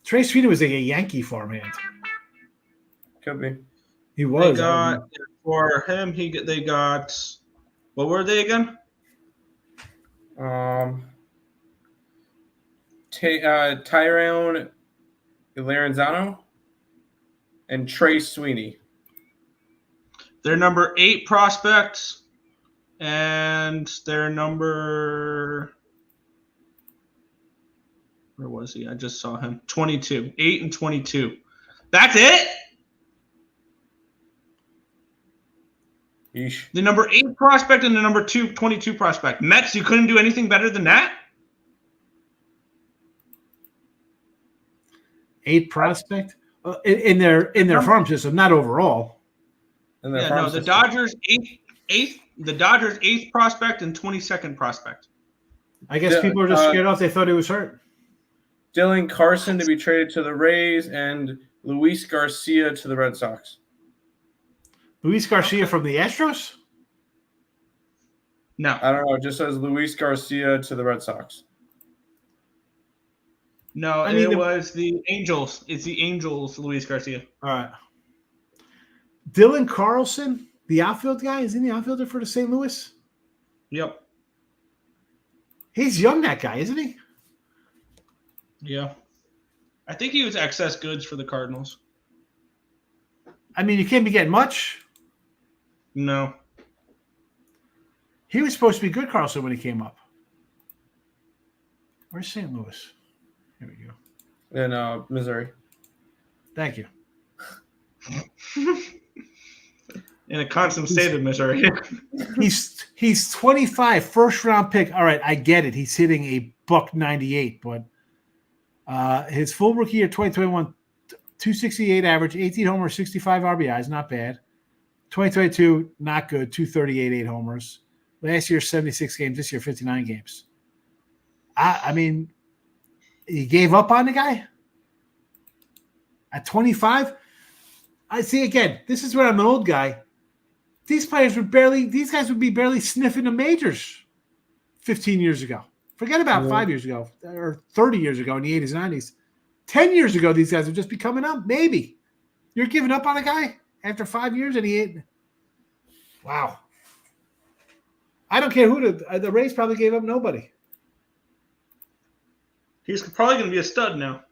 Trey Sweeney was like a Yankee farmhand. Could be. He was. They got for him. They got. What were they again? Tyrone Laranzano and Trey Sweeney. They're number 8 prospects, and their number. Where was he? I just saw him. 22. 8 and 22. That's it? Yeesh. The number 8 prospect and the number 22 prospect. Mets, you couldn't do anything better than that? 8 prospect in their farm system, not overall. The Dodgers 8th. The Dodgers 8th prospect and 22nd prospect. I guess people are just scared off. They thought he was hurt. Dylan Carson to be traded to the Rays and Luis Garcia to the Red Sox. Luis Garcia from the Astros? No. I don't know. It just says Luis Garcia to the Red Sox. No, it was the Angels. It's the Angels, Luis Garcia. All right. Dylan Carlson, the outfield guy, is he the outfielder for the St. Louis? Yep. He's young, that guy, isn't he? Yeah. I think he was excess goods for the Cardinals. I mean, you can't be getting much. No. He was supposed to be good, Carlson, when he came up. Where's St. Louis? Here we go. In Missouri. Thank you. In a constant state of Missouri. He's 25, first round pick. All right, I get it. He's hitting a $198, but his full rookie year 2021, 268 average, 18 homers, 65 RBIs, not bad. 2022, not good, 238, 8 homers. Last year, 76 games. This year, 59 games. I mean, he gave up on the guy at 25. I see again. This is where I'm an old guy. These guys would be barely sniffing the majors 15 years ago. Forget about 5 years ago or 30 years ago in the 80s and 90s. 10 years ago, these guys would just be coming up. Maybe you're giving up on a guy after 5 years and he ain't. Wow. I don't care who the Rays probably gave up nobody. He's probably going to be a stud now.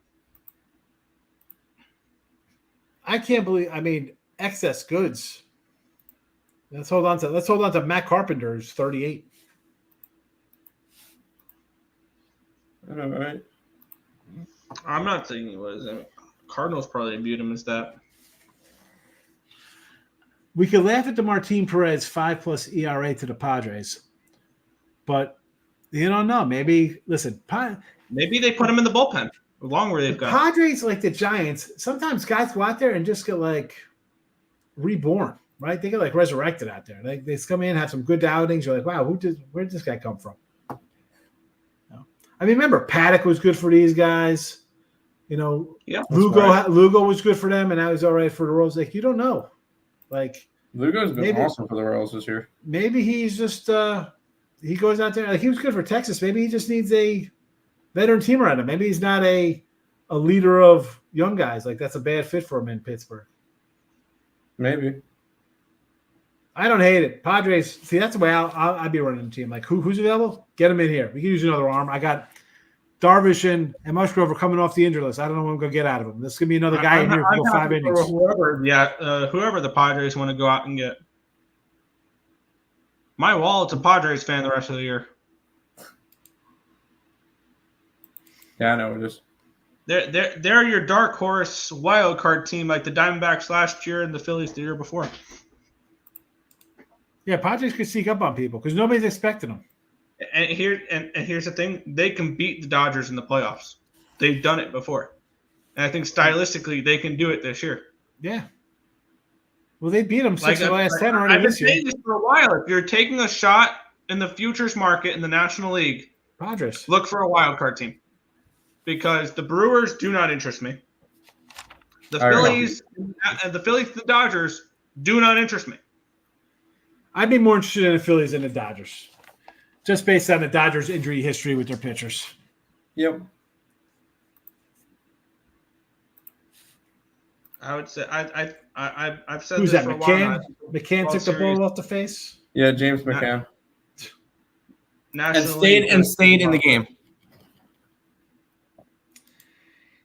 I can't believe. I mean, excess goods. Let's hold on to Matt Carpenter, who's 38. All right. I'm not saying he was. Cardinals probably viewed him as that. We could laugh at the Martin Perez 5+ ERA to the Padres, but you don't know. Maybe maybe they put him in the bullpen. Along where they've got Padres, like the Giants, sometimes guys go out there and just get like reborn, right? They get like resurrected out there. Like they come in, have some good outings. You're like, wow, where did this guy come from? I mean, remember Paddock was good for these guys. You know, yeah, Lugo was good for them, and now he's all right for the Royals. Like you don't know, like Lugo's been awesome for the Royals this year. Maybe he's just he goes out there like he was good for Texas. Maybe he just needs a veteran team around him. Maybe he's not a leader of young guys. Like that's a bad fit for him in Pittsburgh. Maybe. I don't hate it. Padres. See, that's the way I'd be running the team. Like who's available? Get him in here. We can use another arm. I got Darvish and Musgrove are coming off the injured list. I don't know what I'm going to get out of them. This is going to be another guy in here who go 5 innings. Whoever the Padres want to go out and get. My wallet's a Padres fan the rest of the year. Yeah, I know it is. They're your dark horse wild card team like the Diamondbacks last year and the Phillies the year before. Yeah, Padres could sneak up on people because nobody's expecting them. And here's the thing: they can beat the Dodgers in the playoffs. They've done it before, and I think stylistically they can do it this year. Yeah. Well, they beat them 6 of the last 10 already I've been this year. saying this for a while. If you're taking a shot in the futures market in the National League, Padres, look for a wild card team because the Brewers do not interest me. The Phillies and the Dodgers do not interest me. I'd be more interested in the Phillies than the Dodgers, just based on the Dodgers' injury history with their pitchers. Yep. I would say I've said Who's this that? for a while McCann? now. McCann took the ball off the face. Yeah, James McCann. Nationally, And stayed in the game.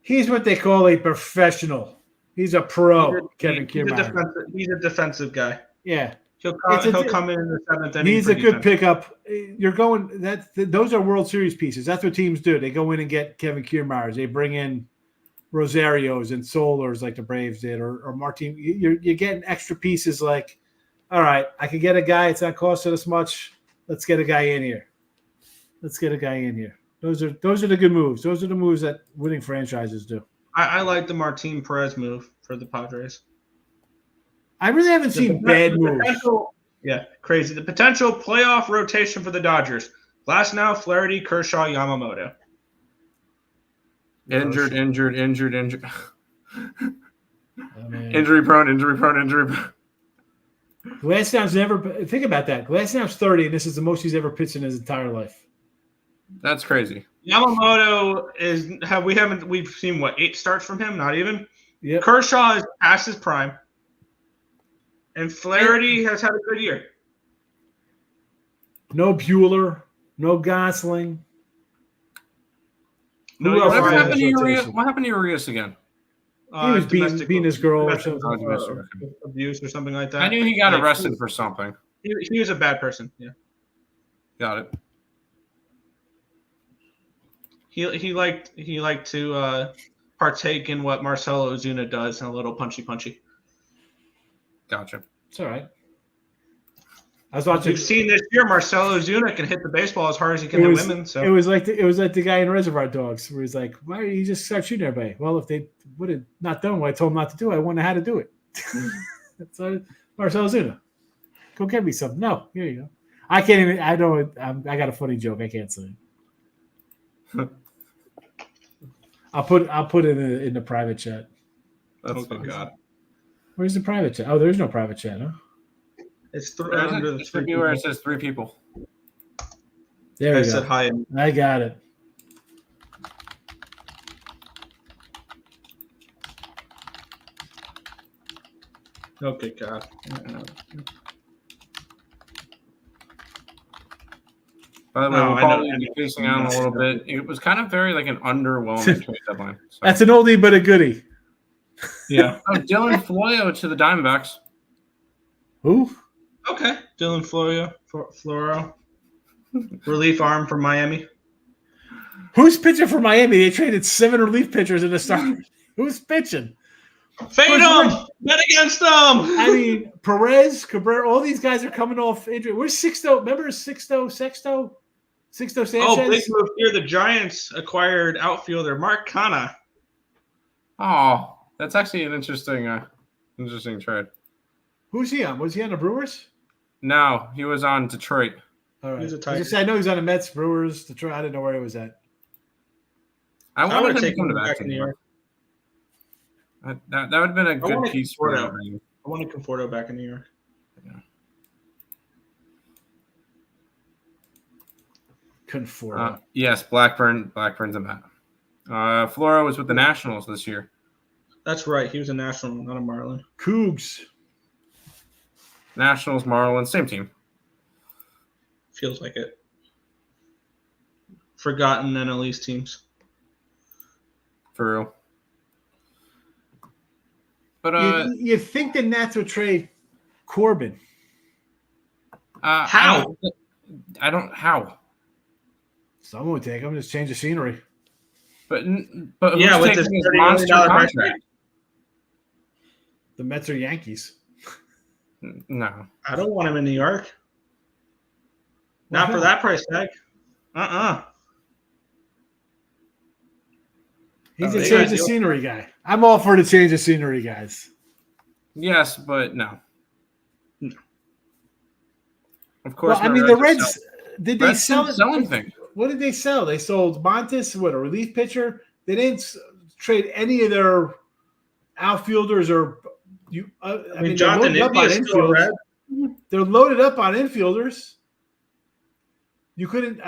He's what they call a professional. He's a pro, Kevin Kiermaier. He's a defensive guy. Yeah. He'll come in the seventh inning. He's a good pickup. You're going those are World Series pieces. That's what teams do. They go in and get Kevin Kiermaiers. They bring in Rosarios and Solars like the Braves did, or Martin. You're getting extra pieces like, all right, I can get a guy. It's not costing us much. Let's get a guy in here. Those are the good moves. Those are the moves that winning franchises do. I like the Martin Perez move for the Padres. I really haven't seen bad moves. Yeah, crazy. The potential playoff rotation for the Dodgers: Glasnow, Flaherty, Kershaw, Yamamoto. Injured. Oh, man. Injury prone. Glasnow's never. Think about that. Glasnow's 30, and this is the most he's ever pitched in his entire life. That's crazy. Yamamoto we've seen what 8 starts from him? Not even. Yep. Kershaw is past his prime, and Flaherty has had a good year. No Bueller, no Gosling. What happened to Urias again? He was beating his girl or something. Abuse or something like that. I knew he got arrested for something. He was a bad person. Yeah. Got it. He liked to partake in what Marcelo Ozuna does, and a little punchy. Gotcha. It's all right. I was watching. You've seen this year, Marcelo Ozuna can hit the baseball as hard as he can hit women. So it was like the guy in Reservoir Dogs, where he's like, "Why you just start shooting everybody?" Well, if they would have not done what I told them not to do, I wouldn't know how to do it. So Marcelo Ozuna, go get me something. No, here you go. I can't even. I don't. I got a funny joke. I can't say it. I'll put it in the private chat. That's God. Where's the private chat? Oh, there's no private chat, huh? It's under the 3 where it says 3 people. There we go. Said hi. I got it. Okay, God. By the way, we'll probably be facing out a little bit. It was kind of very like an underwhelming trade deadline. So. That's an oldie but a goodie. Yeah. Dylan Florio to the Diamondbacks. Who? Okay. Dylan Florio. Relief arm from Miami. Who's pitching for Miami? They traded 7 relief pitchers in the start. Who's pitching? Fade them! Bet against them! I mean, Perez, Cabrera, all these guys are coming off injury. Where's Sixto? Remember Sixto Sanchez? Oh, big move here. The Giants acquired outfielder Mark Canha. Oh, that's actually an interesting trade. Who's he on? Was he on the Brewers? No, he was on Detroit. All right. He's a Tiger. I know he's on the Mets, Brewers, Detroit. I didn't know where he was at. I wanted him to take come him back to New York. That would have been a good piece for him. I wanted Conforto back in New York. Yeah. Conforto. Yes, Blackburn's a Met. Flora was with the Nationals this year. That's right. He was a National, not a Marlin. Cougs. Nationals, Marlins, same team. Feels like it. Forgotten NL East teams. For real. But you think the Nats would trade Corbin? How? I don't. How? Someone would take him. Just change the scenery. But yeah, who's with this taking his $30 monster million contract? The Mets or Yankees? No. I don't want him in New York. Not for that price tag. He's a change of scenery guy. I'm all for the change of scenery guys. Yes, but no. Of course. Well, I mean, the Reds did they sell anything? What did they sell? They sold Montes, a relief pitcher. They didn't trade any of their outfilders or I mean, Jonathan India is still red. They're loaded up on infielders. You couldn't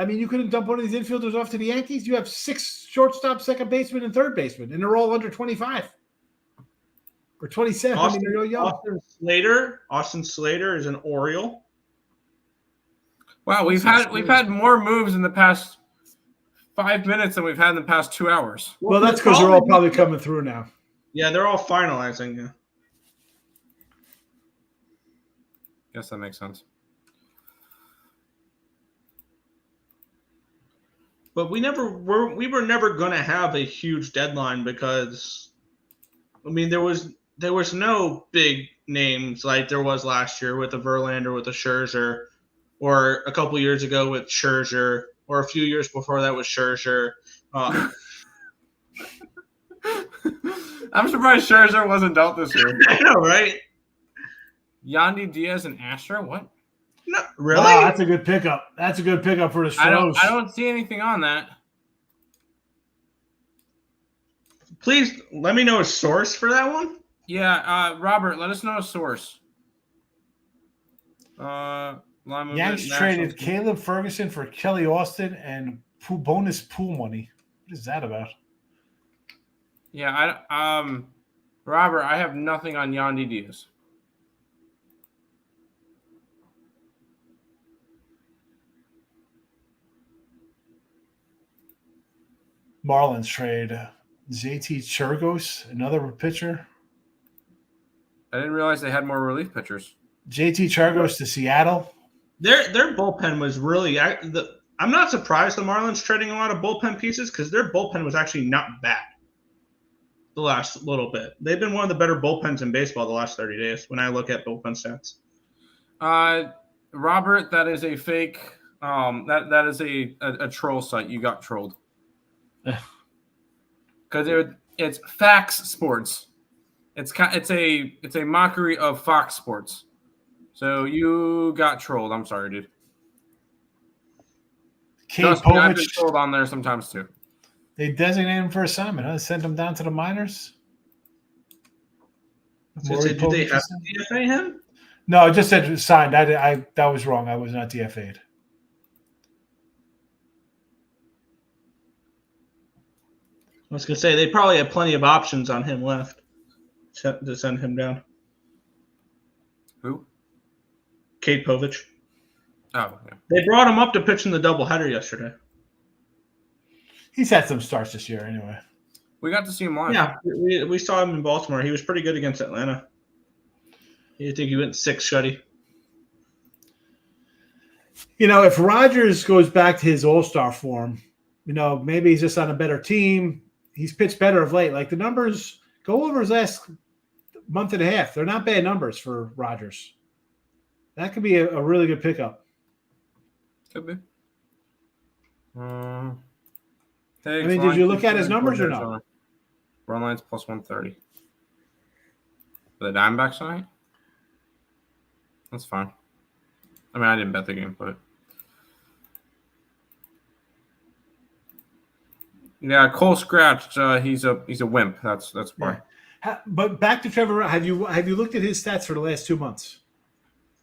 dump one of these infielders off to the Yankees. You have 6 shortstop, second baseman, and third baseman, and they're all under 25. Or 27. I mean, they're real young. Austin Slater is an Oriole. Wow, we've had more moves in the past 5 minutes than we've had in the past 2 hours. Well, that's because they're all probably coming through now. Yeah, they're all finalizing. Yeah. Guess that makes sense. But we were never going to have a huge deadline because, I mean, there was no big names like there was last year with a Verlander, with a Scherzer, or a couple years ago with Scherzer, or a few years before that with Scherzer. I'm surprised Scherzer wasn't dealt this year. I know, right? Yandy Diaz and Astro? What? No, really? Wow, that's a good pickup. That's a good pickup for the Stros. I don't see anything on that. Please let me know a source for that one. Yeah, Robert, let us know a source. Yanks traded Caleb Ferguson for Kelly Austin and bonus pool money. What is that about? Yeah, Robert, I have nothing on Yandy Diaz. Marlins trade JT Churgos, another pitcher. I didn't realize they had more relief pitchers. JT Churgos to Seattle. Their bullpen was really. I'm not surprised the Marlins trading a lot of bullpen pieces because their bullpen was actually not bad. The last little bit, they've been one of the better bullpens in baseball the last 30 days. When I look at bullpen stats, Robert, that is a fake. That is a troll site. You got trolled. Because it's Fax Sports. It's a mockery of Fox Sports. So you got trolled. I'm sorry, dude. Trust me, I've been trolled on there sometimes too. They designated him for assignment, huh? Sent him down to the minors. Do they have to DFA him? No, it just said signed. That was wrong. I was not DFA'd. I was going to say, they probably have plenty of options on him left to send him down. Who? Kate Povich. Oh, yeah. They brought him up to pitch in the doubleheader yesterday. He's had some starts this year anyway. We got to see him live. Yeah, we saw him in Baltimore. He was pretty good against Atlanta. I think he went 6 shutty. You know, if Rodgers goes back to his all-star form, you know, maybe he's just on a better team. He's pitched better of late. Like the numbers, go over his last month and a half. They're not bad numbers for Rodgers. That could be a really good pickup. Could be. I mean, did you look at his numbers or not? Run lines plus 130. For the Diamondbacks tonight? That's fine. I mean, I didn't bet the game, but yeah, Cole scratched. He's a wimp. That's why. Yeah. But back to Trevor. Have you looked at his stats for the last 2 months?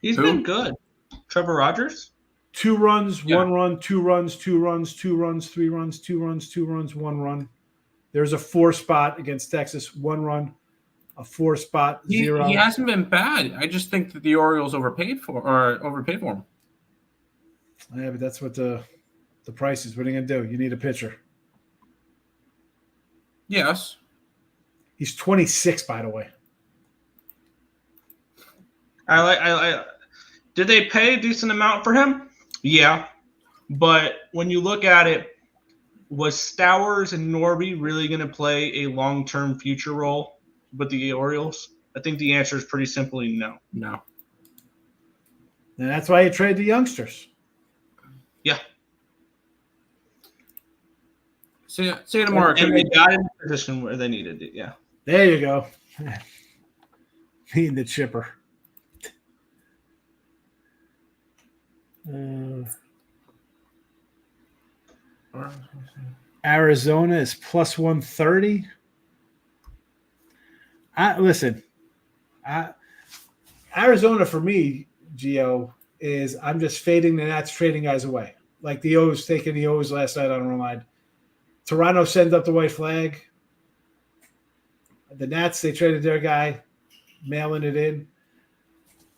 He's been good. Trevor Rogers? 2 runs, 1 run, 2 runs, 2 runs, 2 runs, 3 runs, 2 runs, 2 runs, 1 run. There's a 4 spot against Texas, 1 run, a 4 spot, 0. He hasn't been bad. I just think that the Orioles overpaid for him. Yeah, but that's what the price is. What are you gonna do? You need a pitcher. Yes. He's 26, by the way. Did they pay a decent amount for him? Yeah. But when you look at it, was Stowers and Norby really going to play a long-term future role with the Orioles? I think the answer is pretty simply no. No. And that's why you trade the youngsters. Yeah. See you tomorrow. And they got in the position where they needed it, yeah. There you go. Being the chipper. Arizona is plus 130. Arizona for me, Gio, is I'm just fading the Nats trading guys away. Like the O's taking the O's last night on our line. Toronto sends up the white flag. The Nats, they traded their guy. mailing it in.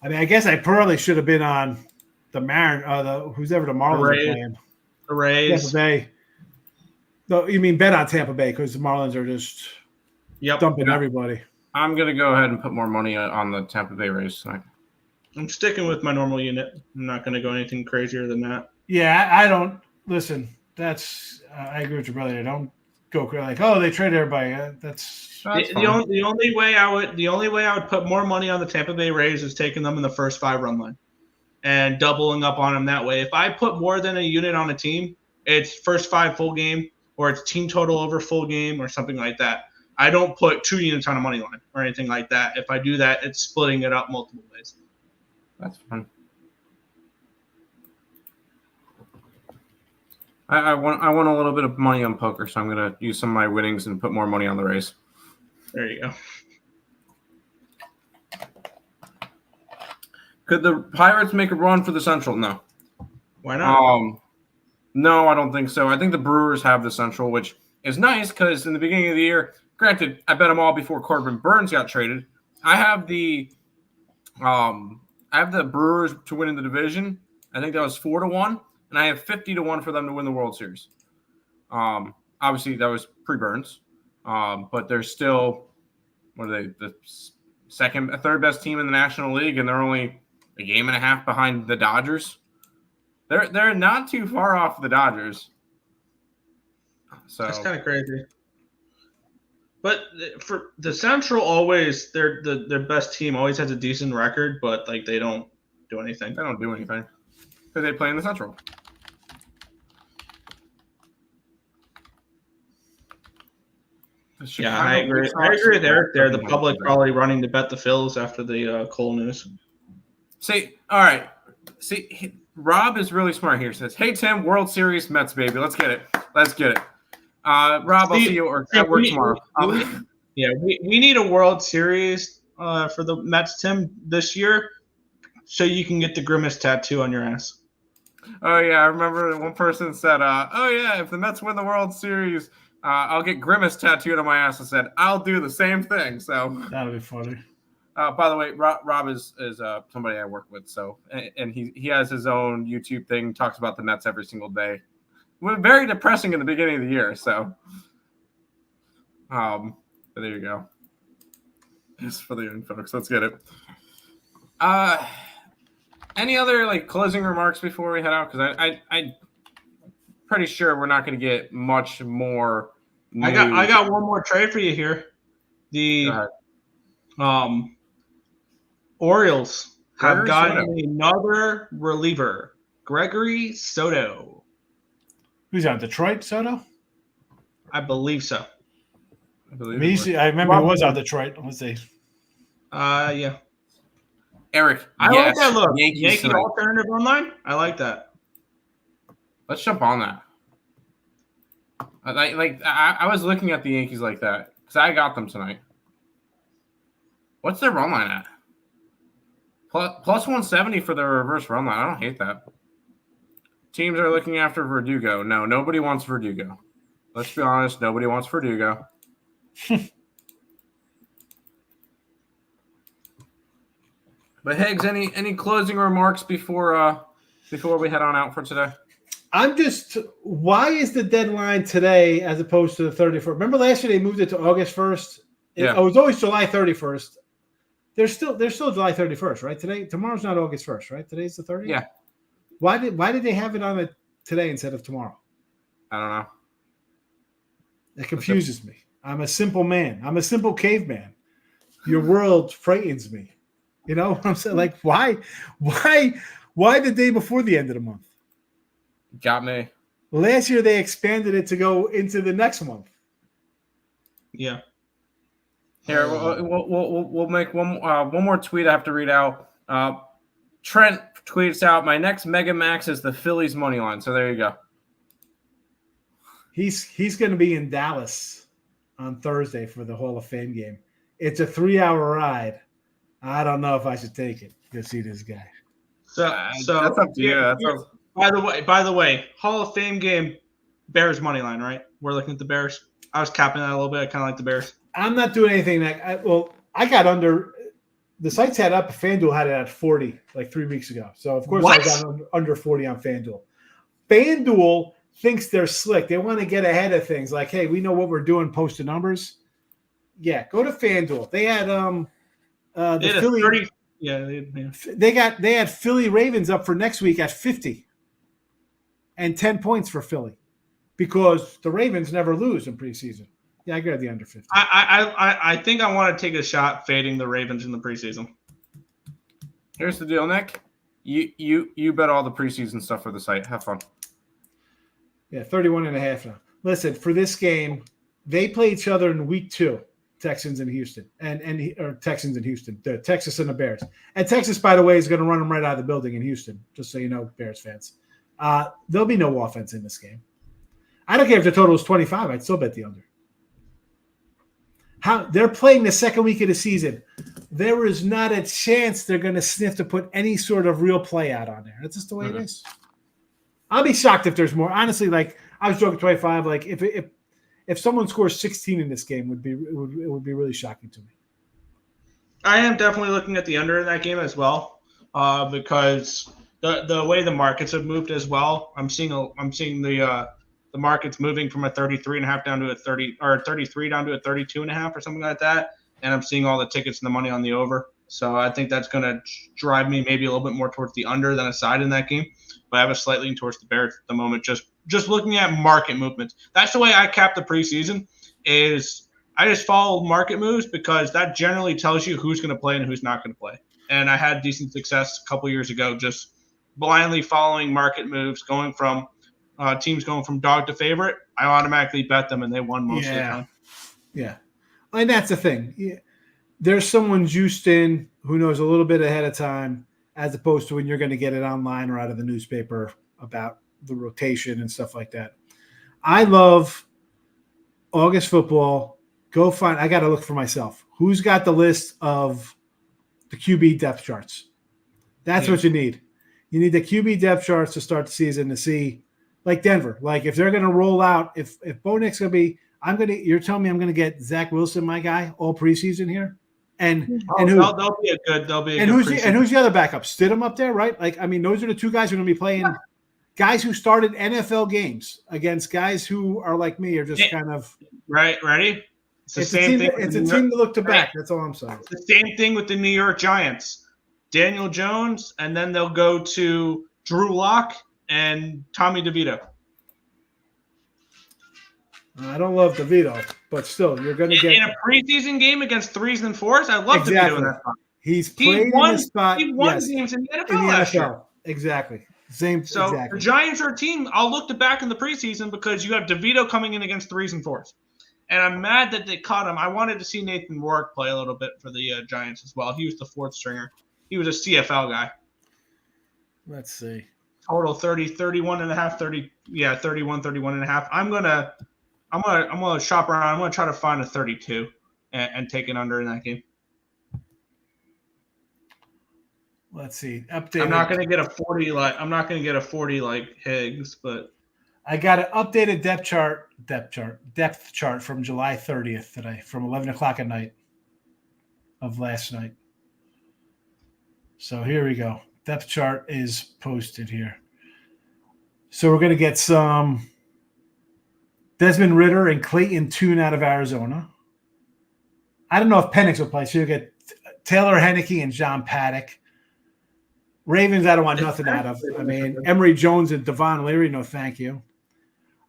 I mean, I guess I probably should have been on the who's ever the Marlins are playing. The Rays. Tampa Bay. No, you mean bet on Tampa Bay because the Marlins are just dumping everybody. I'm going to go ahead and put more money on the Tampa Bay Rays tonight. I'm sticking with my normal unit. I'm not going to go anything crazier than that. Yeah, I don't – listen, that's I agree with your brother. I don't go like, oh, they trade everybody. That's the only way I would put more money on the Tampa Bay Rays is taking them in the first 5 run line and doubling up on them that way. If I put more than a unit on a team, it's first 5 full game or it's team total over full game or something like that. I don't put 2 units on a money line or anything like that. If I do that, it's splitting it up multiple ways. That's fun. I want a little bit of money on poker, so I'm going to use some of my winnings and put more money on the Rays. There you go. Could the Pirates make a run for the Central? No. Why not? No, I don't think so. I think the Brewers have the Central, which is nice because in the beginning of the year, granted, I bet them all before Corbin Burns got traded. I have the Brewers to win in the division. I think that was 4-1, and I have 50-1 for them to win the World Series. Obviously, that was pre-Burns, but they're still the third best team in the National League, and they're only a game and a half behind the Dodgers. They're not too far off the Dodgers. So that's kind of crazy. But for the Central, always their best team always has a decent record, but like they don't do anything. They don't do anything because they play in the Central. Yeah, I agree. I agree with Eric there. The public probably running to bet the Phils after the Cole news. See, all right. See, Rob is really smart here. Says, "Hey Tim, World Series Mets, baby. Let's get it. Let's get it." Rob, I'll see you at work tomorrow. We need a World Series for the Mets, Tim, this year, so you can get the Grimace tattoo on your ass. Oh yeah, I remember one person said, "Oh yeah, if the Mets win the World Series, I'll get Grimace tattooed on my ass." I said, "I'll do the same thing." So that'll be funny. By the way, Rob is somebody I work with, so and he has his own YouTube thing, talks about the Mets every single day. Very depressing in the beginning of the year, so but there you go. Just for the young folks, let's get it. Any other closing remarks before we head out? Because I pretty sure we're not going to get much more news. I got one more trade for you here. The Orioles have gotten another reliever, Gregory Soto. Who's on Detroit? Soto? I believe so. I remember he was on Detroit. Let's see. Yeah. Eric, I like that look. Yankee alternative online. I like that. Let's jump on that. I was looking at the Yankees like that because I got them tonight. What's their run line at? Plus 170 for their reverse run line. I don't hate that. Teams are looking after Verdugo. No, nobody wants Verdugo. Let's be honest. Nobody wants Verdugo. But Higgs, any closing remarks before we head on out for today? Why is the deadline today as opposed to the 31st? Remember last year they moved it to August 1st? Yeah. It was always July 31st. They're still July 31st, right? Tomorrow's not August 1st, right? Today's the 30th? Yeah. Why did they have it on it today instead of tomorrow? I don't know. It confuses me. I'm a simple man. I'm a simple caveman. Your world frightens me. You know what I'm saying? Why the day before the end of the month? Got me. Last year they expanded it to go into the next month. Yeah. Here, we'll make one more tweet I have to read out. Trent tweets out, "My next Mega Max is the Phillies money line." So there you go. He's going to be in Dallas on Thursday for the Hall of Fame game. It's a 3-hour ride. I don't know if I should take it to see this guy. So that's up to you. By the way, Hall of Fame game, Bears money line, right? We're looking at the Bears. I was capping that a little bit. I kind of like the Bears. I'm not doing anything I got under the sites had up. FanDuel had it at 40 like 3 weeks ago. So of course I got under 40 on FanDuel. FanDuel thinks they're slick. They want to get ahead of things. Like, hey, we know what we're doing. Post the numbers. Yeah, go to FanDuel. They had the Philly. 30, They had Philly Ravens up for next week at 50 and 10 points for Philly because the Ravens never lose in preseason. Yeah, I got the under 50. I think I want to take a shot fading the Ravens in the preseason. Here's the deal, Nick. You bet all the preseason stuff for the site. Have fun. Yeah, 31.5 now. Listen, for this game, they play each other in week 2, Texans and Houston, or Texans and Houston, the Texas and the Bears. And Texas, by the way, is going to run them right out of the building in Houston, just so you know, Bears fans. There'll be no offense in this game. I don't care if the total is 25. I'd still bet the under. They're playing the second week of the season. There is not a chance they're going to sniff to put any sort of real play out on there. That's just the way it is. I'll be shocked if there's more. Honestly, like I was joking 25. Like if someone scores 16 in this game, it would be really shocking to me. I am definitely looking at the under in that game as well, because the way the markets have moved as well. I'm seeing the market's moving from a 33.5 down to a 30 or 33 down to a 32.5 or something like that. And I'm seeing all the tickets and the money on the over. So I think that's going to drive me maybe a little bit more towards the under than a side in that game. But I have a slight lean towards the Bears at the moment. Just looking at market movements. That's the way I cap the preseason. Is I just follow market moves because that generally tells you who's going to play and who's not going to play. And I had decent success a couple years ago just blindly following market moves, going from teams going from dog to favorite. I automatically bet them, and they won most of the time. Yeah, and that's the thing. Yeah. There's someone juiced in who knows a little bit ahead of time, as opposed to when you're going to get it online or out of the newspaper about the rotation and stuff like that. I love August football. I got to look for myself. Who's got the list of the QB depth charts? That's what you need. You need the QB depth charts to start the season to see, like Denver. Like if they're going to roll out, if Bo Nick's going to be, you're telling me I'm going to get Zach Wilson, my guy, all preseason here, and who? They'll be a good. Who's the other backup? Stidham up there, right? Like I mean, those are the two guys who are going to be playing. Guys who started NFL games against guys who are like me are just kind of right. Ready? It's the same thing. It's a team to look to back. That's all I'm saying. It's the same thing with the New York Giants. Daniel Jones, and then they'll go to Drew Lock and Tommy DeVito. I don't love DeVito, but still, you're going to get in a preseason game against 3s and 4s. I love DeVito in that spot. He's played in the spot. He won games in the NFL last year. Exactly. So the Giants are a team I'll look to back in the preseason because you have DeVito coming in against 3s and 4s. And I'm mad that they caught him. I wanted to see Nathan Rourke play a little bit for the Giants as well. He was the 4th stringer. He was a CFL guy. Let's see. Total 31 and a half, 31 and a half. I'm gonna shop around. I'm gonna try to find a 32 and take it under in that game. Let's see. Updated. I'm not gonna get a 40 like Higgs, but I got an updated depth chart from July 30th today, from 11 o'clock at night of last night. So here we go. Depth chart is posted here. So we're going to get some Desmond Ridder and Clayton Tune out of Arizona. I don't know if Penix will play, so you'll get Taylor Heineke and John Paddock. Ravens, I don't want nothing out of. I mean, Emory Jones and Devon Leary, no thank you.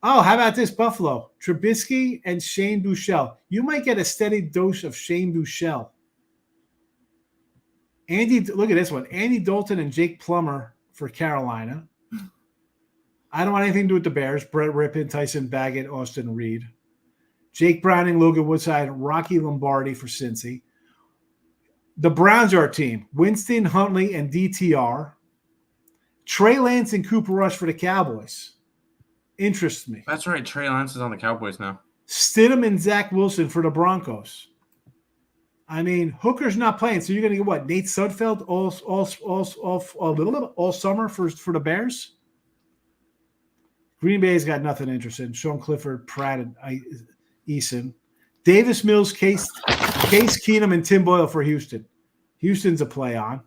Oh, how about this, Buffalo? Trubisky and Shane Buechele. You might get a steady dose of Shane Buechele. Look at this one. Andy Dalton and Jake Plummer for Carolina. I don't want anything to do with the Bears. Brett Rippon, Tyson Baggett, Austin Reed. Jake Browning, Logan Woodside, Rocky Lombardi for Cincy. The Browns are a team. Winston, Huntley, and DTR. Trey Lance and Cooper Rush for the Cowboys. Interests me. That's right. Trey Lance is on the Cowboys now. Stidham and Zach Wilson for the Broncos. I mean, Hooker's not playing, so you're going to get what? Nate Sudfeld all summer for the Bears? Green Bay's got nothing interesting. Sean Clifford, Pratt, and Eason. Davis Mills, Case Keenum, and Tim Boyle for Houston. Houston's a play on.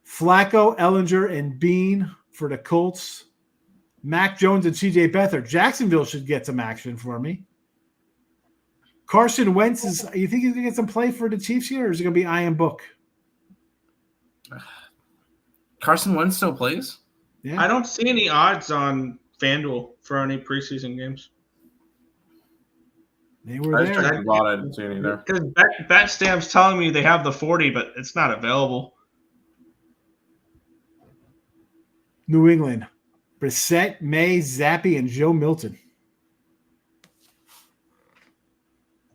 Flacco, Ellinger, and Bean for the Colts. Mac Jones and C.J. Beathard. Jacksonville should get some action for me. Carson Wentz is. You think he's gonna get some play for the Chiefs here, or is it gonna be Ian Book? Carson Wentz still plays? Yeah. I don't see any odds on FanDuel for any preseason games. They were there. I didn't see any there. Because BetStamp's telling me they have the 40, but it's not available. New England. Brissett, May, Zappi, and Joe Milton.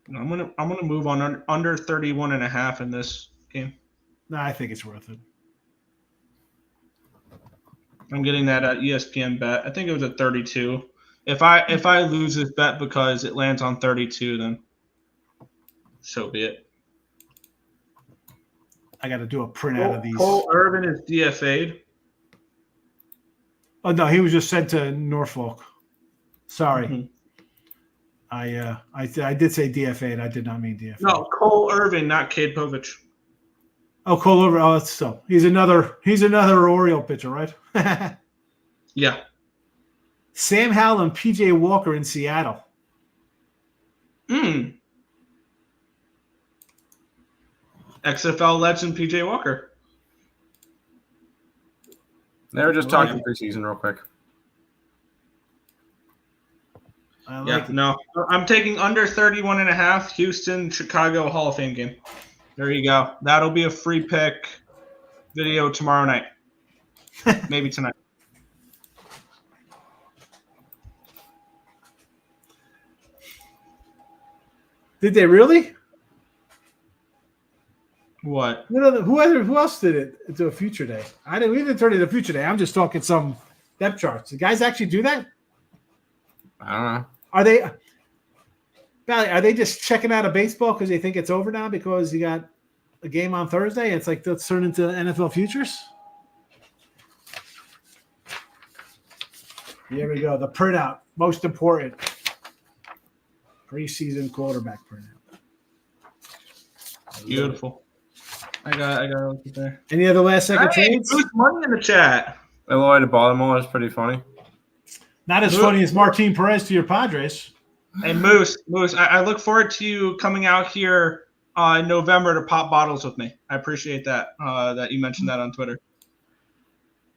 I'm gonna move on under 31.5 in this game. No, I think it's worth it. I'm getting that at ESPN bet. I think it was at 32. If I lose this bet because it lands on 32, then so be it. I got to do a printout of these. Cole Irvin is DFA'd. Oh no, he was just sent to Norfolk. Sorry, Mhm. I did say DFA, and I did not mean DFA. No, Cole Irvin, not Cade Povich. Oh, Cole over. Oh, that's so. He's another Oriole pitcher, right? Yeah. Sam Howell and PJ Walker in Seattle. XFL legend PJ Walker. They were just talking preseason real quick. I like it. No. I'm taking under 31.5 Houston, Chicago Hall of Fame game. There you go. That'll be a free pick video tomorrow night. Maybe tonight. Did they really? What? Who else did it to a future day? We didn't turn it to a future day. I'm just talking some depth charts. The guys actually do that? I don't know. Are they just checking out of baseball because they think it's over now because you got a game on Thursday? It's like let's turn into NFL futures. Here we go. The printout, most important. Preseason quarterback printout. Beautiful. I got to look at there. Any other last second trades? Who's money in the chat? Eloy to Baltimore is pretty funny. Not as funny as Martin Perez to your Padres. Hey, Moose, I look forward to you coming out here in November to pop bottles with me. I appreciate that, that you mentioned that on Twitter.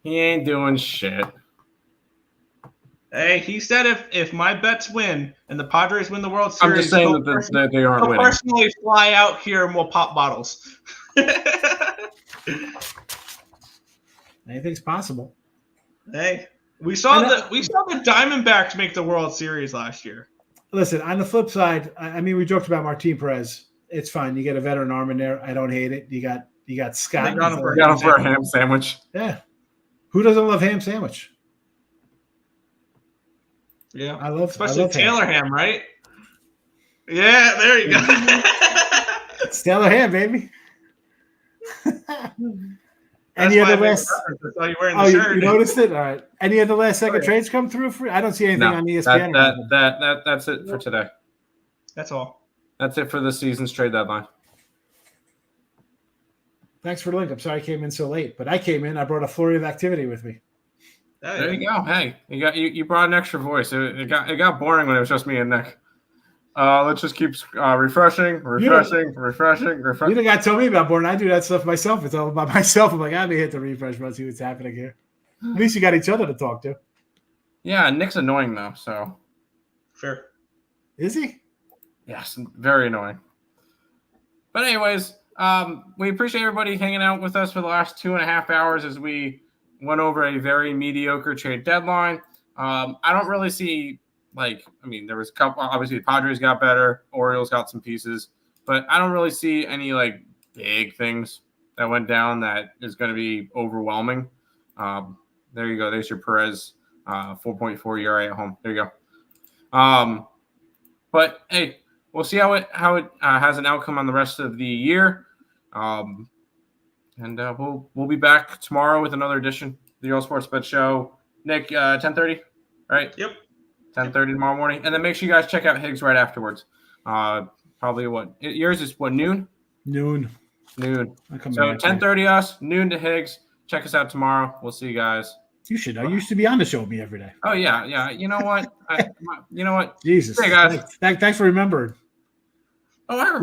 He ain't doing shit. Hey, he said if my bets win and the Padres win the World I'm Series, just saying that they aren't he'll winning. personally fly out here and we'll pop bottles. Anything's possible. Hey, we saw the Diamondbacks make the World Series last year. Listen, on the flip side, I mean, we joked about Martin Perez. It's fine. You get a veteran arm in there. I don't hate it. You got Scott. You got him for a ham sandwich. Yeah. Who doesn't love ham sandwich? Yeah, especially Taylor ham, right? Yeah, there you go. It's Taylor ham, baby. Any other last? I saw you wearing the shirt. You noticed it? All right. Any other last second trades come through? I don't see anything on ESPN. That's it for today. That's all. That's it for the season's trade deadline. Thanks for the link. I'm sorry I came in so late, but I came in. I brought a flurry of activity with me. There you go. Hey, you brought an extra voice. It got boring when it was just me and Nick. Let's just keep refreshing. You don't got to tell me about boring. I do that stuff myself. It's all about myself. I'm like, I may hit the refresh button, see what's happening here. At least you got each other to talk to. Yeah, Nick's annoying though. So fair. Is he? Yes, very annoying. But anyways, we appreciate everybody hanging out with us for the last 2.5 hours as we went over a very mediocre trade deadline. I don't really see, there was a couple. Obviously, the Padres got better. Orioles got some pieces. But I don't really see any, big things that went down that is going to be overwhelming. There you go. There's your Perez 4.4 ERA at home. There you go. But, hey, we'll see how it has an outcome on the rest of the year. And we'll be back tomorrow with another edition of the Earle Sports Bet Show. Nick, 10:30, right? Yep. 10:30 tomorrow morning. And then make sure you guys check out Higgs right afterwards. Probably yours is noon? Noon. So 10:30 us, noon to Higgs. Check us out tomorrow. We'll see you guys. You should know. You used to be on the show with me every day. Oh yeah. You know what? Jesus. Hey guys. Thanks for remembering. Oh, I remember.